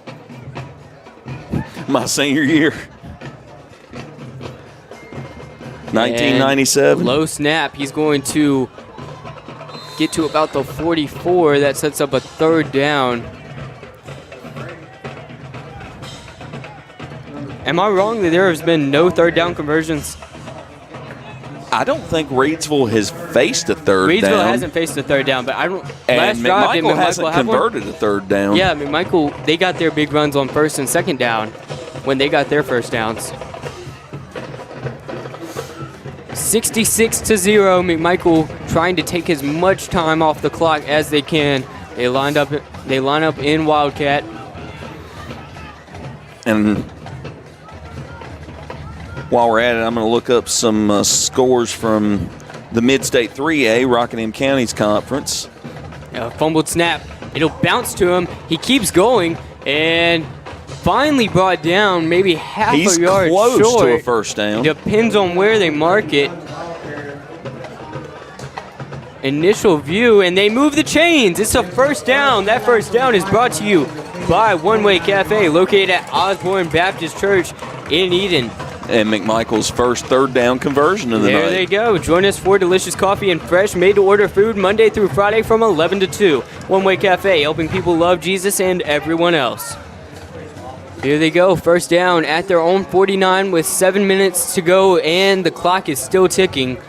My senior year. 1997. Low snap. He's going to get to about the 44. That sets up a third down. Am I wrong that there has been no third down conversions? I don't think Reidsville has faced a third down. Reidsville hasn't faced a third down, but I don't. And McMichael hasn't converted a third down. Yeah, McMichael, they got their big runs on first and second down when they got their first downs. 66-0, McMichael trying to take as much time off the clock as they can. They line up in Wildcat. And while we're at it, I'm going to look up some scores from the Mid-State 3A, Rockingham County's conference. Fumbled snap. It'll bounce to him. He keeps going and finally brought down maybe half a yard short. He's close to a first down. Depends on where they mark it. Initial view, and they move the chains. It's a first down. That first down is brought to you by One Way Cafe, located at Osborne Baptist Church in Eden. And McMichael's first third down conversion of the night. There they go. Join us for delicious coffee and fresh, made-to-order food Monday through Friday from 11 to 2. One Way Cafe, helping people love Jesus and everyone else. Here they go. First down at their own 49 with 7 minutes to go, and the clock is still ticking.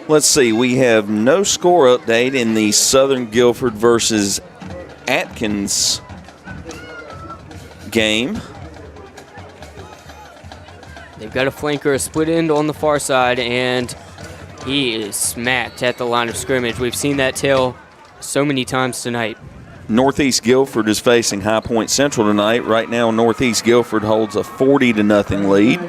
Let's see. We have no score update in the Southern Guilford versus Atkins game. They've got a flanker, a split end on the far side, and he is smacked at the line of scrimmage. We've seen that tail so many times tonight. Northeast Guilford is facing High Point Central tonight. Right now, Northeast Guilford holds a 40-0 lead.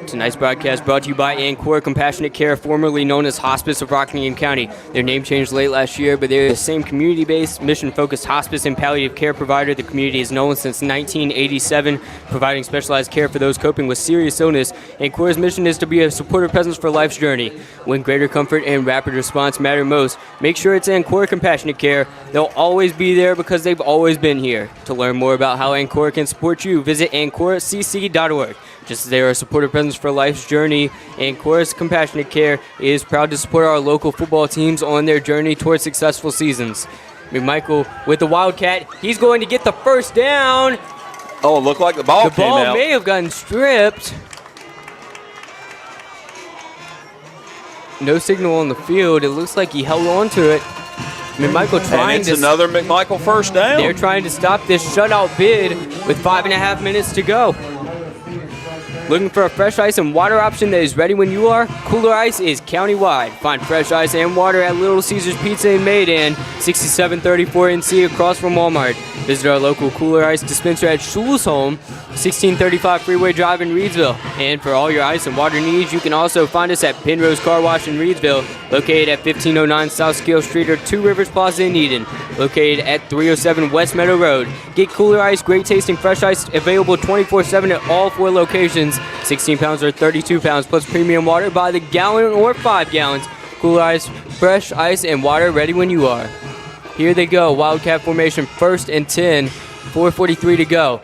Tonight's broadcast brought to you by Ancora Compassionate Care, formerly known as Hospice of Rockingham County. Their name changed late last year, but they're the same community-based, mission-focused hospice and palliative care provider the community has known since 1987, providing specialized care for those coping with serious illness. Ancora's mission is to be a supportive presence for life's journey. When greater comfort and rapid response matter most, make sure it's Ancora Compassionate Care. They'll always be there because they've always been here. To learn more about how Ancora can support you, visit ancoracc.org. Just as they are a supportive presence for life's journey, Ancora's Compassionate Care is proud to support our local football teams on their journey towards successful seasons. McMichael with the Wildcat. He's going to get the first down. Oh, it looked like the ball came out. The ball may have gotten stripped. No signal on the field. It looks like he held on to it. McMichael trying to... And it's another McMichael first down. They're trying to stop this shutout bid with 5.5 minutes to go. Looking for a fresh ice and water option that is ready when you are? Kooler Ice is countywide. Find fresh ice and water at Little Caesars Pizza in Maiden, 6734 NC across from Walmart. Visit our local Kooler Ice dispenser at Schul's Home, 1635 Freeway Drive in Reidsville. And for all your ice and water needs, you can also find us at Penrose Car Wash in Reidsville, located at 1509 South Scale Street or 2 Rivers Plaza in Eden, located at 307 West Meadow Road. Get Kooler Ice, great tasting fresh ice, available 24/7 at all 4 locations. 16 pounds or 32 pounds, plus premium water by the gallon or 5 gallons. Kooler Ice, fresh ice and water ready when you are. Here they go, Wildcat formation, 1st and 10, 4:43 to go.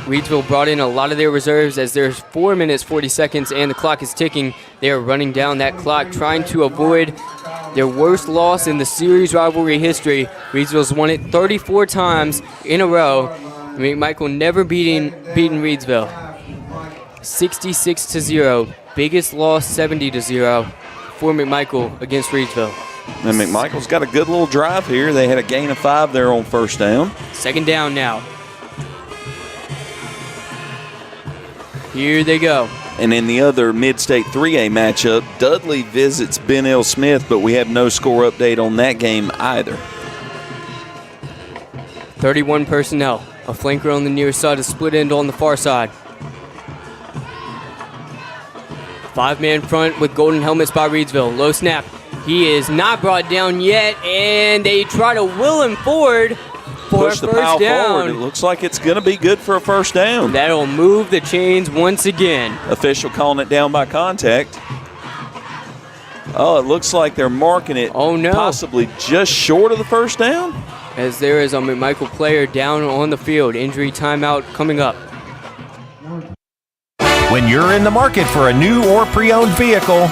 Reidsville brought in a lot of their reserves as there's 4 minutes, 40 seconds, and the clock is ticking. They are running down that clock, trying to avoid their worst loss in the series rivalry history. Reidsville's won it 34 times in a row. McMichael never beaten Reidsville. 66-0. Biggest loss 70-0 for McMichael against Reidsville. And McMichael's got a good little drive here. They had a gain of 5 there on first down. Second down now. Here they go. And in the other Mid-State 3A matchup, Dudley visits Ben L. Smith, but we have no score update on that game either. 31 personnel. A flanker on the near side, a split end on the far side. 5-man front with golden helmets by Reidsville. Low snap. He is not brought down yet, and they try to will him forward for Push a the first pile down. forward. It looks like it's going to be good for a first down. That'll move the chains once again. Official calling it down by contact. Oh, it looks like they're marking it possibly just short of the first down. As there is a McMichael player down on the field. Injury timeout coming up. When you're in the market for a new or pre-owned vehicle,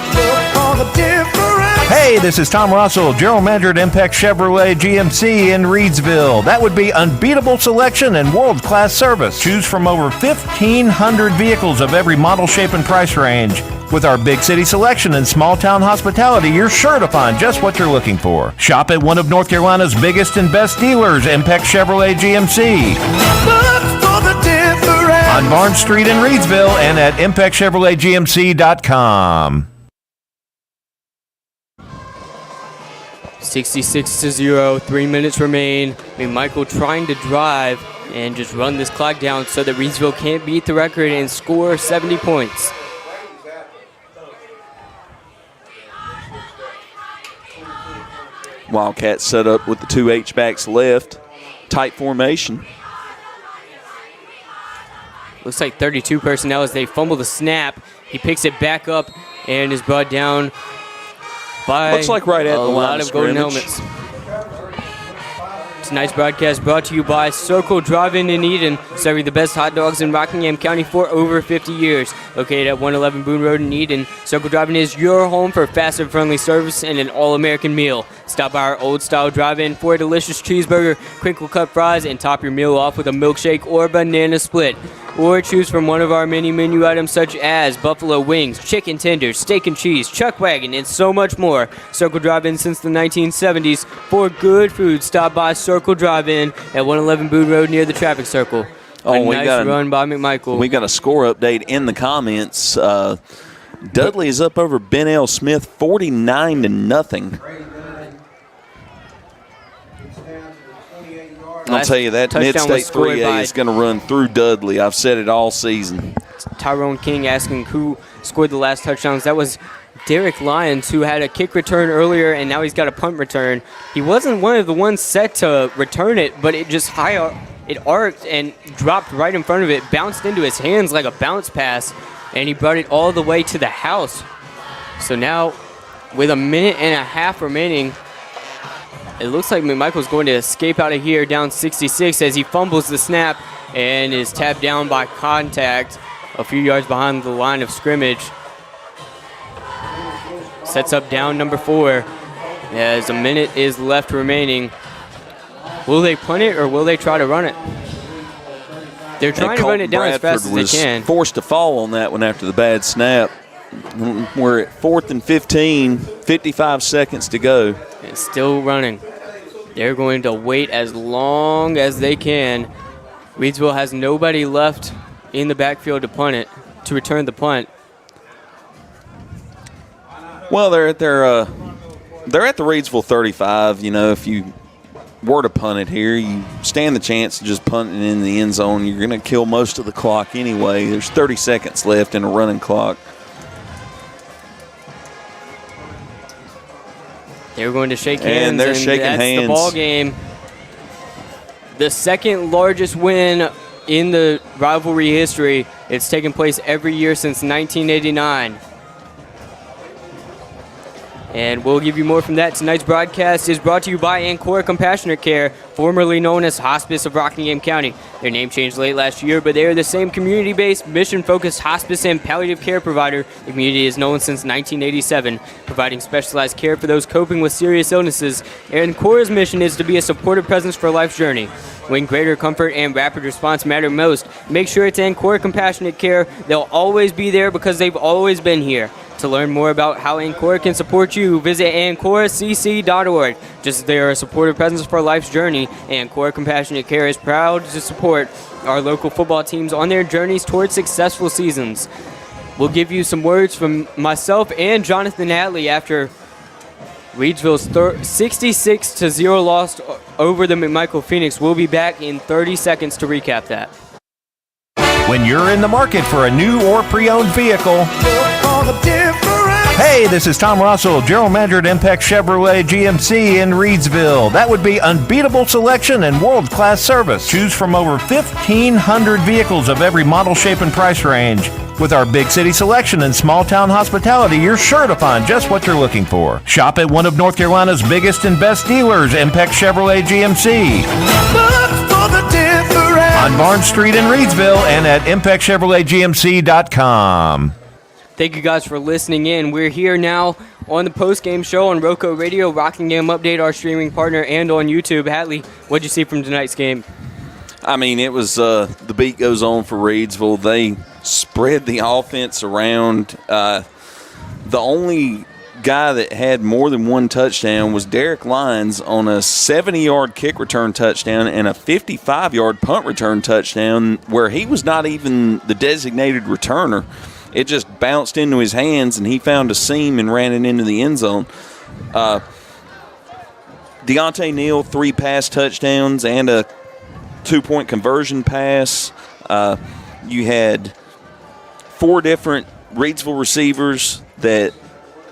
hey, this is Tom Russell, General Manager at Impex Chevrolet GMC in Reidsville. That would be unbeatable selection and world-class service. Choose from over 1,500 vehicles of every model, shape, and price range. With our big city selection and small-town hospitality, you're sure to find just what you're looking for. Shop at one of North Carolina's biggest and best dealers, Impex Chevrolet GMC. On Barnes Street in Reidsville and at ImpexChevroletGMC.com. 66-0, 3 minutes remain. McMichael trying to drive and just run this clock down so that Reidsville can't beat the record and score 70 points. Wildcats set up with the 2 H-backs left. Tight formation. Looks like 32 personnel as they fumble the snap. He picks it back up and is brought down by looks like right at a the line lot of golden helmets. Tonight's broadcast brought to you by Circle Drive-In in Eden, serving the best hot dogs in Rockingham County for over 50 years. Located at 111 Boone Road in Eden, Circle Drive-In is your home for fast and friendly service and an all-American meal. Stop by our old-style drive-in for a delicious cheeseburger, crinkle-cut fries, and top your meal off with a milkshake or banana split. Or choose from one of our many menu items such as buffalo wings, chicken tenders, steak and cheese, chuck wagon, and so much more. Circle Drive-In since the 1970s. For good food, stop by Circle Drive-In at 111 Boone Road near the traffic circle. Nice run by McMichael. We got a score update in the comments. Dudley is up over Ben L. Smith 49-0. I'll tell you, that Mid-State 3A is going to run through Dudley. I've said it all season. Tyrone King asking who scored the last touchdowns. That was Derek Lyons, who had a kick return earlier, and now he's got a punt return. He wasn't one of the ones set to return it, but it just arced and dropped right in front of it, bounced into his hands like a bounce pass, and he brought it all the way to the house. So now, with a minute and a half remaining, it looks like McMichael's going to escape out of here down 66 as he fumbles the snap and is tapped down by contact a few yards behind the line of scrimmage. Sets up down number 4 as a minute is left remaining. Will they punt it or will they try to run it? They're trying to run it down as fast as they can. Was forced to fall on that one after the bad snap. We're at 4th and 15, 55 seconds to go. It's still running. They're going to wait as long as they can. Reidsville has nobody left in the backfield to return the punt. Well, they're at the Reidsville 35. You know, if you were to punt it here, you stand the chance of just punting in the end zone. You're going to kill most of the clock anyway. There's 30 seconds left in a running clock. They're going to shake hands, and they're shaking that's hands. The ball game. The second largest win in the rivalry history. It's taken place every year since 1989. And we'll give you more from that. Tonight's broadcast is brought to you by Ancora Compassionate Care, formerly known as Hospice of Rockingham County. Their name changed late last year, but they are the same community-based, mission-focused hospice and palliative care provider the community has known since 1987, providing specialized care for those coping with serious illnesses. Ancora's mission is to be a supportive presence for life's journey. When greater comfort and rapid response matter most, make sure it's Ancora Compassionate Care. They'll always be there because they've always been here. To learn more about how Ancora can support you, visit AncoraCC.org. Just as they are a supportive presence for life's journey, Ancora Compassionate Care is proud to support our local football teams on their journeys towards successful seasons. We'll give you some words from myself and Jonathan Hatley after Reidsville's 66-0 loss over the McMichael Phoenix. We'll be back in 30 seconds to recap that. When you're in the market for a new or pre-owned vehicle, hey, this is Tom Russell, General Manager at Impex Chevrolet GMC in Reidsville. That would be unbeatable selection and world-class service. Choose from over 1,500 vehicles of every model, shape, and price range. With our big city selection and small-town hospitality, you're sure to find just what you're looking for. Shop at one of North Carolina's biggest and best dealers, Impex Chevrolet GMC. On Barnes Street in Reidsville and at ImpexChevroletGMC.com. Thank you guys for listening in. We're here now on the post-game show on RoCo Radio, Rockingham Update, our streaming partner, and on YouTube. Hatley, what'd you see from tonight's game? I mean, it was the beat goes on for Reidsville. They spread the offense around. The only guy that had more than one touchdown was Derek Lyons on a 70-yard kick return touchdown and a 55-yard punt return touchdown where he was not even the designated returner. It just bounced into his hands, and he found a seam and ran it into the end zone. Deontay Neal, 3 pass touchdowns and a 2-point conversion pass. You had 4 different Reidsville receivers that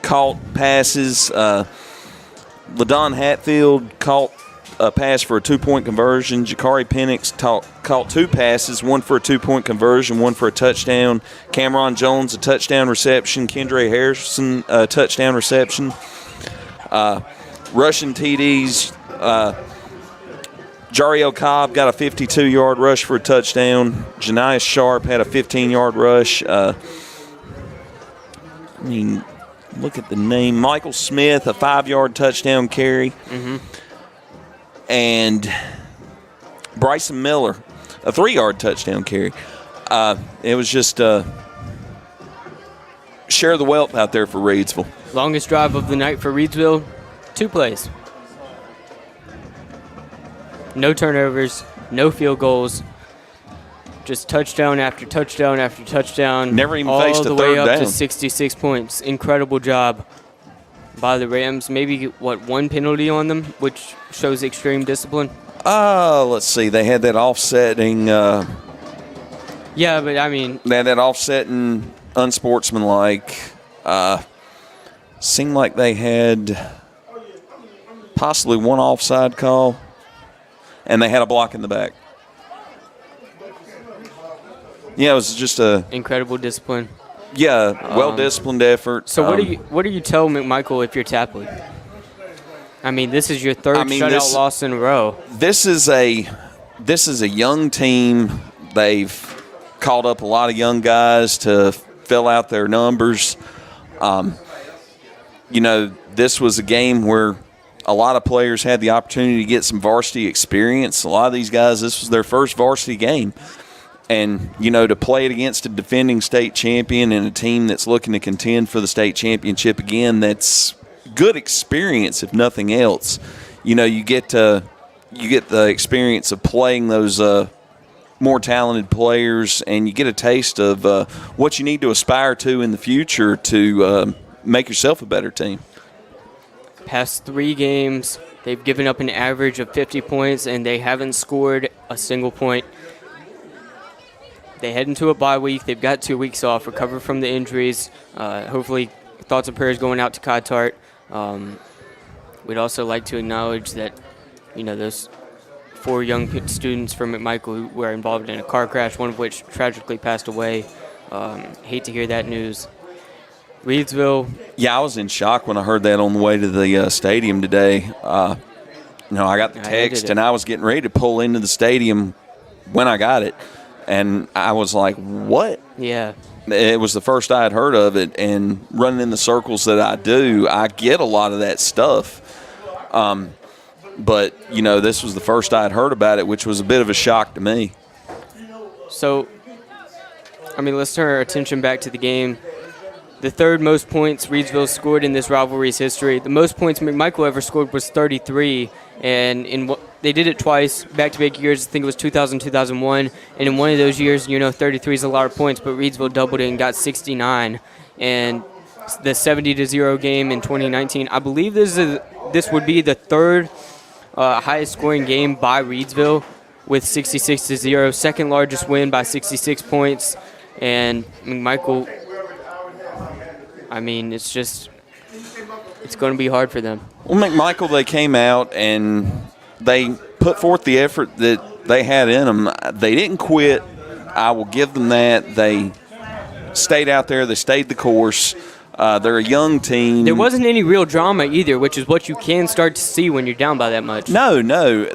caught passes. LaDon Hatfield caught a pass for a 2-point conversion. Jakari Penix caught 2 passes, 1 for a 2-point conversion, 1 for a touchdown. Cameron Jones, a touchdown reception. Kendra Harrison, a touchdown reception. Rushing TDs, Jariel Cobb got a 52-yard rush for a touchdown. Janiah Sharp had a 15-yard rush. Look at the name. Michael Smith, a 5-yard touchdown carry. Mm-hmm. And Bryson Miller, a 3-yard touchdown carry. It was just share the wealth out there for Reidsville. Longest drive of the night for Reidsville, 2 plays. No turnovers, no field goals, just touchdown after touchdown after touchdown. Never even all faced a the third way up down. to 66 points. Incredible job by the Rams. Maybe, 1 penalty on them, which shows extreme discipline? Let's see. They had that offsetting. Yeah, but I mean. They had that offsetting, unsportsmanlike. Seemed like they had possibly 1 offside call, and they had a block in the back. Yeah, it was just a incredible discipline. Yeah, well-disciplined effort. So what do you tell McMichael if you're Tapley? I mean, this is your third shutout loss in a row. This is a young team. They've called up a lot of young guys to fill out their numbers. This was a game where a lot of players had the opportunity to get some varsity experience. A lot of these guys, this was their first varsity game. And, to play it against a defending state champion and a team that's looking to contend for the state championship again, that's good experience, if nothing else. You get the experience of playing those more talented players, and you get a taste of what you need to aspire to in the future to make yourself a better team. Past 3 games, they've given up an average of 50 points, and they haven't scored a single point. They head into a bye week. They've got 2 weeks off, recover from the injuries. Hopefully, thoughts and prayers going out to Kai Tart. We'd also like to acknowledge that, those 4 young students from McMichael who were involved in a car crash, one of which tragically passed away. Hate to hear that news. Reidsville. Yeah, I was in shock when I heard that on the way to the stadium today. I got the text, and I was getting ready to pull into the stadium when I got it. And I was like, what? Yeah. It was the first I had heard of it, and running in the circles that I do, I get a lot of that stuff. But, this was the first I had heard about it, which was a bit of a shock to me. So, let's turn our attention back to the game. The 3rd most points Reidsville scored in this rivalry's history. The most points McMichael ever scored was 33, and they did it twice, back-to-back years. I think it was 2000, 2001, and in one of those years, 33 is a lot of points, but Reidsville doubled it and got 69. And the 70-0 game in 2019, I believe this would be the 3rd highest-scoring game by Reidsville with 66-0, second largest win by 66 points, and McMichael. It's going to be hard for them. Well, McMichael, they came out and they put forth the effort that they had in them. They didn't quit. I will give them that. They stayed out there. They stayed the course. They're a young team. There wasn't any real drama either, which is what you can start to see when you're down by that much. No,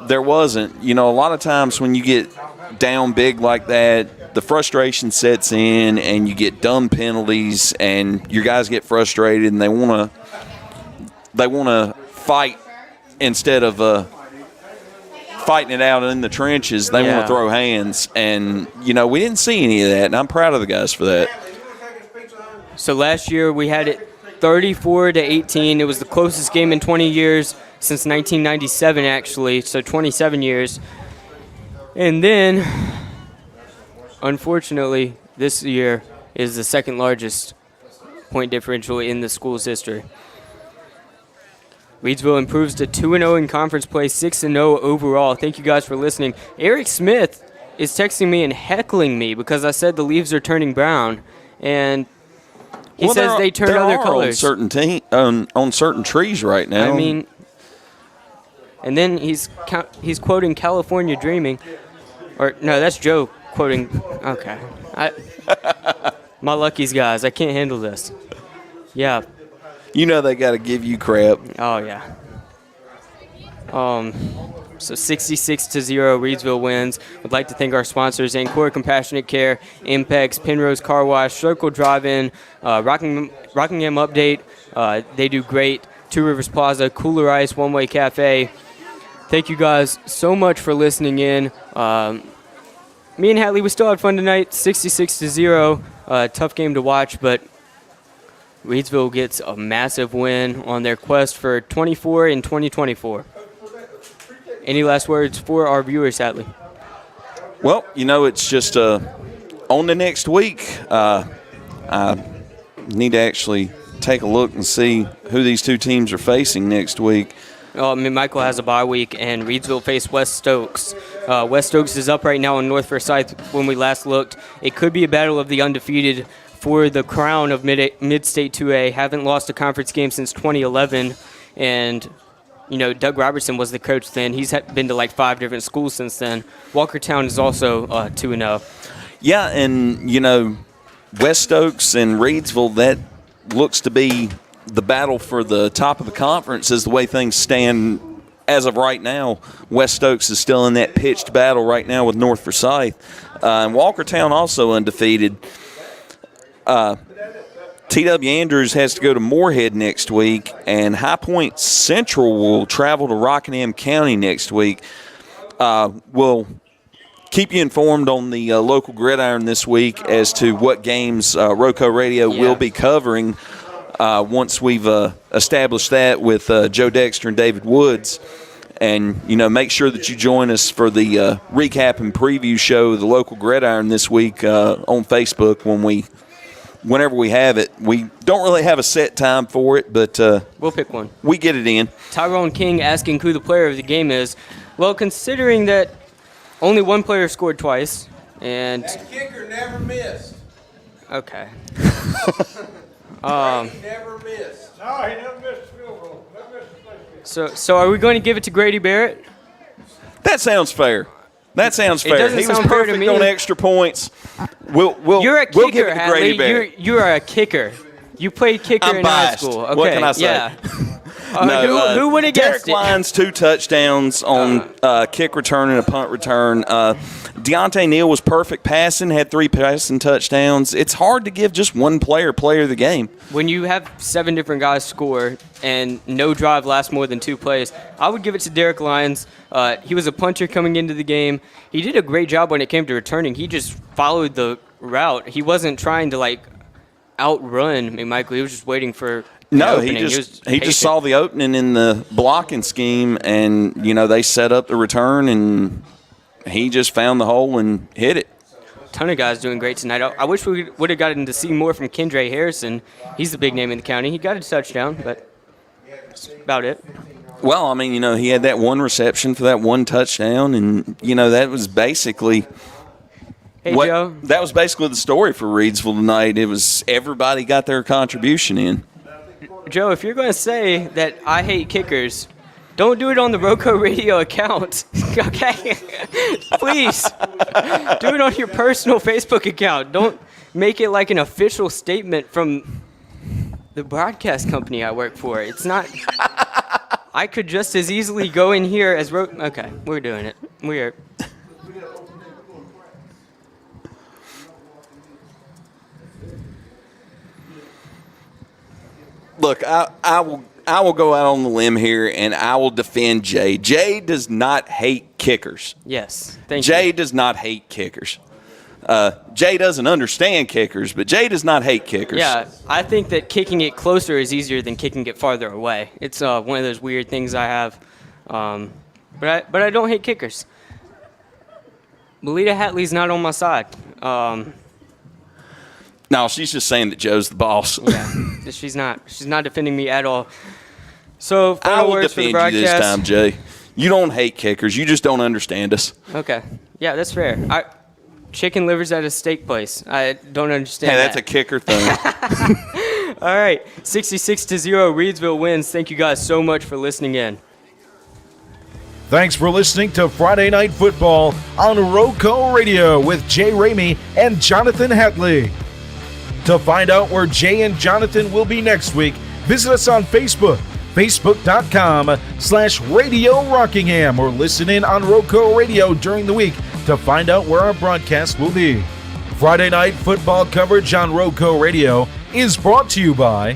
there wasn't. A lot of times when you get down big like that, the frustration sets in and you get dumb penalties and your guys get frustrated and they want to fight instead of fighting it out in the trenches. They want to throw hands, and we didn't see any of that, and I'm proud of the guys for that. So last year we had it 34-18. It was the closest game in 20 years since 1997, actually, so 27 years. And then, unfortunately, this year is the second largest point differential in the school's history. Reidsville improves to 2-0 in conference play, 6-0 overall. Thank you guys for listening. Eric Smith is texting me and heckling me because I said the leaves are turning brown, and he says they turn other colors. On certain trees right now. And then he's quoting California Dreaming. Or, no, that's Joe quoting. Okay. My luckies, guys. I can't handle this. Yeah. They got to give you crap. Oh, yeah. So 66-0, Reidsville wins. Would like to thank our sponsors, Ancora Compassionate Care, Impex, Penrose Car Wash, Circle Drive-In, Rockingham Update. They do great. 2 Rivers Plaza, Kooler Ice, One Way Cafe. Thank you guys so much for listening in. Me and Hatley, we still had fun tonight. 66-0, tough game to watch, but Reidsville gets a massive win on their quest for 24 in 2024. Any last words for our viewers, Hatley? Well, it's just on the next week. I need to actually take a look and see who these two teams are facing next week. McMichael has a bye week, and Reidsville face West Stokes. West Stokes is up right now on North Forsyth when we last looked. It could be a battle of the undefeated for the crown of Mid-State 2A. Haven't lost a conference game since 2011, and Doug Robertson was the coach then. He's been to like 5 different schools since then. Walkertown is also 2-0. Yeah, and, West Stokes and Reidsville, that looks to be the battle for the top of the conference is the way things stand as of right now. West Stokes is still in that pitched battle right now with North Forsyth. And Walkertown also undefeated. T.W. Andrews has to go to Moorhead next week, and High Point Central will travel to Rockingham County next week. We'll keep you informed on the local gridiron this week as to what games RoCo Radio will be covering once we've established that with Joe Dexter and David Woods. And, make sure that you join us for the recap and preview show of the local gridiron this week on Facebook whenever we have it. We don't really have a set time for it, but we'll pick one. We get it in. Tyrone King asking who the player of the game is. Well, considering that only one player scored twice, and that kicker never missed. Okay. He never missed. No, he never missed a field goal. Never missed a place kick. So are we going to give it to Grady Barrett? That sounds fair. He was perfect on extra points. You're a kicker, we'll give it to Grady Barrett. You are a kicker. You played kicker in high school. Okay. What can I say? Yeah. Who would have guessed Derek Lyons, 2 touchdowns on kick return and a punt return. Deontay Neal was perfect passing, had 3 passing touchdowns. It's hard to give just one player of the game. When you have 7 different guys score and no drive lasts more than 2 plays, I would give it to Derek Lyons. He was a punter coming into the game. He did a great job when it came to returning. He just followed the route. He wasn't trying to, outrun McMichael. He was just waiting for he just saw the opening in the blocking scheme, and, they set up the return, and he just found the hole and hit it. A ton of guys doing great tonight. I wish we would have gotten to see more from Kendra Harrison. He's the big name in the county. He got a touchdown, but that's about it. Well, he had that 1 reception for that 1 touchdown, and, that was basically Joe. That was basically the story for Reidsville tonight. It was everybody got their contribution in. Joe, if you're going to say that I hate kickers, don't do it on the RoCo Radio account, okay? Please, do it on your personal Facebook account. Don't make it like an official statement from the broadcast company I work for. It's not. I could just as easily go in here as Okay, we're doing it. We're. Look, I will go out on the limb here, and I will defend Jay. Jay does not hate kickers. Yes, thank you. Jay does not hate kickers. Jay doesn't understand kickers, but Jay does not hate kickers. Yeah, I think that kicking it closer is easier than kicking it farther away. It's one of those weird things I have. But I don't hate kickers. Melita Hatley's not on my side. No, she's just saying that Joe's the boss. Yeah, she's not defending me at all. So I will words defend for the broadcast. you this time, Jay. You don't hate kickers. You just don't understand us. Okay. Yeah, that's fair. Chicken livers at a steak place. I don't understand. Hey, that's a kicker thing. All right, 66-0, Reidsville wins. Thank you guys so much for listening in. Thanks for listening to Friday Night Football on RoCo Radio with Jay Ramey and Jonathan Hatley. To find out where Jay and Jonathan will be next week, visit us on Facebook, Facebook.com/Radio Rockingham, or listen in on RoCo Radio during the week to find out where our broadcast will be. Friday night football coverage on RoCo Radio is brought to you by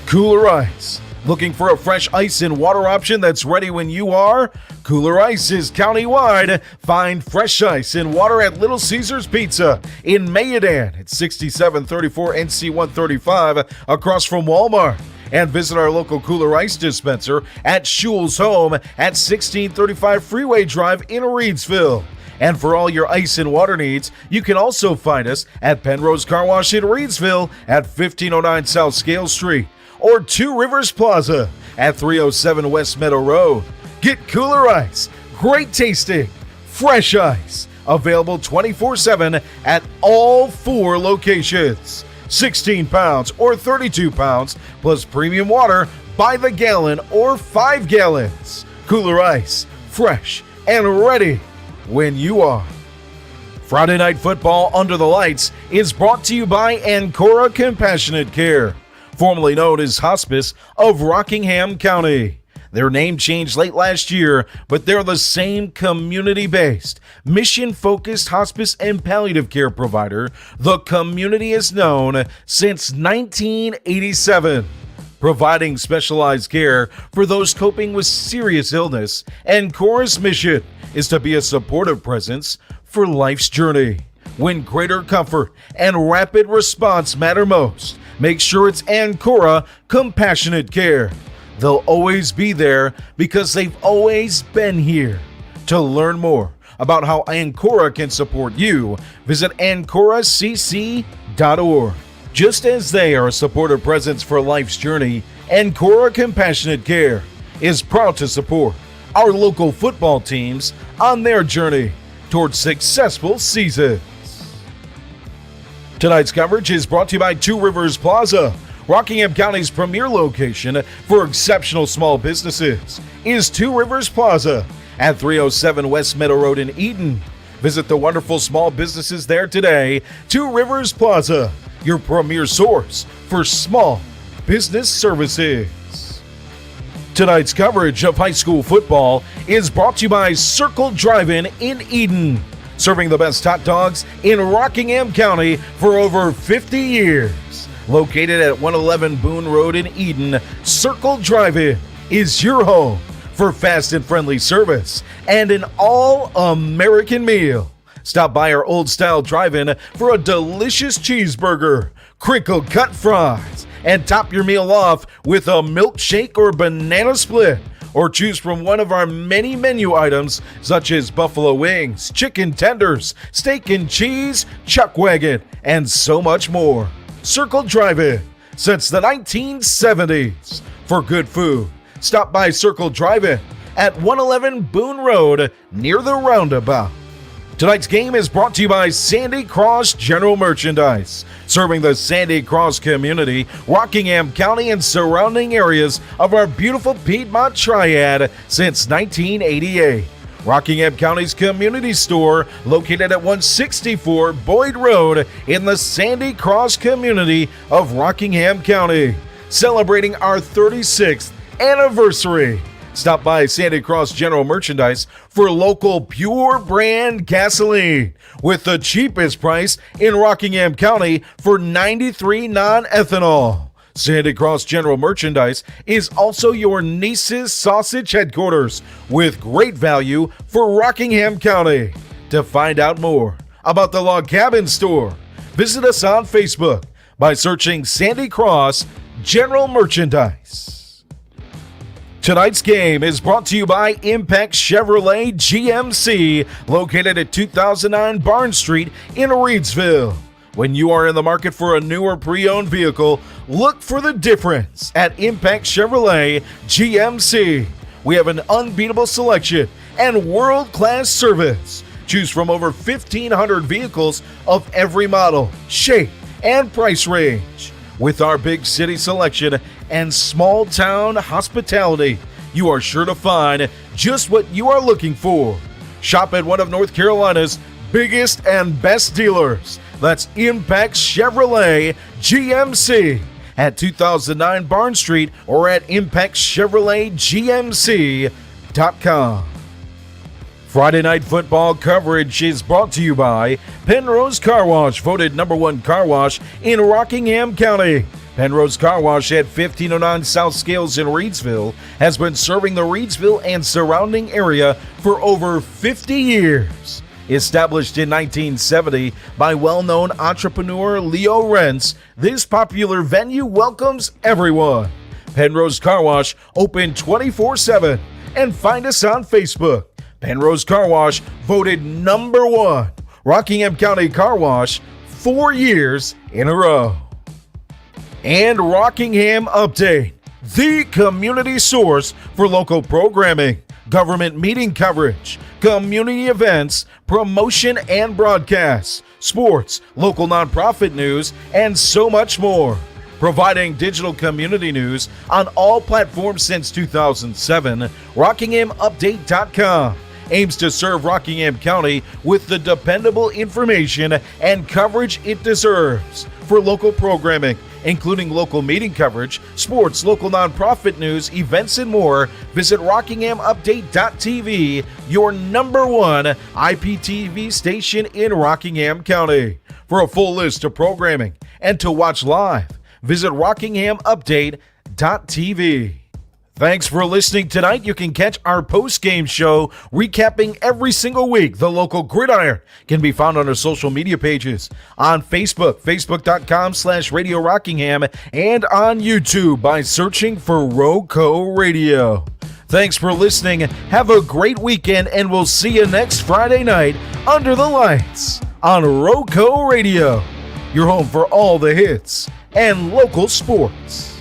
Kooler Ice. Looking for a fresh ice and water option that's ready when you are? Kooler Ice is countywide. Find fresh ice and water at Little Caesars Pizza in Mayodan at 6734 NC 135 across from Walmart. And visit our local Kooler Ice dispenser at Shule's Home at 1635 Freeway Drive in Reidsville. And for all your ice and water needs, you can also find us at Penrose Car Wash in Reidsville at 1509 South Scale Street, or 2 Rivers Plaza at 307 West Meadow Road. Get Kooler Ice, great tasting, fresh ice, available 24/7 at all 4 locations. 16 pounds or 32 pounds, plus premium water by the gallon or 5 gallons. Kooler Ice, fresh and ready when you are. Friday Night Football Under the Lights is brought to you by Ancora Compassionate Care, formerly known as Hospice of Rockingham County. Their name changed late last year, but they're the same community-based, mission-focused hospice and palliative care provider the community has known since 1987. Providing specialized care for those coping with serious illness, Ancora's mission is to be a supportive presence for life's journey. When greater comfort and rapid response matter most, make sure it's Ancora Compassionate Care. They'll always be there because they've always been here. To learn more about how Ancora can support you, visit AncoraCC.org. Just as they are a supportive presence for life's journey, Ancora Compassionate Care is proud to support our local football teams on their journey towards successful seasons. Tonight's coverage is brought to you by 2 Rivers Plaza. Rockingham County's premier location for exceptional small businesses is 2 Rivers Plaza at 307 West Meadow Road in Eden. Visit the wonderful small businesses there today. 2 Rivers Plaza, your premier source for small business services. Tonight's coverage of high school football is brought to you by Circle Drive-In in Eden, serving the best hot dogs in Rockingham County for over 50 years. Located at 111 Boone Road in Eden, Circle Drive-In is your home for fast and friendly service and an all-American meal. Stop by our old-style drive-in for a delicious cheeseburger, crinkle-cut fries, and top your meal off with a milkshake or banana split. Or choose from one of our many menu items such as buffalo wings, chicken tenders, steak and cheese, chuck wagon, and so much more. Circle Drive-In since the 1970s. For good food, stop by Circle Drive-In at 111 Boone Road near the roundabout. Tonight's game is brought to you by Sandy Cross General Merchandise, serving the Sandy Cross community, Rockingham County, and surrounding areas of our beautiful Piedmont Triad since 1988. Rockingham County's community store, located at 164 Boyd Road in the Sandy Cross community of Rockingham County. Celebrating our 36th anniversary. Stop by Sandy Cross General Merchandise for local pure brand gasoline with the cheapest price in Rockingham County for 93 non-ethanol. Sandy Cross General Merchandise is also your niece's sausage headquarters with great value for Rockingham County. To find out more about the Log Cabin Store, visit us on Facebook by searching Sandy Cross General Merchandise. Tonight's game is brought to you by Impex Chevrolet GMC, located at 2009 Barnes Street in Reidsville. When you are in the market for a new or pre-owned vehicle, look for the difference at Impex Chevrolet GMC. We have an unbeatable selection and world-class service. Choose from over 1,500 vehicles of every model, shape, and price range. With our big city selection and small-town hospitality, you are sure to find just what you are looking for. Shop at one of North Carolina's biggest and best dealers. That's Impex Chevrolet GMC at 2009 Barn Street or at ImpexChevroletGMC.com. Friday Night Football coverage is brought to you by Penrose Car Wash, voted #1 car wash in Rockingham County. Penrose Car Wash at 1509 South Scales in Reidsville has been serving the Reidsville and surrounding area for over 50 years. Established in 1970 by well-known entrepreneur Leo Rentz, this popular venue welcomes everyone. Penrose Car Wash open 24/7 and find us on Facebook. Penrose Car Wash voted #1 Rockingham County Car Wash 4 years in a row. And Rockingham Update, the community source for local programming, government meeting coverage, community events, promotion and broadcasts, sports, local nonprofit news, and so much more. Providing digital community news on all platforms since 2007, RockinghamUpdate.com aims to serve Rockingham County with the dependable information and coverage it deserves. For local programming, including local meeting coverage, sports, local nonprofit news, events, and more, visit RockinghamUpdate.tv, your #1 IPTV station in Rockingham County. For a full list of programming and to watch live, visit RockinghamUpdate.tv. Thanks for listening tonight. You can catch our post-game show recapping every single week. The local gridiron can be found on our social media pages on Facebook, facebook.com/Radio Rockingham, and on YouTube by searching for RoCo Radio. Thanks for listening. Have a great weekend, and we'll see you next Friday night under the lights on RoCo Radio, your home for all the hits and local sports.